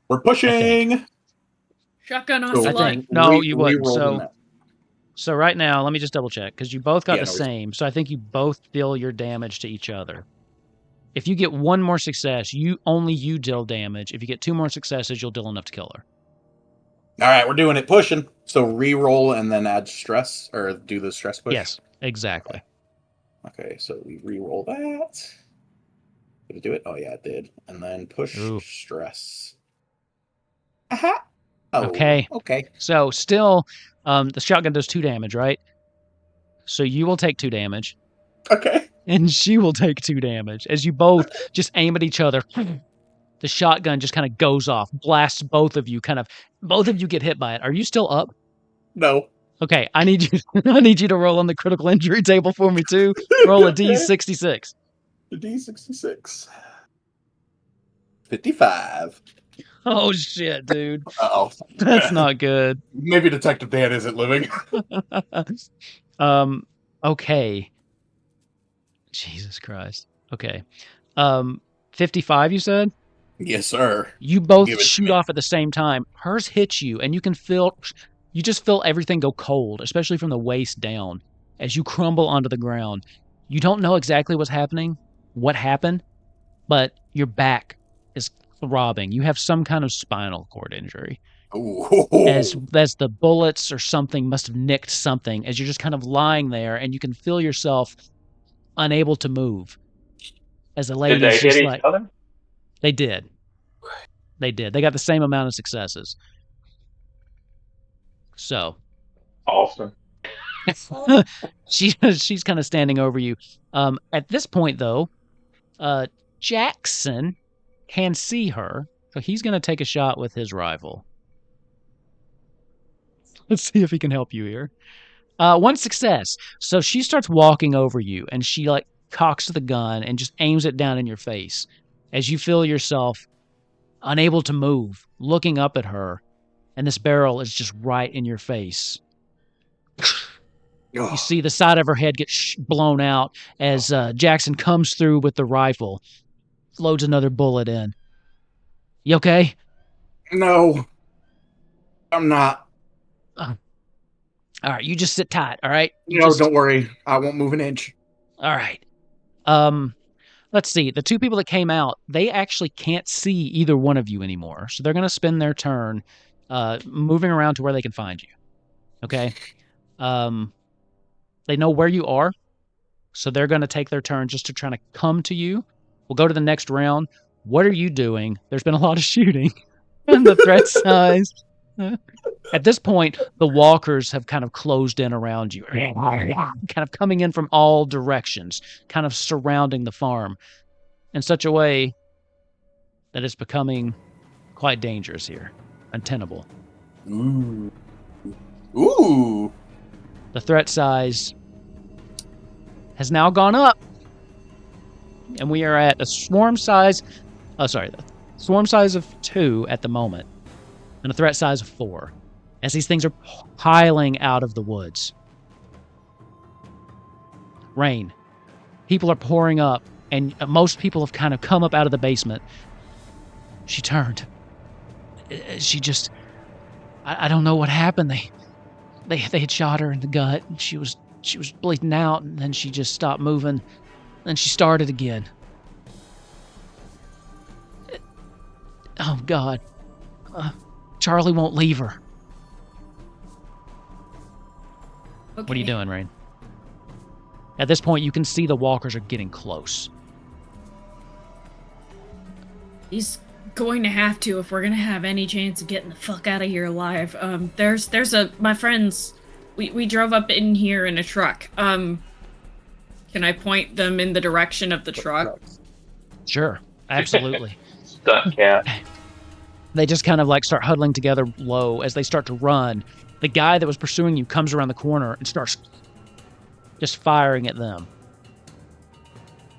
We're pushing. Shotgun ocelot. No, you wouldn't. So right now, let me just double check because you both got the same. So I think you both deal your damage to each other. If you get 1 more success, you deal damage. If you get 2 more successes, you'll deal enough to kill her. All right, we're doing it pushing. So re-roll and then add stress, or do the stress push? Yes, exactly. Okay, so we re-roll that. Did it do it? Oh, yeah, it did. And then push stress. Aha! Oh, okay. Okay. So still, the shotgun does 2 damage, right? So you will take 2 damage. Okay. And she will take 2 damage. As you both just aim at each other, the shotgun just kind of goes off, blasts both of you, both of you get hit by it. Are you still up? No. Okay, I need you to roll on the critical injury table for me too. Roll a D66. The D66. 55. Oh shit, dude. Uh-oh. That's not good. Maybe Detective Dan isn't living. Okay. Jesus Christ. Okay. 55, you said? Yes, sir. You both Give it to shoot me. off at the same time. Hers hits you, and you just feel everything go cold, especially from the waist down, as you crumble onto the ground. You don't know exactly what happened, but your back is throbbing. You have some kind of spinal cord injury. Ooh. As the bullets or something must have nicked something, as you're just kind of lying there, and you can feel yourself unable to move. As the lady Did they just hit like each other? they did. They did. They got the same amount of successes. So Awesome. she's kind of standing over you. At this point, though, Jackson can see her, so he's going to take a shot with his rifle. Let's see if he can help you here. One success. So she starts walking over you, and she like cocks the gun and just aims it down in your face as you feel yourself unable to move, looking up at her, and this barrel is just right in your face. You see the side of her head get blown out as Jackson comes through with the rifle, loads another bullet in. You okay? No. I'm not. All right, you just sit tight, all right? Don't worry. I won't move an inch. All right. Let's see. The two people that came out, they actually can't see either one of you anymore. So they're going to spend their turn moving around to where they can find you. Okay? They know where you are, so they're going to take their turn just to try to come to you. We'll go to the next round. What are you doing? There's been a lot of shooting. And the threat size. At this point, the walkers have kind of closed in around you, kind of coming in from all directions, kind of surrounding the farm in such a way that it's becoming quite dangerous here, untenable. Ooh. Ooh. The threat size has now gone up, and we are at a swarm size of 2 at the moment, and a threat size of 4. As these things are piling out of the woods. Rain. People are pouring up, and most people have kind of come up out of the basement. She turned. She just... I don't know what happened. They had shot her in the gut, and she was bleeding out, and then she just stopped moving. Then she started again. Oh, God. Charlie won't leave her. Okay. What are you doing, Rain? At this point, you can see the walkers are getting close. He's going to have to if we're going to have any chance of getting the fuck out of here alive. My friends, we drove up in here in a truck. Can I point them in the direction of the truck? Sure, absolutely. Stunt cat. They just kind of like start huddling together low as they start to run. The guy that was pursuing you comes around the corner and starts just firing at them.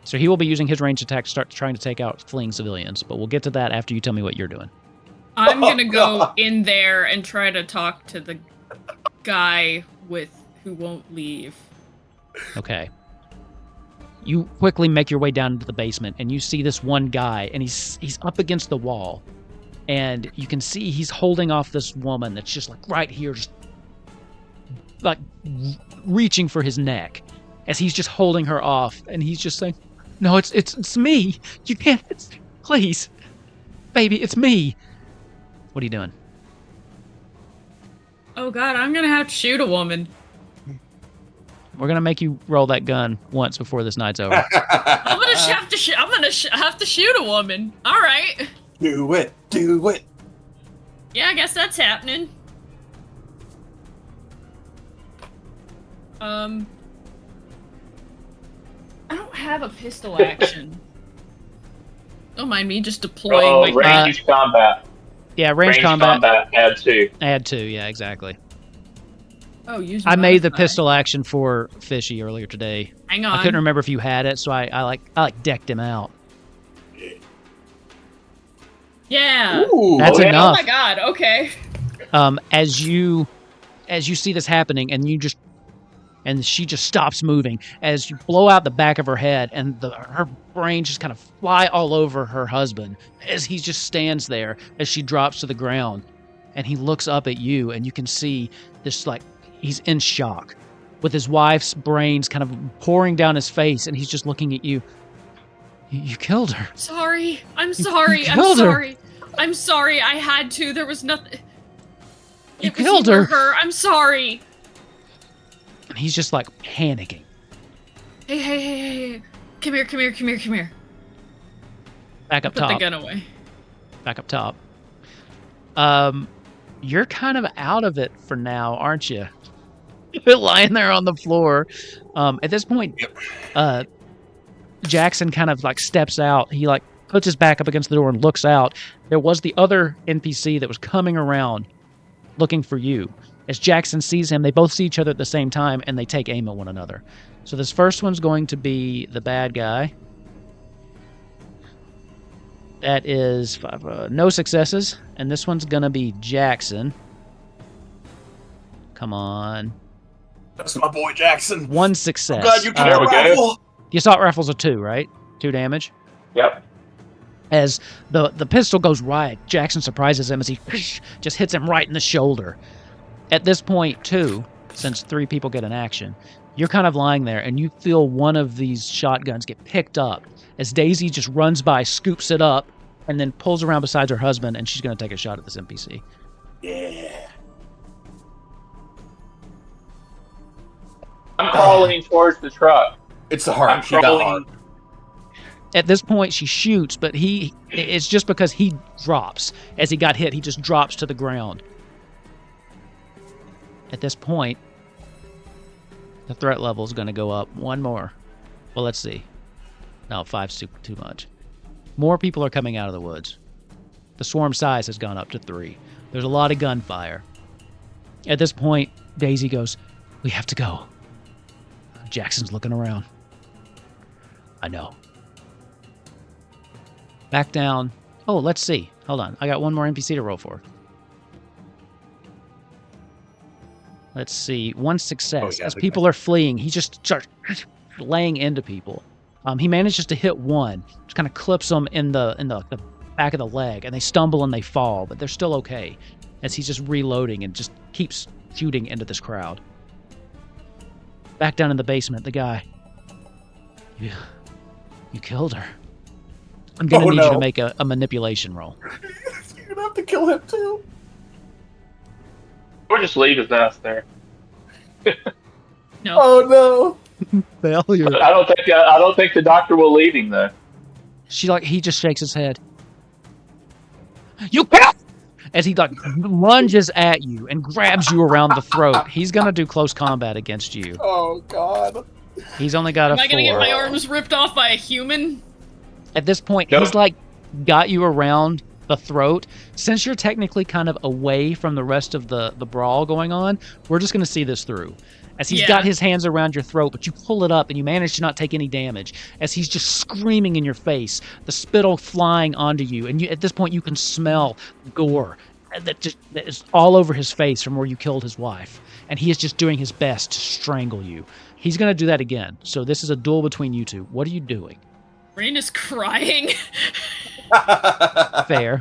So he will be using his ranged attack to start trying to take out fleeing civilians, but we'll get to that after you tell me what you're doing. I'm gonna go in there and try to talk to the guy who won't leave. Okay. You quickly make your way down into the basement, and you see this one guy, and he's up against the wall. And you can see he's holding off this woman that's just like right here, just like reaching for his neck as he's just holding her off. And he's just saying, no, it's me. You can't, please, baby, it's me. What are you doing? Oh God, I'm gonna have to shoot a woman. We're gonna make you roll that gun once before this night's over. I'm gonna have to shoot a woman. All right. Do it. Yeah, I guess that's happening. I don't have a pistol action. Don't mind me just deploying my ranged combat. Yeah, ranged combat. Add 2. Add 2, yeah, exactly. Oh, use I made the modifier. pistol action for Fishy earlier today. Hang on. I couldn't remember if you had it, so I decked him out. Yeah. Ooh, That's yeah. enough. Oh my god, okay. As you see this happening, and she just stops moving as you blow out the back of her head, and her brain just kind of fly all over her husband as he just stands there as she drops to the ground, and he looks up at you, and you can see this, like, he's in shock with his wife's brains kind of pouring down his face, and he's just looking at you. You killed her. Sorry. I'm sorry. I'm killed her. sorry. I'm sorry. I had to. There was nothing. You It was killed either her. I'm sorry. And he's just like panicking. Hey. Come here. Back up Put top. the gun away. Back up top. You're kind of out of it for now, aren't you? You're lying there on the floor. At this point, Jackson kind of like steps out. He like puts his back up against the door and looks out. There was the other NPC that was coming around looking for you. As Jackson sees him, they both see each other at the same time, and they take aim at one another. So this first one's going to be the bad guy. That is no successes. And this one's going to be Jackson. Come on. That's my boy Jackson. One success. I'm glad you killed There we go. rifle. The assault rifle's a 2, right? 2 damage. Yep. As the pistol goes right, Jackson surprises him as he just hits him right in the shoulder. At this point, too, since 3 people get an action, you're kind of lying there, and you feel one of these shotguns get picked up as Daisy just runs by, scoops it up, and then pulls around beside her husband, and she's going to take a shot at this NPC. Yeah. I'm crawling towards the truck. It's the heart. I'm She got crawling. heart. At this point, she shoots, but it's just because he drops. As he got hit, he just drops to the ground. At this point, the threat level is going to go up 1 more. Well, let's see. No, 5's too much. More people are coming out of the woods. The swarm size has gone up to 3. There's a lot of gunfire. At this point, Daisy goes, "We have to go." Jackson's looking around. I know. Back down. Oh, let's see. Hold on. I got 1 more NPC to roll for. Let's see. 1 success. As people are fleeing, he just starts laying into people. He manages to hit 1. Just kind of clips them in the back of the leg, and they stumble and they fall, but they're still okay. As he's just reloading and just keeps shooting into this crowd. Back down in the basement, the guy. You killed her. I'm gonna need you to make a manipulation roll. You're gonna have to kill him too. Or just leave his ass there. No. Oh no. Failure. I don't think the doctor will leave him though. He just shakes his head. You killed! As he lunges at you and grabs you around the throat. He's gonna do close combat against you. Oh god. He's only got Am a I gonna 4. get my arms ripped off by a human? At this point, Nope. he's got you around the throat. Since you're technically kind of away from the rest of the brawl going on, we're just going to see this through. As he's got his hands around your throat, but you pull it up and you manage to not take any damage. As he's just screaming in your face, the spittle flying onto you. And at this point, you can smell gore that is all over his face from where you killed his wife. And he is just doing his best to strangle you. He's going to do that again. So this is a duel between you two. What are you doing? Rain is crying. Fair.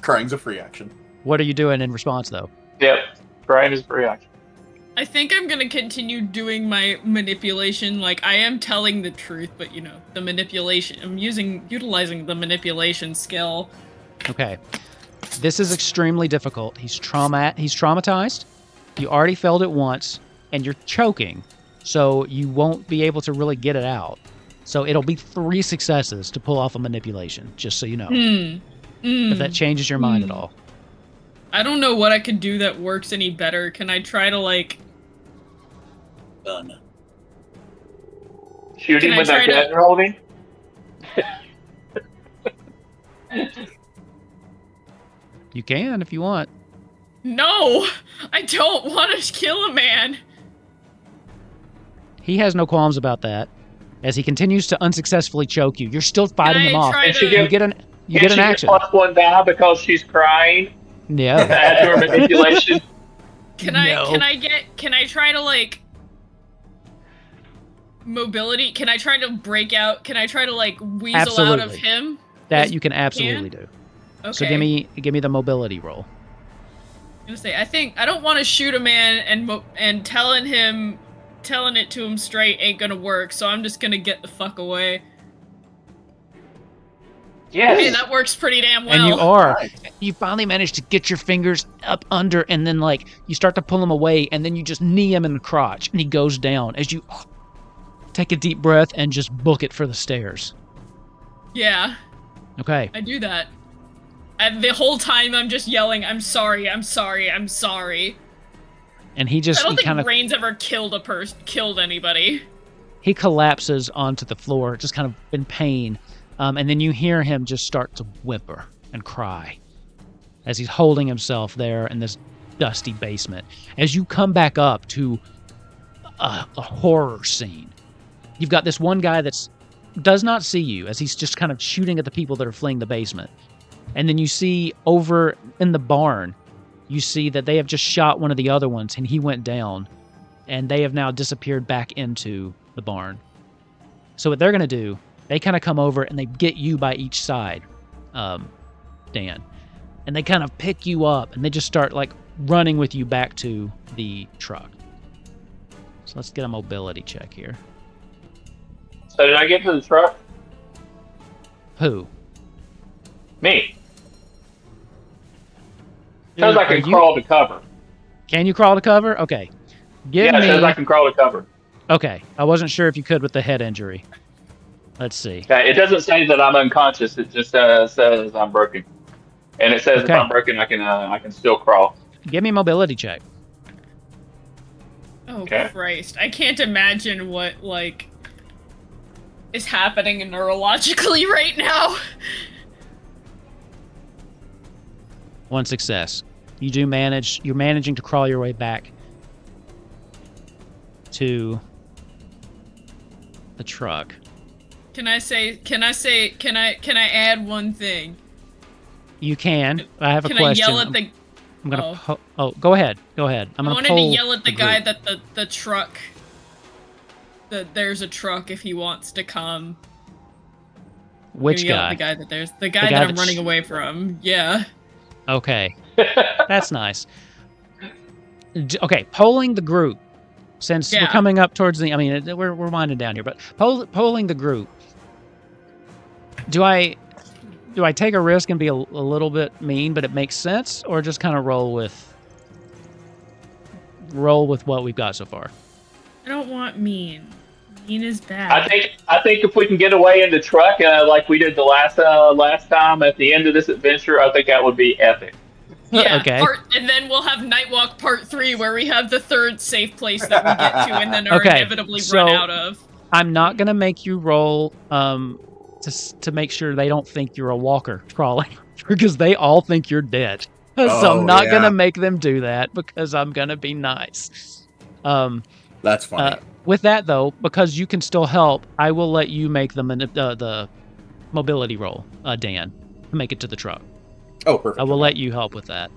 Crying's a free action. What are you doing in response, though? Yep. Brian is free action. I think I'm gonna continue doing my manipulation. Like, I am telling the truth, but the manipulation. I'm utilizing the manipulation skill. Okay. This is extremely difficult. He's traumatized. You already failed it once, and you're choking, so you won't be able to really get it out. So it'll be 3 successes to pull off a manipulation, just so you know. If that changes your mind at all. I don't know what I could do that works any better. Can I try to, Done. Shoot him Can I with that try to- gun you're holding? You can if you want. No! I don't want to kill a man! He has no qualms about that. As he continues to unsuccessfully choke you, you're still fighting Can him I off. try And she to... You get an You Can't get an she action. get +1 die because she's crying? Yeah. Add to her manipulation. Can No. I try to like mobility? Can I try to break out? Can I try to like weasel out of Absolutely. him? That you can absolutely do. Okay. So give me the mobility roll. I'm gonna say I don't want to shoot a man and telling it to him straight ain't gonna work. So I'm just gonna get the fuck away. Yes. Hey, that works pretty damn well. And you are. Nice. You finally manage to get your fingers up under, and then like you start to pull him away, and then you just knee him in the crotch, and he goes down as you take a deep breath and just book it for the stairs. Yeah, Okay. I do that. And the whole time I'm just yelling, "I'm sorry, I'm sorry, I'm sorry." And he I just don't think kind of Rain's ever killed anybody. he collapses onto the floor, just kind of in pain. And then you hear him just start to whimper and cry as he's holding himself there in this dusty basement. As you come back up to a horror scene, you've got this one guy does not see you as he's just kind of shooting at the people that are fleeing the basement. And then you see over in the barn, you see that they have just shot one of the other ones and he went down. And they have now disappeared back into the barn. So what they're going to do, they kind of come over and they get you by each side, Dan. And they kind of pick you up and they just start like running with you back to the truck. So let's get a mobility check here. So did I get to the truck? Who? Me. Sounds like I Are can you- crawl to cover. Can you crawl to cover? Okay. Give Yeah, it me. says I can crawl to cover. Okay. I wasn't sure if you could with the head injury. Let's see. Okay, it doesn't say that I'm unconscious. It just says I'm broken, and it says Okay. if I'm broken, I can still crawl. Give me a mobility check. Oh Okay. Christ! I can't imagine what like is happening neurologically right now. One success. You're managing to crawl your way back to the truck. Can I add one thing? You can. I have a Can question. I yell at the? I'm gonna. Go ahead. Go ahead. I'm I gonna. wanted to poll yell at the guy group. that the truck. That there's a truck if he wants to come. Which Yell at guy? the guy that there's the guy guy that I'm that's- running away from. Yeah. Okay, that's nice. Okay, polling the group. Since we're Yeah. coming up towards the, I mean, we're winding down here, but polling the group. Do I take a risk and be a little bit mean, but it makes sense, or just kind of roll with what we've got so far? I don't want mean. Mean is bad. I think if we can get away in the truck like we did the last time at the end of this adventure, I think that would be epic. Yeah, Okay. and then we'll have Nightwalk Part 3 where we have the third safe place that we get to and then are Okay, inevitably so- run out of. I'm not gonna make you roll to make sure they don't think you're a walker crawling because they all think you're dead. So Oh, I'm not yeah. gonna make them do that because I'm gonna be nice. That's funny. With that though, because you can still help, I will let you make the mobility roll, Dan, to make it to the truck. Oh, perfect. I will let you help with that,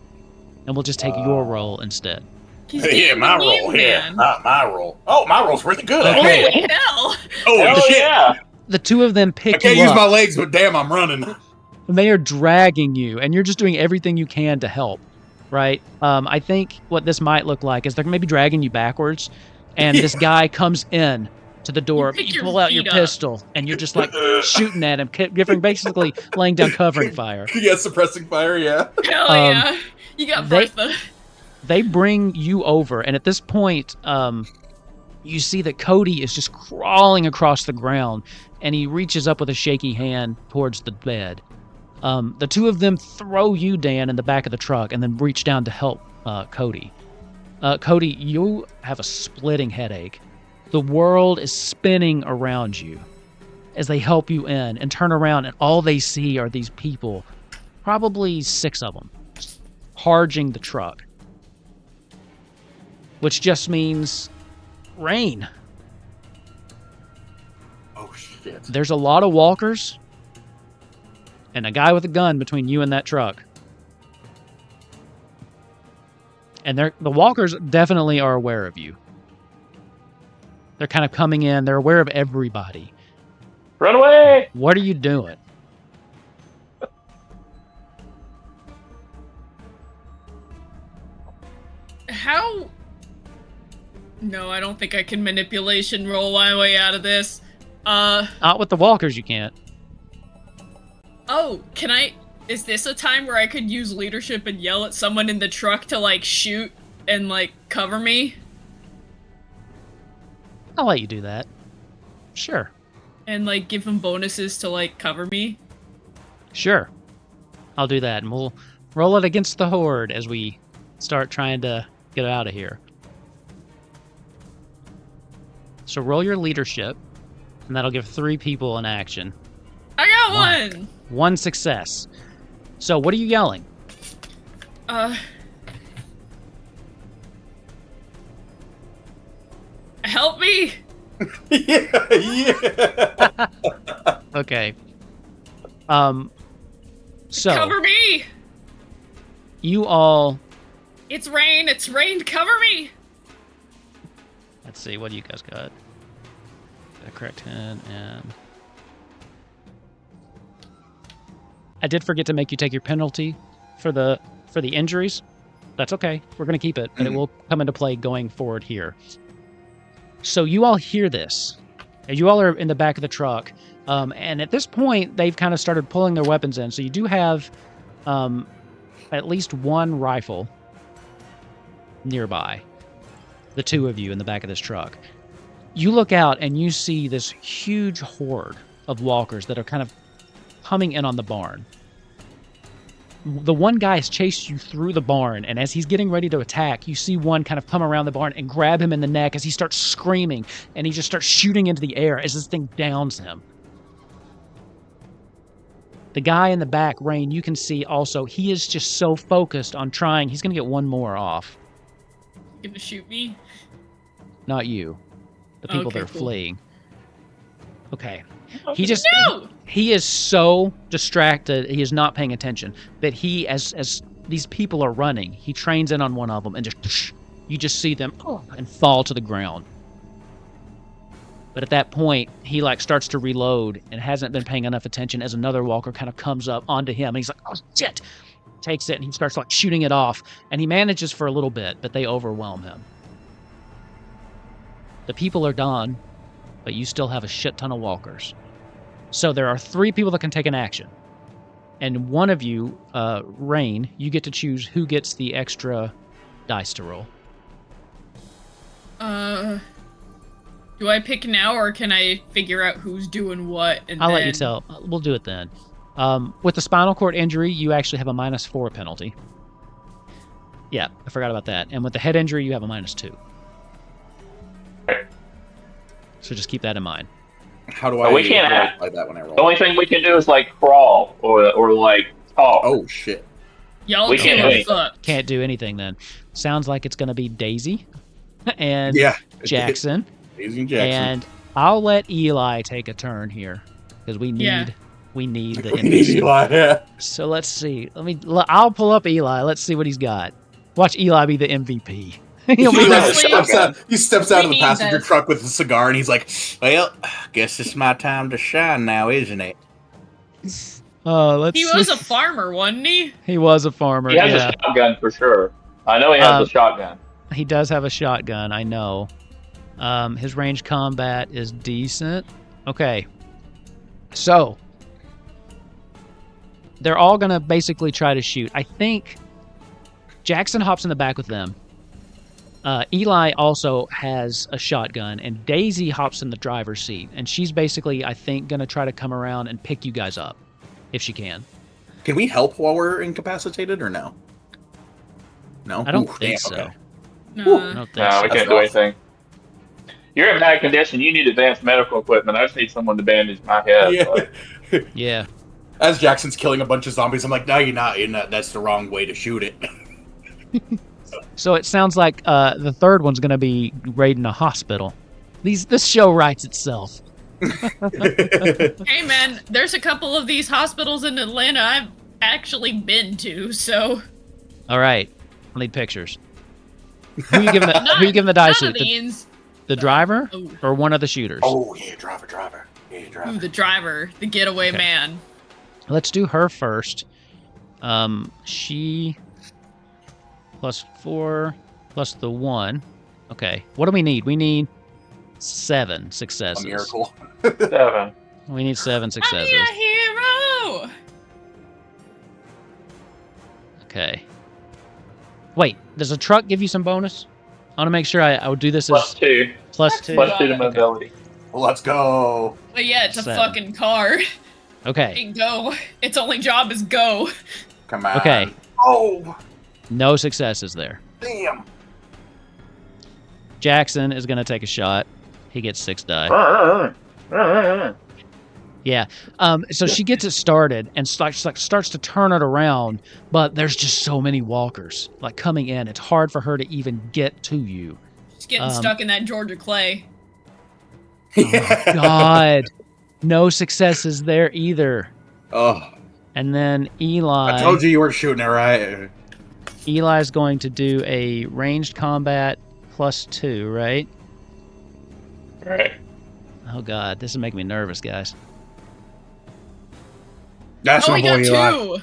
and we'll just take your roll instead. He's Yeah, being my the mean roll. Yeah, man. not my roll. Oh, my roll's really good. Okay. Actually. Holy hell! Holy Hell shit! yeah! The two of them I pick can't you use up. my legs, but damn, I'm running. And they are dragging you, and you're just doing everything you can to help, right? I think what this might look like is they're maybe dragging you backwards, and this guy comes in to the door. You pick You your pull out your feet up. pistol, and you're just like shooting at him, basically laying down covering fire. Yeah, suppressing fire. Yeah. Hell yeah! You got they- Bertha. They bring you over, and at this point, you see that Cody is just crawling across the ground, and he reaches up with a shaky hand towards the bed. The two of them throw you, Dan, in the back of the truck, and then reach down to help Cody. Cody, you have a splitting headache. The world is spinning around you as they help you in and turn around, and all they see are these people, probably 6 of them, charging the truck. Which just means rain. Oh shit. There's a lot of walkers. and a guy with a gun between you and that truck. And the walkers definitely are aware of you. They're kind of coming in. They're aware of everybody. Run away! What are you doing? How? No, I don't think I can manipulation roll my way out of this. Not with the walkers, you can't. Oh, can I? Is this a time where I could use leadership and yell at someone in the truck to, like, shoot and, like, cover me? I'll let you do that. Sure. And, like, give them bonuses to, like, cover me? Sure. I'll do that, and we'll roll it against the horde as we start trying to get out of here. So roll your leadership, and that'll give 3 people an action. I got one! 1 success. So what are you yelling? Help me! Yeah. Okay. So Cover me! you all, It's rain, cover me! let's see, what do you guys got? Got correct 10 and... I did forget to make you take your penalty for the injuries. That's okay. We're going to keep it, but it will come into play going forward here. So you all hear this. And you all are in the back of the truck. And at this point, they've kind of started pulling their weapons in. So you do have at least 1 rifle nearby. The 2 of you in the back of this truck. You look out and you see this huge horde of walkers that are kind of coming in on the barn. The one guy has chased you through the barn, and as he's getting ready to attack, you see one kind of come around the barn and grab him in the neck as he starts screaming, and he just starts shooting into the air as this thing downs him. The guy in the back, Rain, you can see also, he is just so focused on trying. He's going to get 1 more off. Gonna shoot me? Not you. The people Okay, that are cool. fleeing. Okay. No! He is so distracted, he is not paying attention, that he, as these people are running, he trains in on one of them, and just, you just see them and fall to the ground. But at that point, he like starts to reload and hasn't been paying enough attention as another walker kind of comes up onto him, and he's like, oh shit! Takes it, and he starts like shooting it off, and he manages for a little bit, but they overwhelm him. The people are done, but you still have a shit ton of walkers. So there are 3 people that can take an action. And one of you, Rain, you get to choose who gets the extra dice to roll. Do I pick now, or can I figure out who's doing what? And I'll then... let you tell. We'll do it then. With the spinal cord injury, you actually have a -4 penalty. Yeah, I forgot about that. And with the head injury, you have a -2. So just keep that in mind. How do I we can't apply that when I roll? The only thing we can do is like crawl or like talk. Oh shit! Y'all We can't can't do give a fuck. Can't do anything then. Sounds like it's going to be Daisy and Yeah, Jackson. Daisy and Jackson. And I'll let Eli take a turn here because we need Yeah. the We need NPC. Eli, yeah. So let's see. I'll pull up Eli. Let's see what he's got. Watch Eli be the MVP. He'll be Eli Honestly, he steps out of the need passenger this. truck with a cigar, and he's like, "Well, guess it's my time to shine now, isn't it?" let's He see. was a farmer, wasn't he? He was a farmer. He has Yeah, a shotgun for sure. I know he has a shotgun. he does have a shotgun. I know. His range combat is decent. Okay. So they're all gonna basically try to shoot. I think Jackson hops in the back with them. Eli also has a shotgun, and Daisy hops in the driver's seat, and she's basically, I think, gonna try to come around and pick you guys up, if she can. Can we help while we're incapacitated, or no? No, I don't Ooh, think damn, so. okay. I No. don't think No, so. we That's can't do rough. anything. You're in bad condition. You need advanced medical equipment. I just need someone to bandage my head. Yeah. Yeah. As Jackson's killing a bunch of zombies, I'm like, "No, you're not. You're not. That's the wrong way to shoot it." So it sounds like the third one's gonna be raiding a hospital. This show writes itself. Hey man, there's a couple of these hospitals in Atlanta I've actually been to, so. All right, I need pictures. Who you giving the dice to? The driver or one of the shooters? Oh yeah, driver. Yeah, driver. Ooh, the driver, the getaway man. Let's do her first. She +4 plus the 1. Okay, what do we need? We need 7 successes. A miracle. 7. We need 7 successes. I'm your hero. Okay. Wait, does a truck give you some bonus? I want to make sure I would do this as +2. +2. +2 to mobility. Let's go. But yeah, it's a 7. fucking car. Okay. Hey, go. Its only job is go. Come on. Okay. Oh, No successes there. damn. Jackson is going to take a shot. He gets 6 die. Yeah. So she gets it started and starts to turn it around, but there's just so many walkers like coming in. It's hard for her to even get to you. She's getting stuck in that Georgia clay. God. No successes there either. Oh, And then Eli. I told you weren't shooting it right. Eli's going to do a ranged combat +2, right? Right. Oh God, this is making me nervous, guys. That's Oh, my we boy, got Eli. 2.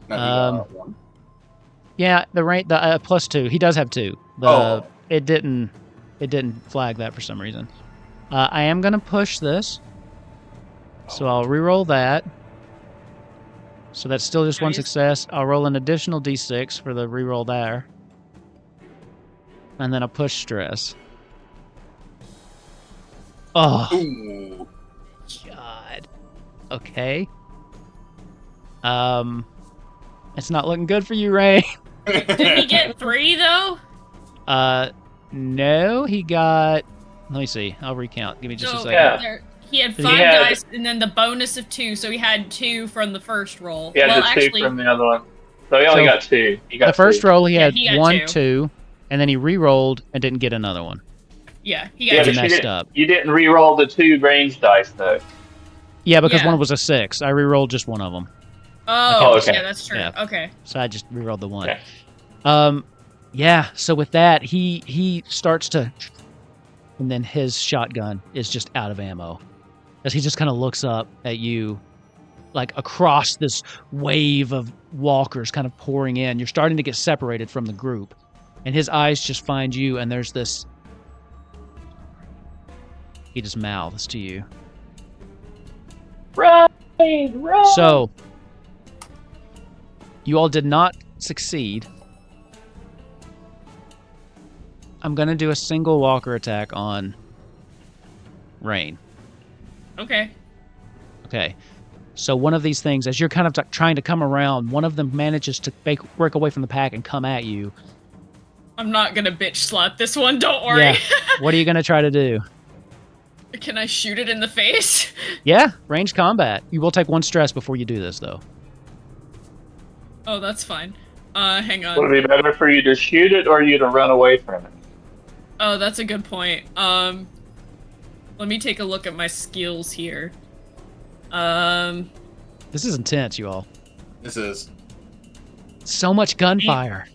No, he got 1. Yeah, the +2. He does have 2. Oh. It didn't flag that for some reason. I am gonna push this, so I'll re-roll that. So that's still just 1 Nice. success. I'll roll an additional d6 for the re-roll there, and then I'll push stress. Oh Ooh. God. Okay. It's not looking good for you, Ray. Did he get 3 though? No, he got. Let me see. I'll recount. Give me just a So, second. Yeah. he had He 5 had- dice and then the bonus of 2, so he had 2 from the first roll. He had well, the 2 actually, from the other one. So he only So, got 2. He got The first 2. roll, he Yeah, had he got 1, 2. 2, and then he re-rolled and didn't get another one. yeah, he Yeah, got He but 2. you messed didn't, up. you didn't re-roll the 2 range dice, though. Yeah, because Yeah. one was a 6. I re-rolled just one of them, Oh, Okay. yeah, that's true. Yeah. Okay. so I just re-rolled the 1. Okay. Yeah. So with that, he starts to, and then his shotgun is just out of ammo, as he just kind of looks up at you, like across this wave of walkers kind of pouring in. You're starting to get separated from the group, and his eyes just find you, and there's this. He just mouths to you. Run! Run! So, you all did not succeed. I'm going to do a single walker attack on Rain. Okay. Okay. So one of these things, as you're kind of trying to come around, one of them manages to break away from the pack and come at you. I'm not gonna bitch slap this one, don't worry. Yeah. What are you going to try to do? Can I shoot it in the face? Yeah, ranged combat. You will take 1 stress before you do this, though. Oh, that's fine. Hang on. Would it be better for you to shoot it or you to run away from it? Oh, that's a good point. Let me take a look at my skills here. This is intense, you all. This is. So much gunfire.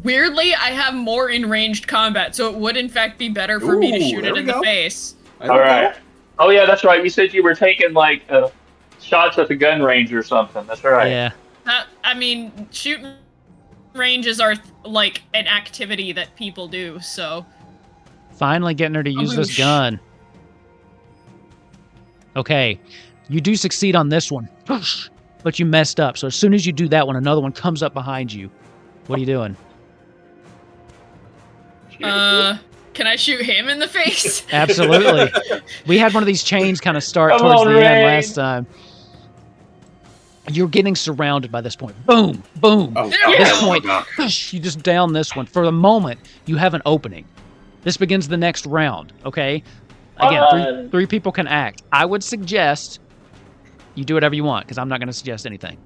Weirdly, I have more in ranged combat, so it would in fact be better for me to Ooh, shoot there it we in the go. face. All right. Oh, yeah, that's right. You said you were taking, like, shots at the gun range or something. That's right. Yeah. I mean, shooting ranges are like an activity that people do, so. Finally getting her to use this Whoosh. gun. Okay. You do succeed on this one. Whoosh. But you messed up. So as soon as you do that one, another one comes up behind you. What are you doing? Can I shoot him in the face? Absolutely. We had one of these chains kind of start Come towards on, the Ray. end last time. You're getting surrounded by this point. Boom, boom. Oh, There we At this go. point, whoosh, you just down this one. For the moment, you have an opening. This begins the next round, okay? Again, three people can act. I would suggest you do whatever you want, because I'm not going to suggest anything.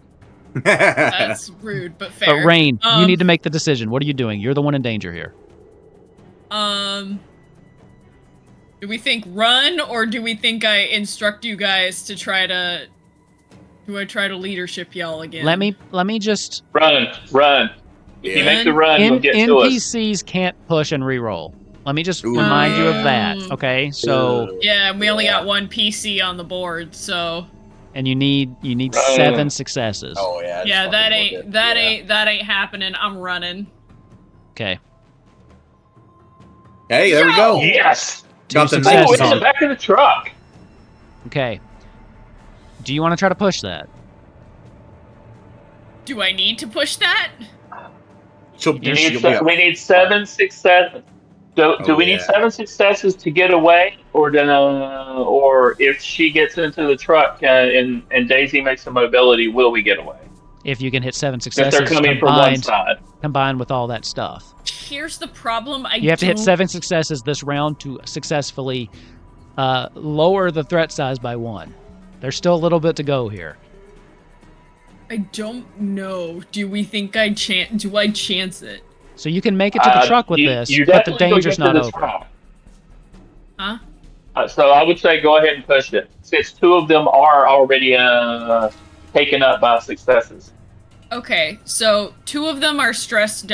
That's rude, but fair. But Rain, you Um, need to make the decision. What are you doing? You're the one in danger here. Do we think run, or do we think I instruct you guys to try to... Do I try to leadership y'all again? Let me just... Run. If you make the run, you'll get to us. NPCs can't push and reroll. Let me just remind you of that, okay? So... Yeah, we only got one PC on the board, so... And you need 7 successes. Oh yeah. Yeah, that ain't happening. I'm running. Okay. Hey, there we go. Yes. Got the successes. Oh, it's in the back of the truck. Okay. Do you want to try to push that? Do I need to push that? She'll We be up. need 7 successes. Do we need 7 successes to get away, or if she gets into the truck and Daisy makes a mobility, will we get away? If you can hit 7 If successes they're coming from one side. combined with all that stuff. Here's the problem. You have to hit 7 successes this round to successfully lower the threat size by 1. There's still a little bit to go here. I don't know. Do we think I chance it? So you can make it to the truck with this, but the danger's not over. Huh? So I would say go ahead and push it, since 2 of them are already taken up by successes. Okay, so 2 of them are stressed.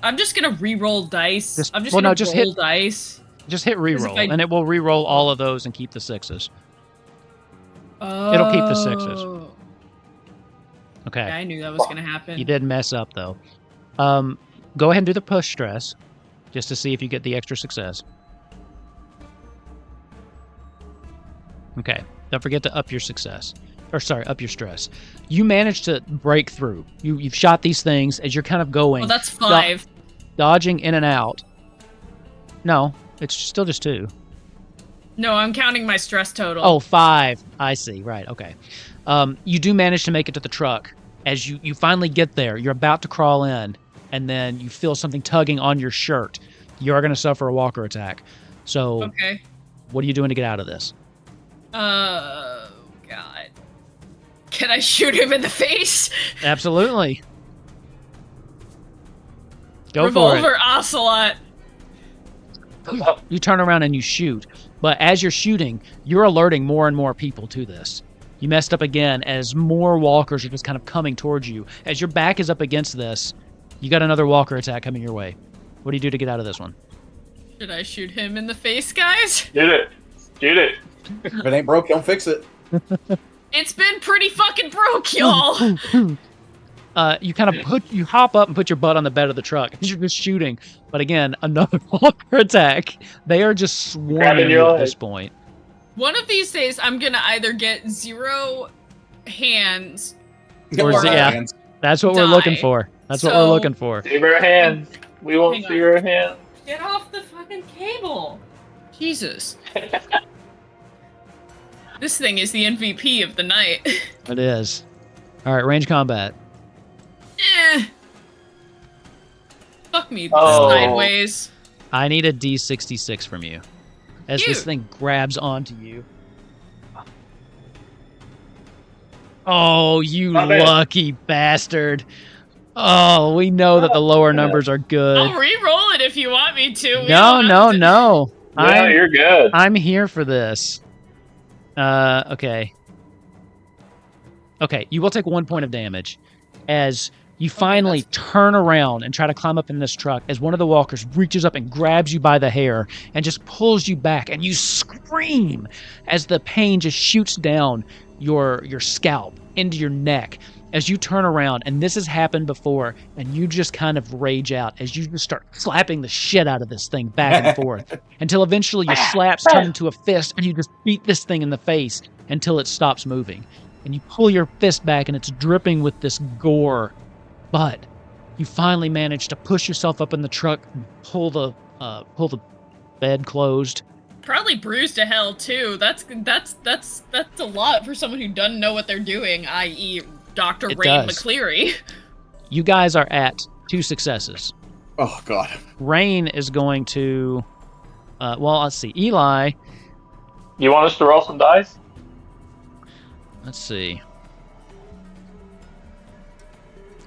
I'm just gonna re-roll dice. I'm just gonna roll dice. Just hit reroll, I- and it will reroll all of those and keep the 6s. It'll keep the 6s. Okay. Yeah, I knew that was gonna happen. You did mess up, though. Go ahead and do the push stress, just to see if you get the extra success. Okay. Don't forget to up your success. Up your stress. You managed to break through. You've shot these things as you're kind of going. Well, that's 5. Dodging in and out. No, it's still just 2. No, I'm counting my stress total. Oh, 5. I see. Right. Okay. You do manage to make it to the truck. As you finally get there, you're about to crawl in, and then you feel something tugging on your shirt. You are going to suffer a walker attack. So, Okay. What are you doing to get out of this? God. Can I shoot him in the face? Absolutely. Go Revolver for it. Ocelot. You turn around and you shoot. But as you're shooting, you're alerting more and more people to this. You messed up again as more walkers are just kind of coming towards you. As your back is up against this, you got another walker attack coming your way. What do you do to get out of this one? Should I shoot him in the face, guys? Shoot it. If it ain't broke, don't fix it. It's been pretty fucking broke, y'all. You kind of you hop up and put your butt on the bed of the truck as you're just shooting. But again, another walker attack. They are just swarming you at this point. One of these days, I'm gonna either get 0 hands Or hands. That's what we're looking for. That's what we're looking for. See her hands. We won't see her hands. Get off the fucking cable. Jesus. This thing is the MVP of the night. It is. All right, range combat. Fuck me Oh. sideways. I need a D66 from you. As this thing grabs onto you. Oh, you lucky bastard. Oh, we know that the lower numbers are good. I'll re-roll it if you want me to. No. No, you're good. I'm here for this. Okay. Okay, you will take 1 point of damage as you finally turn around and try to climb up in this truck as one of the walkers reaches up and grabs you by the hair and just pulls you back, and you scream as the pain just shoots down your scalp into your neck as you turn around. And this has happened before, and you just kind of rage out as you just start slapping the shit out of this thing back and forth until eventually your slaps turn into a fist and you just beat this thing in the face until it stops moving. And you pull your fist back and it's dripping with this gore. But you finally manage to push yourself up in the truck and pull the bed closed. Probably bruised to hell too. That's a lot for someone who doesn't know what they're doing, i.e. Dr. It Rain does. McCleary. You guys are at 2 successes. Oh God. Rain is going to well, let's see. Eli, You want us to roll some dice? let's see.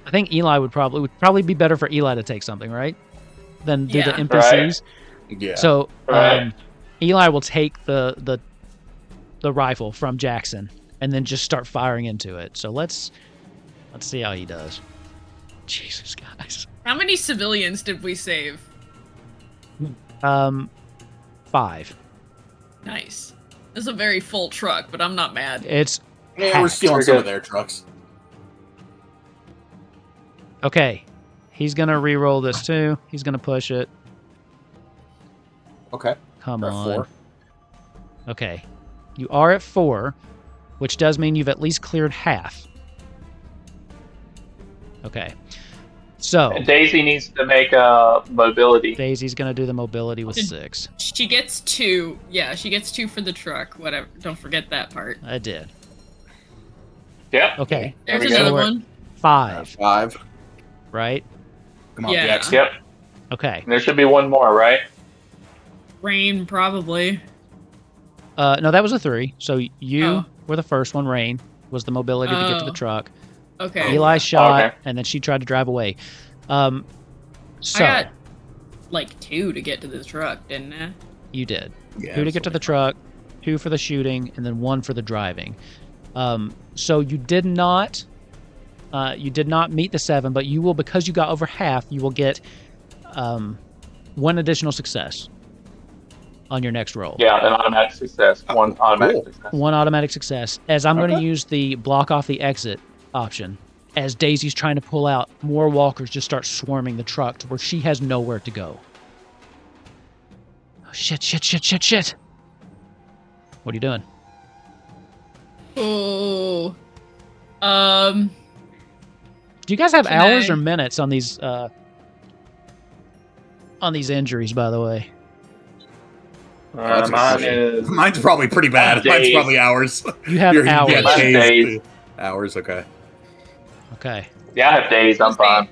I think Eli would probably be better for Eli to take something, right? Than do the Yeah. NPCs. Yeah. So Right. Eli will take the rifle from Jackson and then just start firing into it. So let's see how he does. Jesus, guys. How many civilians did we save? 5. Nice. This is a very full truck, but I'm not mad. It's Yeah, we're packed. stealing some of their trucks. Okay. He's gonna re-roll this too. He's gonna push it. Okay. Come We're at on. 4. Okay. You are at 4, which does mean you've at least cleared half. Okay. So And Daisy needs to make a mobility. Daisy's gonna do the mobility with 6. She gets 2. Yeah, she gets 2 for the truck. Whatever. Don't forget that part. I did. Yep. Okay. There's we go. another So we're at one. 5, 5. right? Come on, Yeah. Jackson. Yep. Okay. There should be one more, right? Rain, probably. No, that was a 3. So you Oh. were the first one. Rain was the mobility to get to the Oh. truck. Okay. Eli shot, okay. and then she tried to drive away. I So got like 2 to get to the truck, didn't I? you did. Yeah, 2 to get to the truck, 2 for the shooting, and then 1 for the driving. So you did not meet the 7, but you will, because you got over half, you will get 1 additional success on your next roll. Yeah, an automatic success. One automatic cool. success. 1 automatic success. As I'm going to Okay. use the block off the exit option. As Daisy's trying to pull out, more walkers just start swarming the truck to where she has nowhere to go. Oh, shit. What are you doing? Oh. Do you guys have Can hours I- or minutes on these injuries, by the way? Mine is Mine's probably pretty bad. Mine's Days. probably hours. You have You're- hours. yeah, Mine's days. days. Hours, okay. Okay. Yeah, I have days. I'm fine.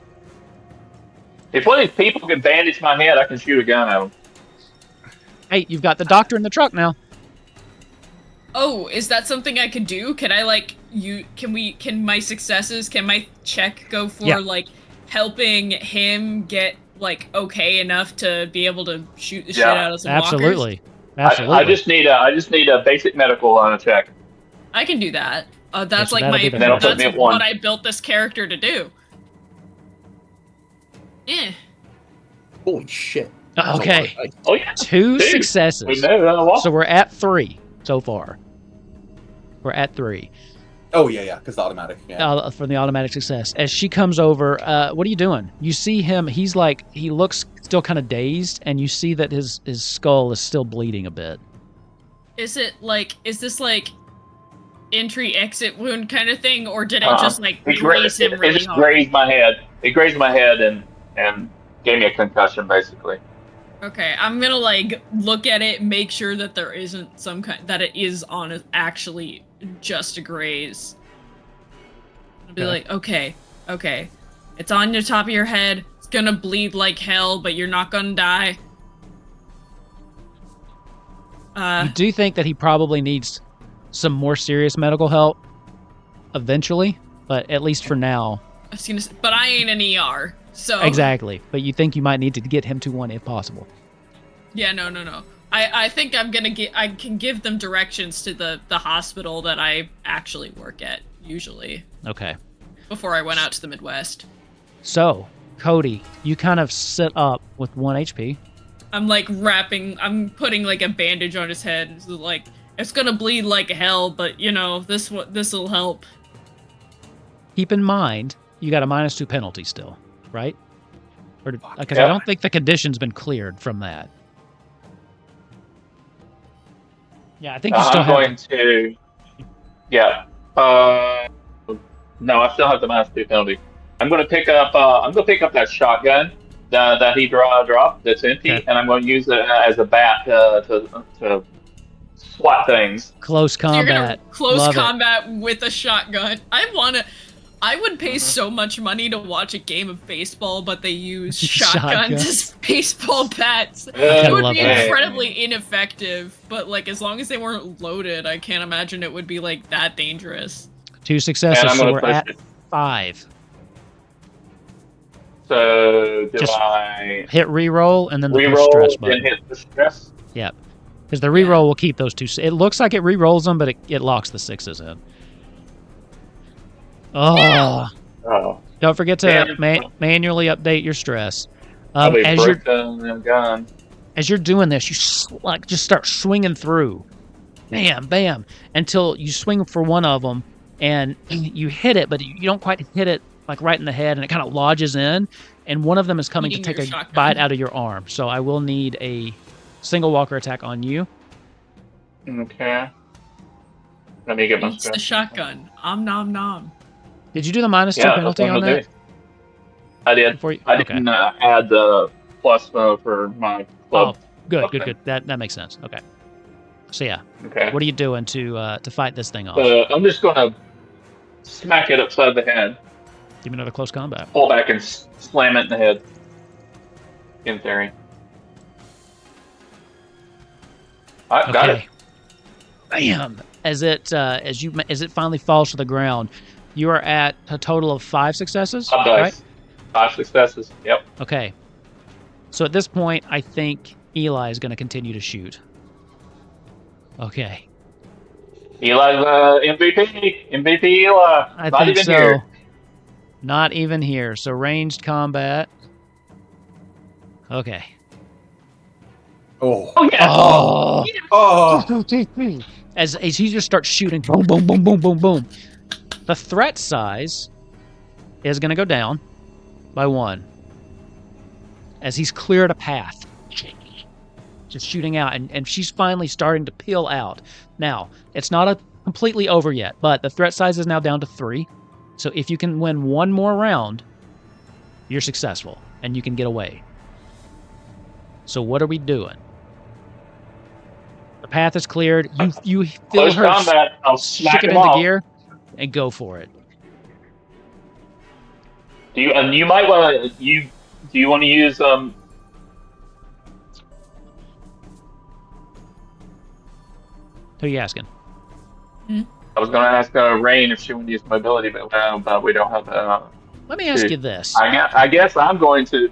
If one of these people can bandage my head, I can shoot a gun at them. Hey, you've got the doctor in the truck now. Oh, is that something I could do? Can I like can my successes, can my check go for Yeah. like helping him get like okay enough to be able to shoot the shit Yeah. out of some walkers? Absolutely. Absolutely. I just need a basic medical on a check. I can do that. That's so like that'll be my the And that'll put that's me at 1. what I built this character to do. Yeah. Holy shit. That's a lot Okay. of dice. Oh yeah, 2 Dude, successes. we made it on the wall. So we're at 3 so far. We're at 3 Oh, yeah, because the automatic. Yeah. from the automatic success. As she comes over, what are you doing? You see him. He looks still kind of dazed, and you see that his skull is still bleeding a bit. Is this like entry exit wound kind of thing, or did it just like graze him It really just hard? grazed my head. It grazed my head and gave me a concussion, basically. Okay, I'm gonna like look at it, make sure that there isn't that it is actually just a graze. I'll be Okay. like, okay, it's on the top of your head. It's gonna bleed like hell, but you're not gonna die. You do think that he probably needs some more serious medical help eventually, but at least for now. I was gonna say, but I ain't an ER, so Exactly. But you think you might need to get him to one if possible. Yeah, no. I think I can give them directions to the hospital that I actually work at usually Okay. before I went out to the Midwest. So, Cody, you kind of sit up with 1 HP. I'm like I'm putting like a bandage on his head. So like it's gonna bleed like hell, but this'll help. Keep in mind, you got a -2 penalty still, right? Because Yeah. I don't think the condition's been cleared from that. Yeah, I think you still I'm have. going to. Yeah. No, I still have the -2 penalty. I'm going to pick up. That shotgun that he dropped that's empty, Okay. and I'm going to use it as a bat to swat things. Close So you're gonna combat. close Love it. combat with a shotgun. I would pay so much money to watch a game of baseball, but they use shotguns Shotguns. as baseball bats. It kinda would love be that. incredibly ineffective, but like as long as they weren't loaded, I can't imagine it would be like that dangerous. 2 successes, And I'm so going we're to push at it. 5. So do Just I Hit reroll and then the reroll stress and button. hit the stress? Yep. Because the reroll will keep those two. It looks like it rerolls them, but it locks the 6s in. Oh. Oh. Don't forget to manually update your stress. Probably As brick the gun. you're doing this, you just start swinging through. Bam, bam, until you swing for one of them, and you hit it, but you don't quite hit it like right in the head, and it kind of lodges in, and one of them is coming to take a bite out of your arm. So I will need a single walker attack on you. Okay. Let me get my It's the shotgun. Nom nom. Did you do the -2 penalty on that? I did. I didn't add the plus for my club. Oh, good. That makes sense. Okay. So yeah. Okay. What are you doing to fight this thing off? I'm just gonna smack it upside the head. Give me another close combat. Pull back and slam it in the head. In theory. I got it. Bam! As it finally falls to the ground, you are at a total of 5 successes. 5 dice. Right? 5 successes. Yep. Okay. So at this point, I think Eli is going to continue to shoot. Okay. Eli's MVP. MVP Eli. I Not think even so. here. Not even here. So ranged combat. Okay. Oh. Oh yeah. Oh. Oh. As he just starts shooting, boom, boom, boom, boom, boom, boom. The threat size is going to go down by 1 as he's cleared a path. Just shooting out, and she's finally starting to peel out. Now, it's not completely over yet, but the threat size is now down to 3. So if you can win one more round, you're successful, and you can get away. So what are we doing? The path is cleared. You feel Close her combat. I'll smack stick it him into off. gear and go for it. Do you might want to do you want to use Who are you asking? I was going to ask Rain if she wanted to use mobility, but we don't have. Let me ask you this. I guess I'm going to.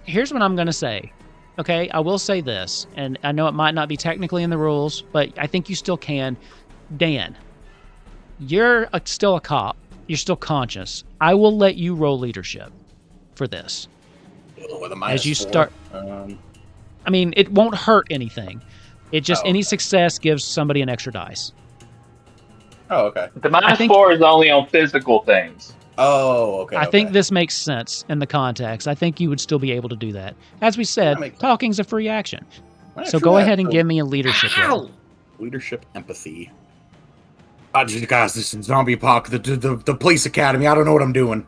Here's what I'm going to say. Okay, I will say this, and I know it might not be technically in the rules, but I think you still can. Dan, you're still a cop. You're still conscious. I will let you roll leadership for this. With a As you -4. start, I mean, it won't hurt anything. It just any success gives somebody an extra dice. Oh, okay. The -4 is only on physical things. Oh, okay. I think this makes sense in the context. I think you would still be able to do that. As we said, talking's a free action. So go ahead and give me a leadership roll. Leadership empathy. Guys, this is Zombie Park, the police academy. I don't know what I'm doing.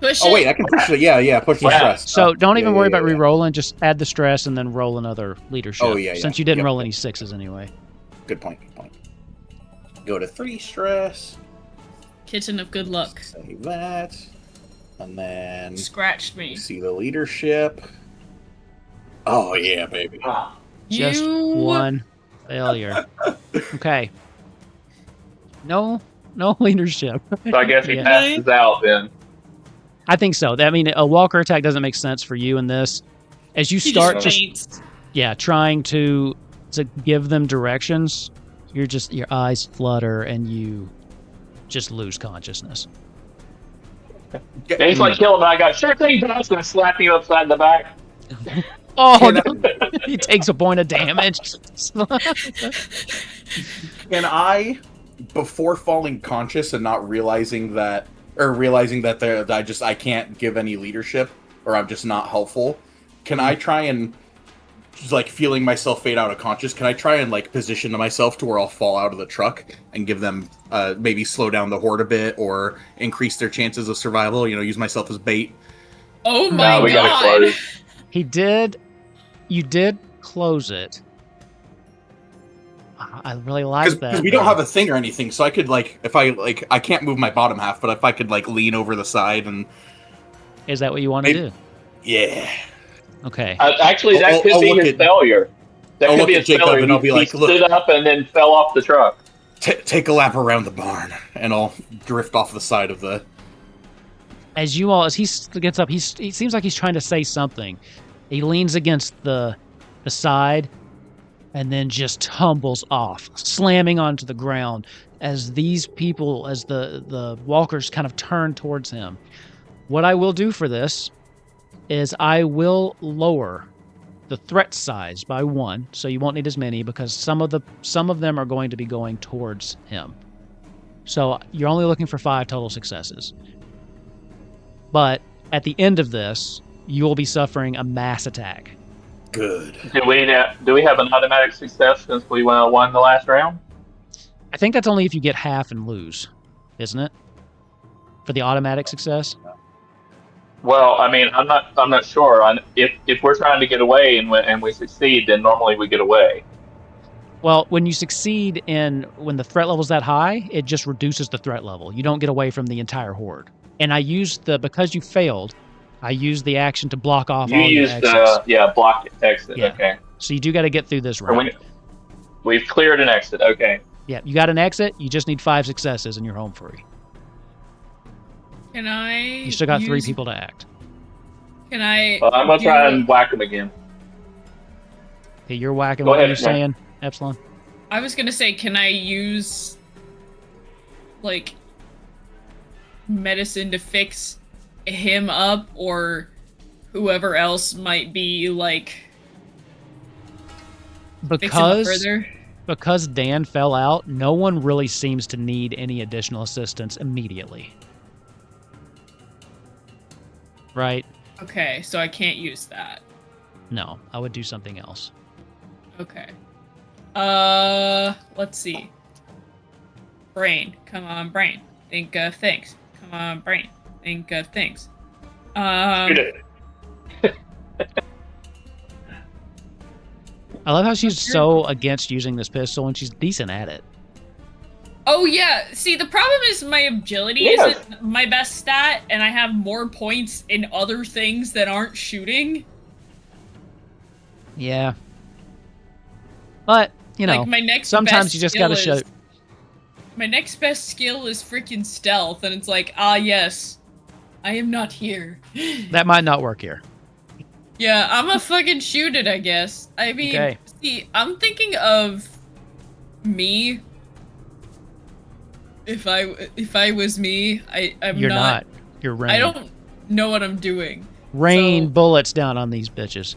Push Oh it. wait, I can push it. Yeah, push the stress. So don't even worry about re-rolling. Just add the stress and then roll another leadership. Oh, yeah. Since you didn't roll any 6s anyway. Good point. Go to 3 stress. Kitchen of good luck. Save that. And then Scratched me. see the leadership. Oh yeah, baby. Just one failure. Okay. No leadership. So I guess he Yeah. passes out then. I think so. I mean, a walker attack doesn't make sense for you in this. As you He start just faints. trying to give them directions, your eyes flutter and you just lose consciousness. He's like, kill him, and I got, sure thing, but I was going to slap you upside the back. Oh, no. He takes a point of damage. Can I, before falling conscious and not realizing that I can't give any leadership, or I'm just not helpful, can I try and, just like feeling myself fade out of conscious, can I try and like position myself to where I'll fall out of the truck and give them maybe slow down the horde a bit or increase their chances of survival? Use myself as bait. Oh my we gotta god. close. You did close it. I really like that. Because we don't have a thing or anything, so I could if I can't move my bottom half, but if I could lean over the side and. Is that what you want to do? Yeah. Okay. Actually, that could be his failure. That could be his failure. And I'll be like, he stood up and then fell off the truck. Take a lap around the barn, and I'll drift off the side of the. As he gets up, he seems like he's trying to say something. He leans against the side, and then just tumbles off, slamming onto the ground as these people, as the walkers kind of turn towards him. What I will do for this is I will lower the threat size by 1, so you won't need as many because some of them are going to be going towards him. So you're only looking for 5 total successes. But at the end of this, you will be suffering a mass attack. Good. Do we have an automatic success since we won the last round? I think that's only if you get half and lose, isn't it? For the automatic success? Well, I mean, I'm not sure. If we're trying to get away and we succeed, then normally we get away. Well, when you succeed when the threat level's that high, it just reduces the threat level. You don't get away from the entire horde. And because you failed, I used the action to block off all your exits. Block exit. Yeah. Okay. So you do got to get through this round. We've cleared an exit. Okay. Yeah, you got an exit. You just need 5 successes and you're home free. Can I? You still got 3 people to act. Can I? Well, I'm gonna try and whack him again. Okay, you're whacking. Go What ahead, are you saying, Epsilon? I was gonna say, can I use like medicine to fix him up, or whoever else might be like fix him up further? Because Dan fell out, no one really seems to need any additional assistance immediately. Right? Okay, so I can't use that. No, I would do something else. Okay. Let's see. Brain. Come on, brain. Think of things. Come on, brain. Think of things. Shoot it. I love how she's so against using this pistol and she's decent at it. Oh yeah, see the problem is my agility isn't my best stat, and I have more points in other things that aren't shooting. Yeah. But, you know, like my next sometimes best you just skill gotta show. My next best skill is freaking stealth, and it's like, ah yes, I am not here. That might not work here. Yeah, I'm a fucking shoot it, I guess. I mean, Okay. See, I'm thinking of me. If I was me, I'm You're not. You're Rain. I don't know what I'm doing. Rain bullets down on these bitches.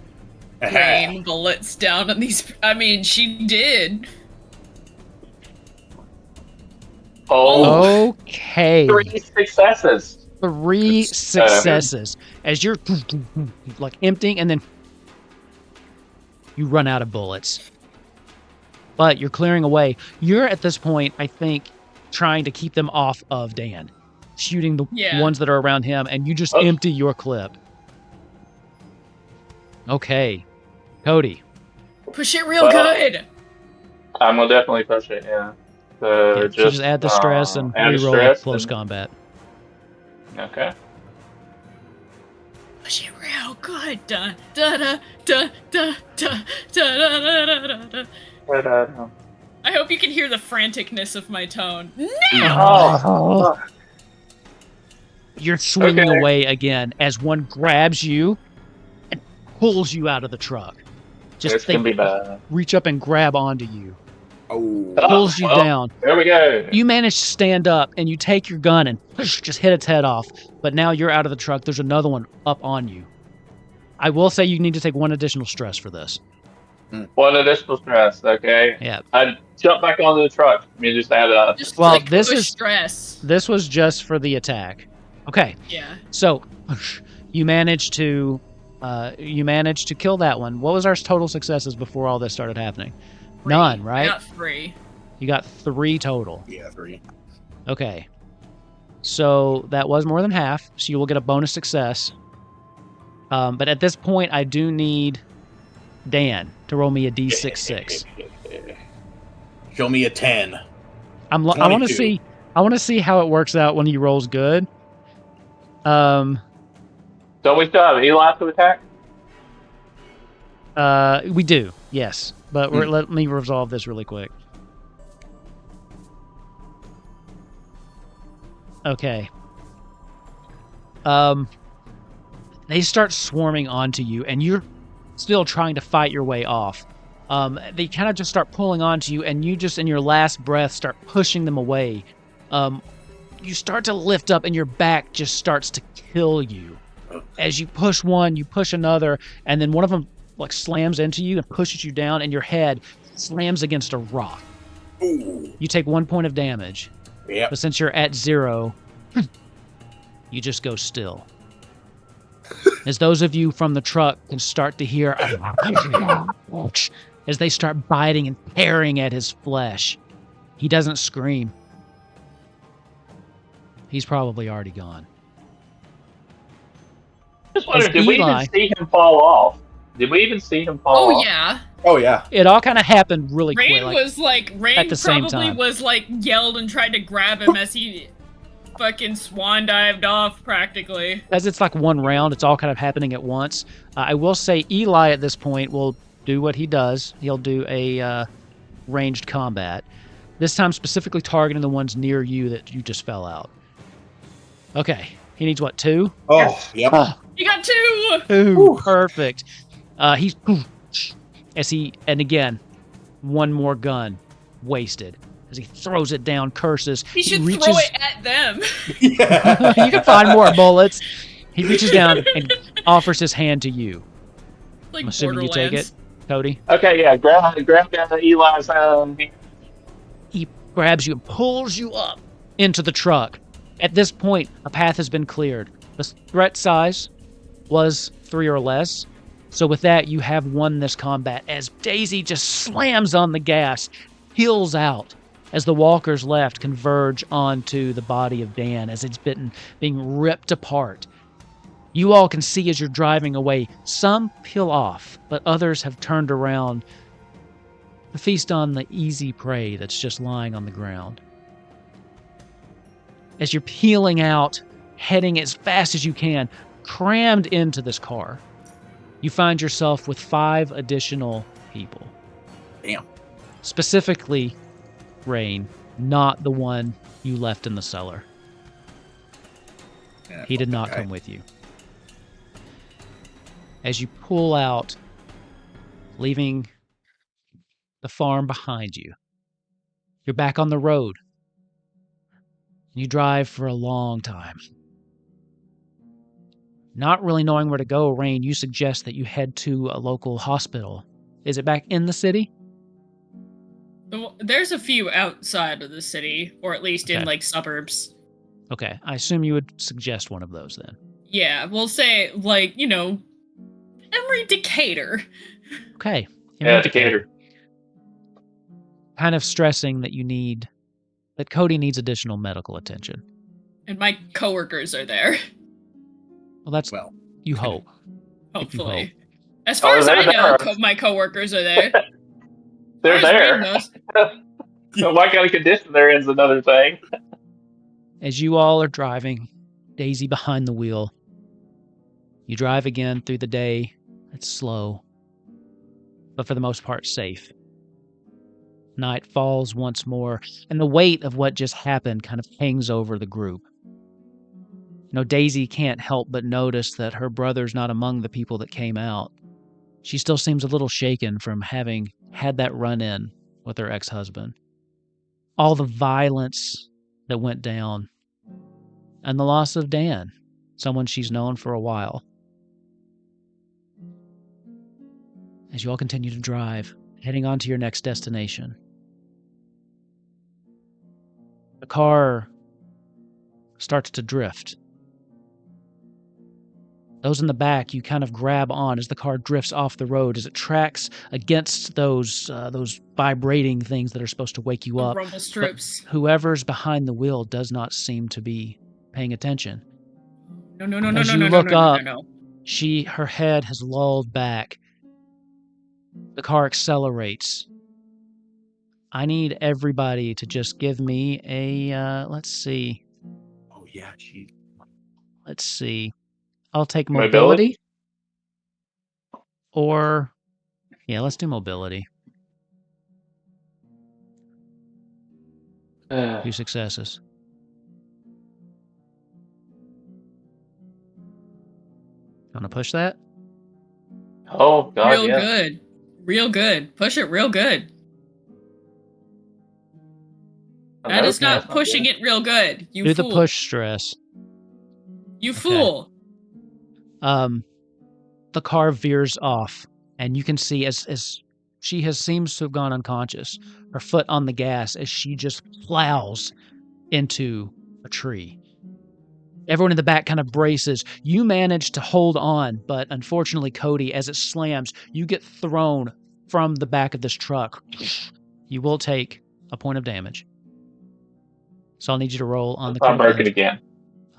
Rain bullets down on these. I mean, she did. Oh. Okay. 3 successes. 3 successes. As you're like emptying, and then you run out of bullets. But you're clearing away. You're at this point, I think, trying to keep them off of Dan, shooting the ones that are around him, and you just empty your clip. Okay, Cody. Push it real good. I'm gonna definitely push it. Yeah. So just add the stress and reroll close combat. Okay. Push it real good. Da da da da da da da da da da. I hope you can hear the franticness of my tone. No! You're swinging away again as one grabs you and pulls you out of the truck. Just gonna be bad. Reach up and grab onto you. Oh. Pulls you down. There we go. You manage to stand up and you take your gun and just hit its head off. But now you're out of the truck. There's another one up on you. I will say you need to take 1 additional stress for this. 1 additional stress, okay? Yeah. I jump back onto the truck. Let me just add it up. Just well, like this push is stress. This was just for the attack. Okay. Yeah. So you managed to kill that one. What was our total successes before all this started happening? 3. None, right? I got 3. You got 3 total. Yeah, 3. Okay. So that was more than half, so you will get a bonus success. But at this point, I do need Dan to roll me a D6. Show me a 10. I want to see how it works out when he rolls good. Don't we still have Eli to attack? We do, yes. But let me resolve this really quick. Okay. They start swarming onto you, and you're still trying to fight your way off. They kind of just start pulling onto you, and you just, in your last breath, start pushing them away. You start to lift up, and your back just starts to kill you. As you push one, you push another, and then one of them like slams into you and pushes you down, and your head slams against a rock. Ooh. You take 1 point of damage. Yep. But since you're at 0, you just go still. As those of you from the truck can start to hear as they start biting and tearing at his flesh. He doesn't scream. He's probably already gone. Just wondered, As did we Eli- even see him fall off? Did we even see him fall Oh off? yeah. Oh yeah. It all kind of happened really Rain quick. was like Rain at the same probably time. was like yelled and tried to grab him as he fucking swan dived off practically. As it's like one round, it's all kind of happening at once. I will say Eli at this point will do what he does. He'll do a ranged combat. This time specifically targeting the ones near you that you just fell out. Okay. He needs what, 2? Oh, yep. You got 2! Ooh, perfect. He's and again, one more gun wasted as he throws it down, curses. He should reaches, throw it at them. Yeah. You can find more bullets. He reaches down and offers his hand to you. Like I'm assuming you take it, Cody. Okay, yeah, grab Eli's hand. He grabs you and pulls you up into the truck. At this point, a path has been cleared. The threat size was 3 or less. So with that, you have won this combat as Daisy just slams on the gas, heels out as the walkers left converge onto the body of Dan as it's being ripped apart. You all can see as you're driving away, some peel off, but others have turned around to feast on the easy prey that's just lying on the ground. As you're peeling out, heading as fast as you can, crammed into this car, you find yourself with 5 additional people. Damn. Specifically, Rain, not the one you left in the cellar. Yeah, He did not come with you. As you pull out, leaving the farm behind you, you're back on the road. You drive for a long time. Not really knowing where to go, Rain, you suggest that you head to a local hospital. Is it back in the city? There's a few outside of the city, or at least in Okay. like suburbs. Okay, I assume you would suggest one of those then. Yeah, we'll say like, Emory Decatur. Okay. Yeah, Decatur. Kind of stressing that Cody needs additional medical attention. And my coworkers are there. Well, that's, Well, you hope. Hopefully. As far as they're I know, there. my coworkers are there. They're As far as Rain there. knows. What kind of condition they're in is another thing. As you all are driving, Daisy behind the wheel, you drive again through the day. It's slow, but for the most part safe. Night falls once more, and the weight of what just happened kind of hangs over the group. Daisy can't help but notice that her brother's not among the people that came out. She still seems a little shaken from having had that run-in with her ex-husband. All the violence that went down, and the loss of Dan, someone she's known for a while. As you all continue to drive, heading on to your next destination, the car starts to drift. Those in the back, you kind of grab on as the car drifts off the road, as it tracks against those vibrating things that are supposed to wake you The up. rumble strips. But whoever's behind the wheel does not seem to be paying attention. No. As you look up, her head has lulled back. The car accelerates. I need everybody to just give me a, let's see. Oh yeah, she. Let's see. I'll take Mobility? Or, yeah, let's do mobility. 2 successes. Want to push that? Oh, God, Real yeah. good. Real good. Push it real good. That is not pushing it real good. You Do fool. the push stress. You fool. The car veers off, and you can see as she seems to have gone unconscious, her foot on the gas as she just plows into a tree. Everyone in the back kind of braces. You manage to hold on, but unfortunately, Cody, as it slams, you get thrown from the back of this truck. You will take a point of damage. So I'll need you to roll on the I'm critical broken injury. again.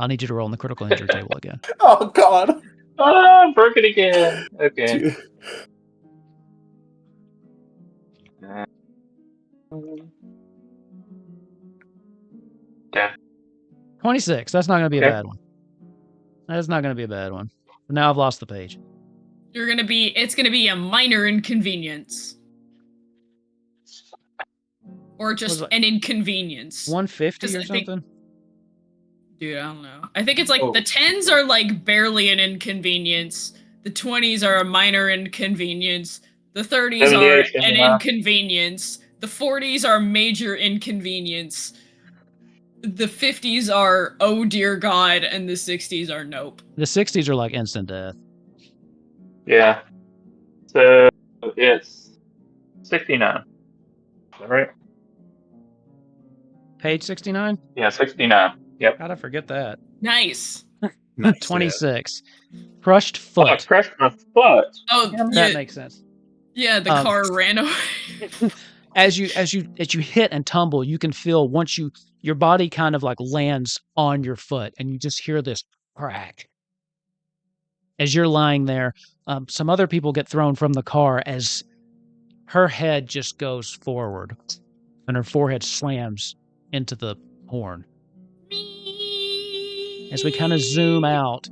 I'll need you to roll on the critical injury table again. Oh God. Oh, I'm broken again. Okay. Okay. 26. That's not going to be a Okay. bad one. That's not going to be a bad one. But now I've lost the page. It's gonna be a minor inconvenience. Or just Was it an inconvenience. 150 Just, or I think- something? Dude, I don't know. I think it's like Oh. the 10s are like barely an inconvenience. The 20s are a minor inconvenience. The 30s are 78, an yeah. inconvenience. The 40s are major inconvenience. The 50s are oh dear God, and the 60s are nope. The 60s are like instant death. Yeah. So it's 69. Is that right? Page 69? Yeah, 69. Yep. How'd I forget that? Nice. Nice. 26. Crushed Oh, foot. I crushed my foot. Oh, That yeah, makes sense. yeah, the car ran away. As you hit and tumble, you can feel once your body kind of like lands on your foot, and you just hear this crack. As you're lying there, some other people get thrown from the car as her head just goes forward, and her forehead slams into the horn. As we kind of zoom out,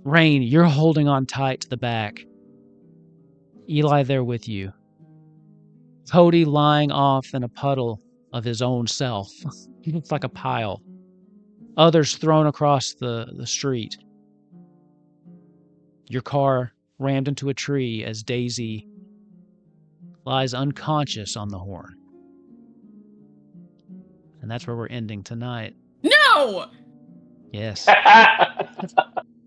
Rain, you're holding on tight to the back. Eli there with you. Cody lying off in a puddle of his own self. He looks like a pile. Others thrown across the street. Your car rammed into a tree as Daisy lies unconscious on the horn. And that's where we're ending tonight. No! Yes. You're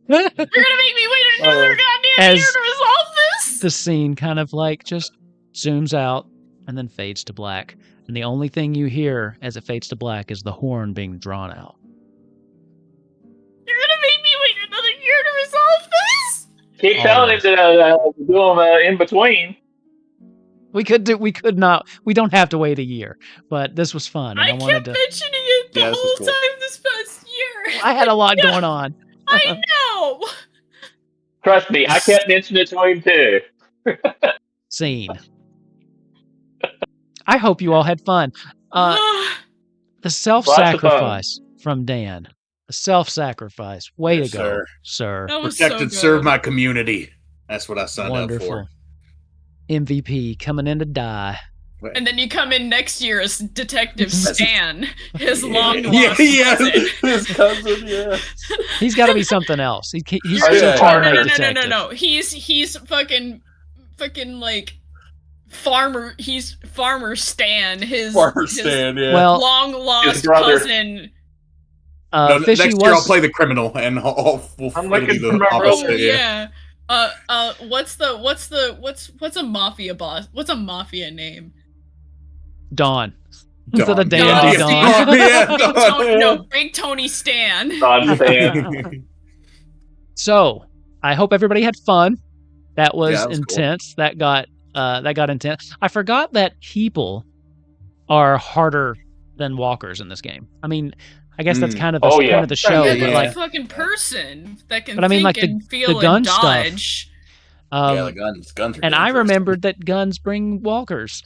gonna make me wait another goddamn As year to resolve this? The scene kind of like just zooms out and then fades to black. And the only thing you hear as it fades to black is the horn being drawn out. You're gonna make me wait another year to resolve this? Keep telling him to do them in between. We don't have to wait a year, but this was fun. And I wanted kept to. mentioning it the Yeah, this was whole cool. time this past year. I had a lot going on. I know. Trust me, I kept mentioning it to him too. Scene. I hope you all had fun. The self-sacrifice from Dan. The self-sacrifice. Way Yes, to go, sir. That was Protect so and good. serve my community. That's what I signed up Wonderful. for. MVP coming in to die. And then you come in next year as Detective Stan, his long Yeah, lost yeah, cousin. his cousin, yeah. He's got to be something else. He's Oh, still yeah. trying to No, make detective. no. He's fucking like farmer. He's Farmer Stan. Farmer Stan, yeah. Well, long His lost brother. cousin. No, Fishy next year I'll was play the criminal, and I'm looking for my opposite, brother. Yeah. What's a mafia boss? What's a mafia name? Dawn. Dawn. Instead of Dawn. Dandy Dawn. Dawn. Yeah, Big Dawn. Tony, no, Big Tony Stan. Stan. So I hope everybody had fun. That was Yeah, that was cool. intense. That got intense. I forgot that people are harder than walkers in this game. I mean, I guess that's kind of the Oh, yeah. point of the show. Yeah, But but like, a fucking person that can But I mean, think like, and feel the gun and stuff. dodge. Yeah, the guns are and I dangerous. remembered that guns bring walkers.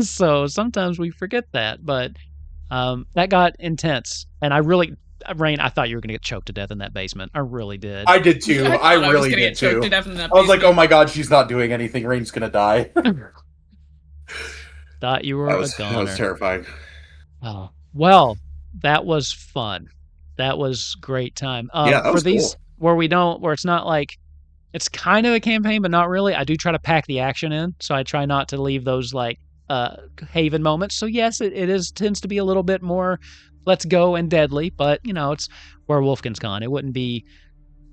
So sometimes we forget that, but that got intense. And I really, Rain, I thought you were going to get choked to death in that basement. I really did. I did too. thought I was really gonna did get choked too. to death in that I was like, basement. oh my god, she's not doing anything. Rain's gonna die. Thought you were That a was goner. terrifying. Oh, well, that was fun. That was great time. Yeah, that for was these cool. where it's not like It's kind of a campaign, but not really. I do try to pack the action in, so I try not to leave those like haven moments. So yes, it tends to be a little bit more let's go and deadly, but it's Werewolfkinz Con. It wouldn't be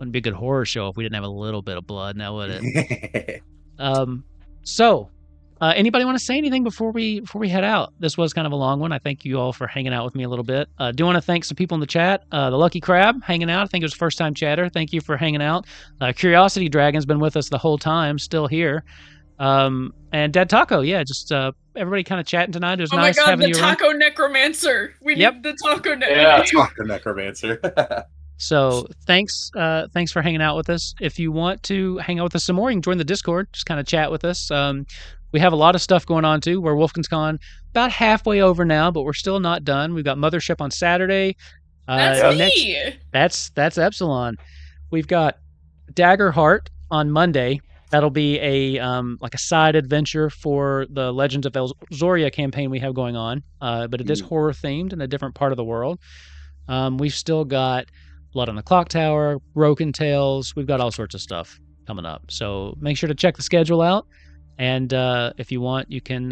a good horror show if we didn't have a little bit of blood, now would it? So anybody want to say anything before we head out? This was kind of a long one. I thank you all for hanging out with me a little bit. Do want to thank some people in the chat. The Lucky Crab hanging out. I think it was first time chatter. Thank you for hanging out. Curiosity Dragon's been with us the whole time, still here. And Dead Taco, yeah, just everybody kind of chatting tonight. It was nice having you around. The Taco Necromancer. We need the Taco Necromancer. Yeah, Taco Necromancer. So thanks for hanging out with us. If you want to hang out with us some more, you can join the Discord. Just kind of chat with us. We have a lot of stuff going on too. We're Werewolfkinz Con about halfway over now, but we're still not done. We've got Mothership on Saturday. That's me. That's Epsilon. We've got Daggerheart on Monday. That'll be a like a side adventure for the Legends of Elzoria campaign we have going on, but it is horror themed in a different part of the world. We've still got Blood on the Clock Tower, Broken Tales. We've got all sorts of stuff coming up. So make sure to check the schedule out. And if you want, you can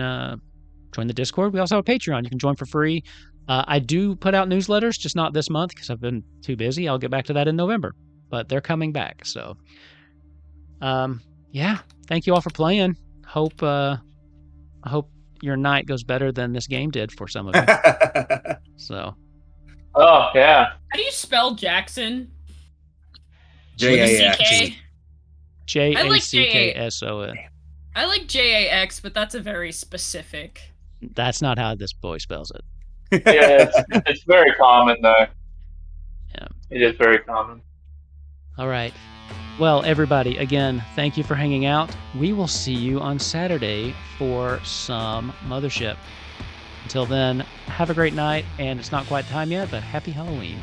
join the Discord. We also have a Patreon. You can join for free. I do put out newsletters, just not this month because I've been too busy. I'll get back to that in November. But they're coming back. So, yeah. Thank you all for playing. I hope your night goes better than this game did for some of you. So. Oh, yeah. How do you spell Jackson? J-A-X. Jackson. I like J-A-X, but that's a very specific. That's not how this boy spells it. Yeah, it's very common, though. Yeah. It is very common. All right. Well, everybody, again, thank you for hanging out. We will see you on Saturday for some Mothership. Until then, have a great night, and it's not quite time yet, but happy Halloween.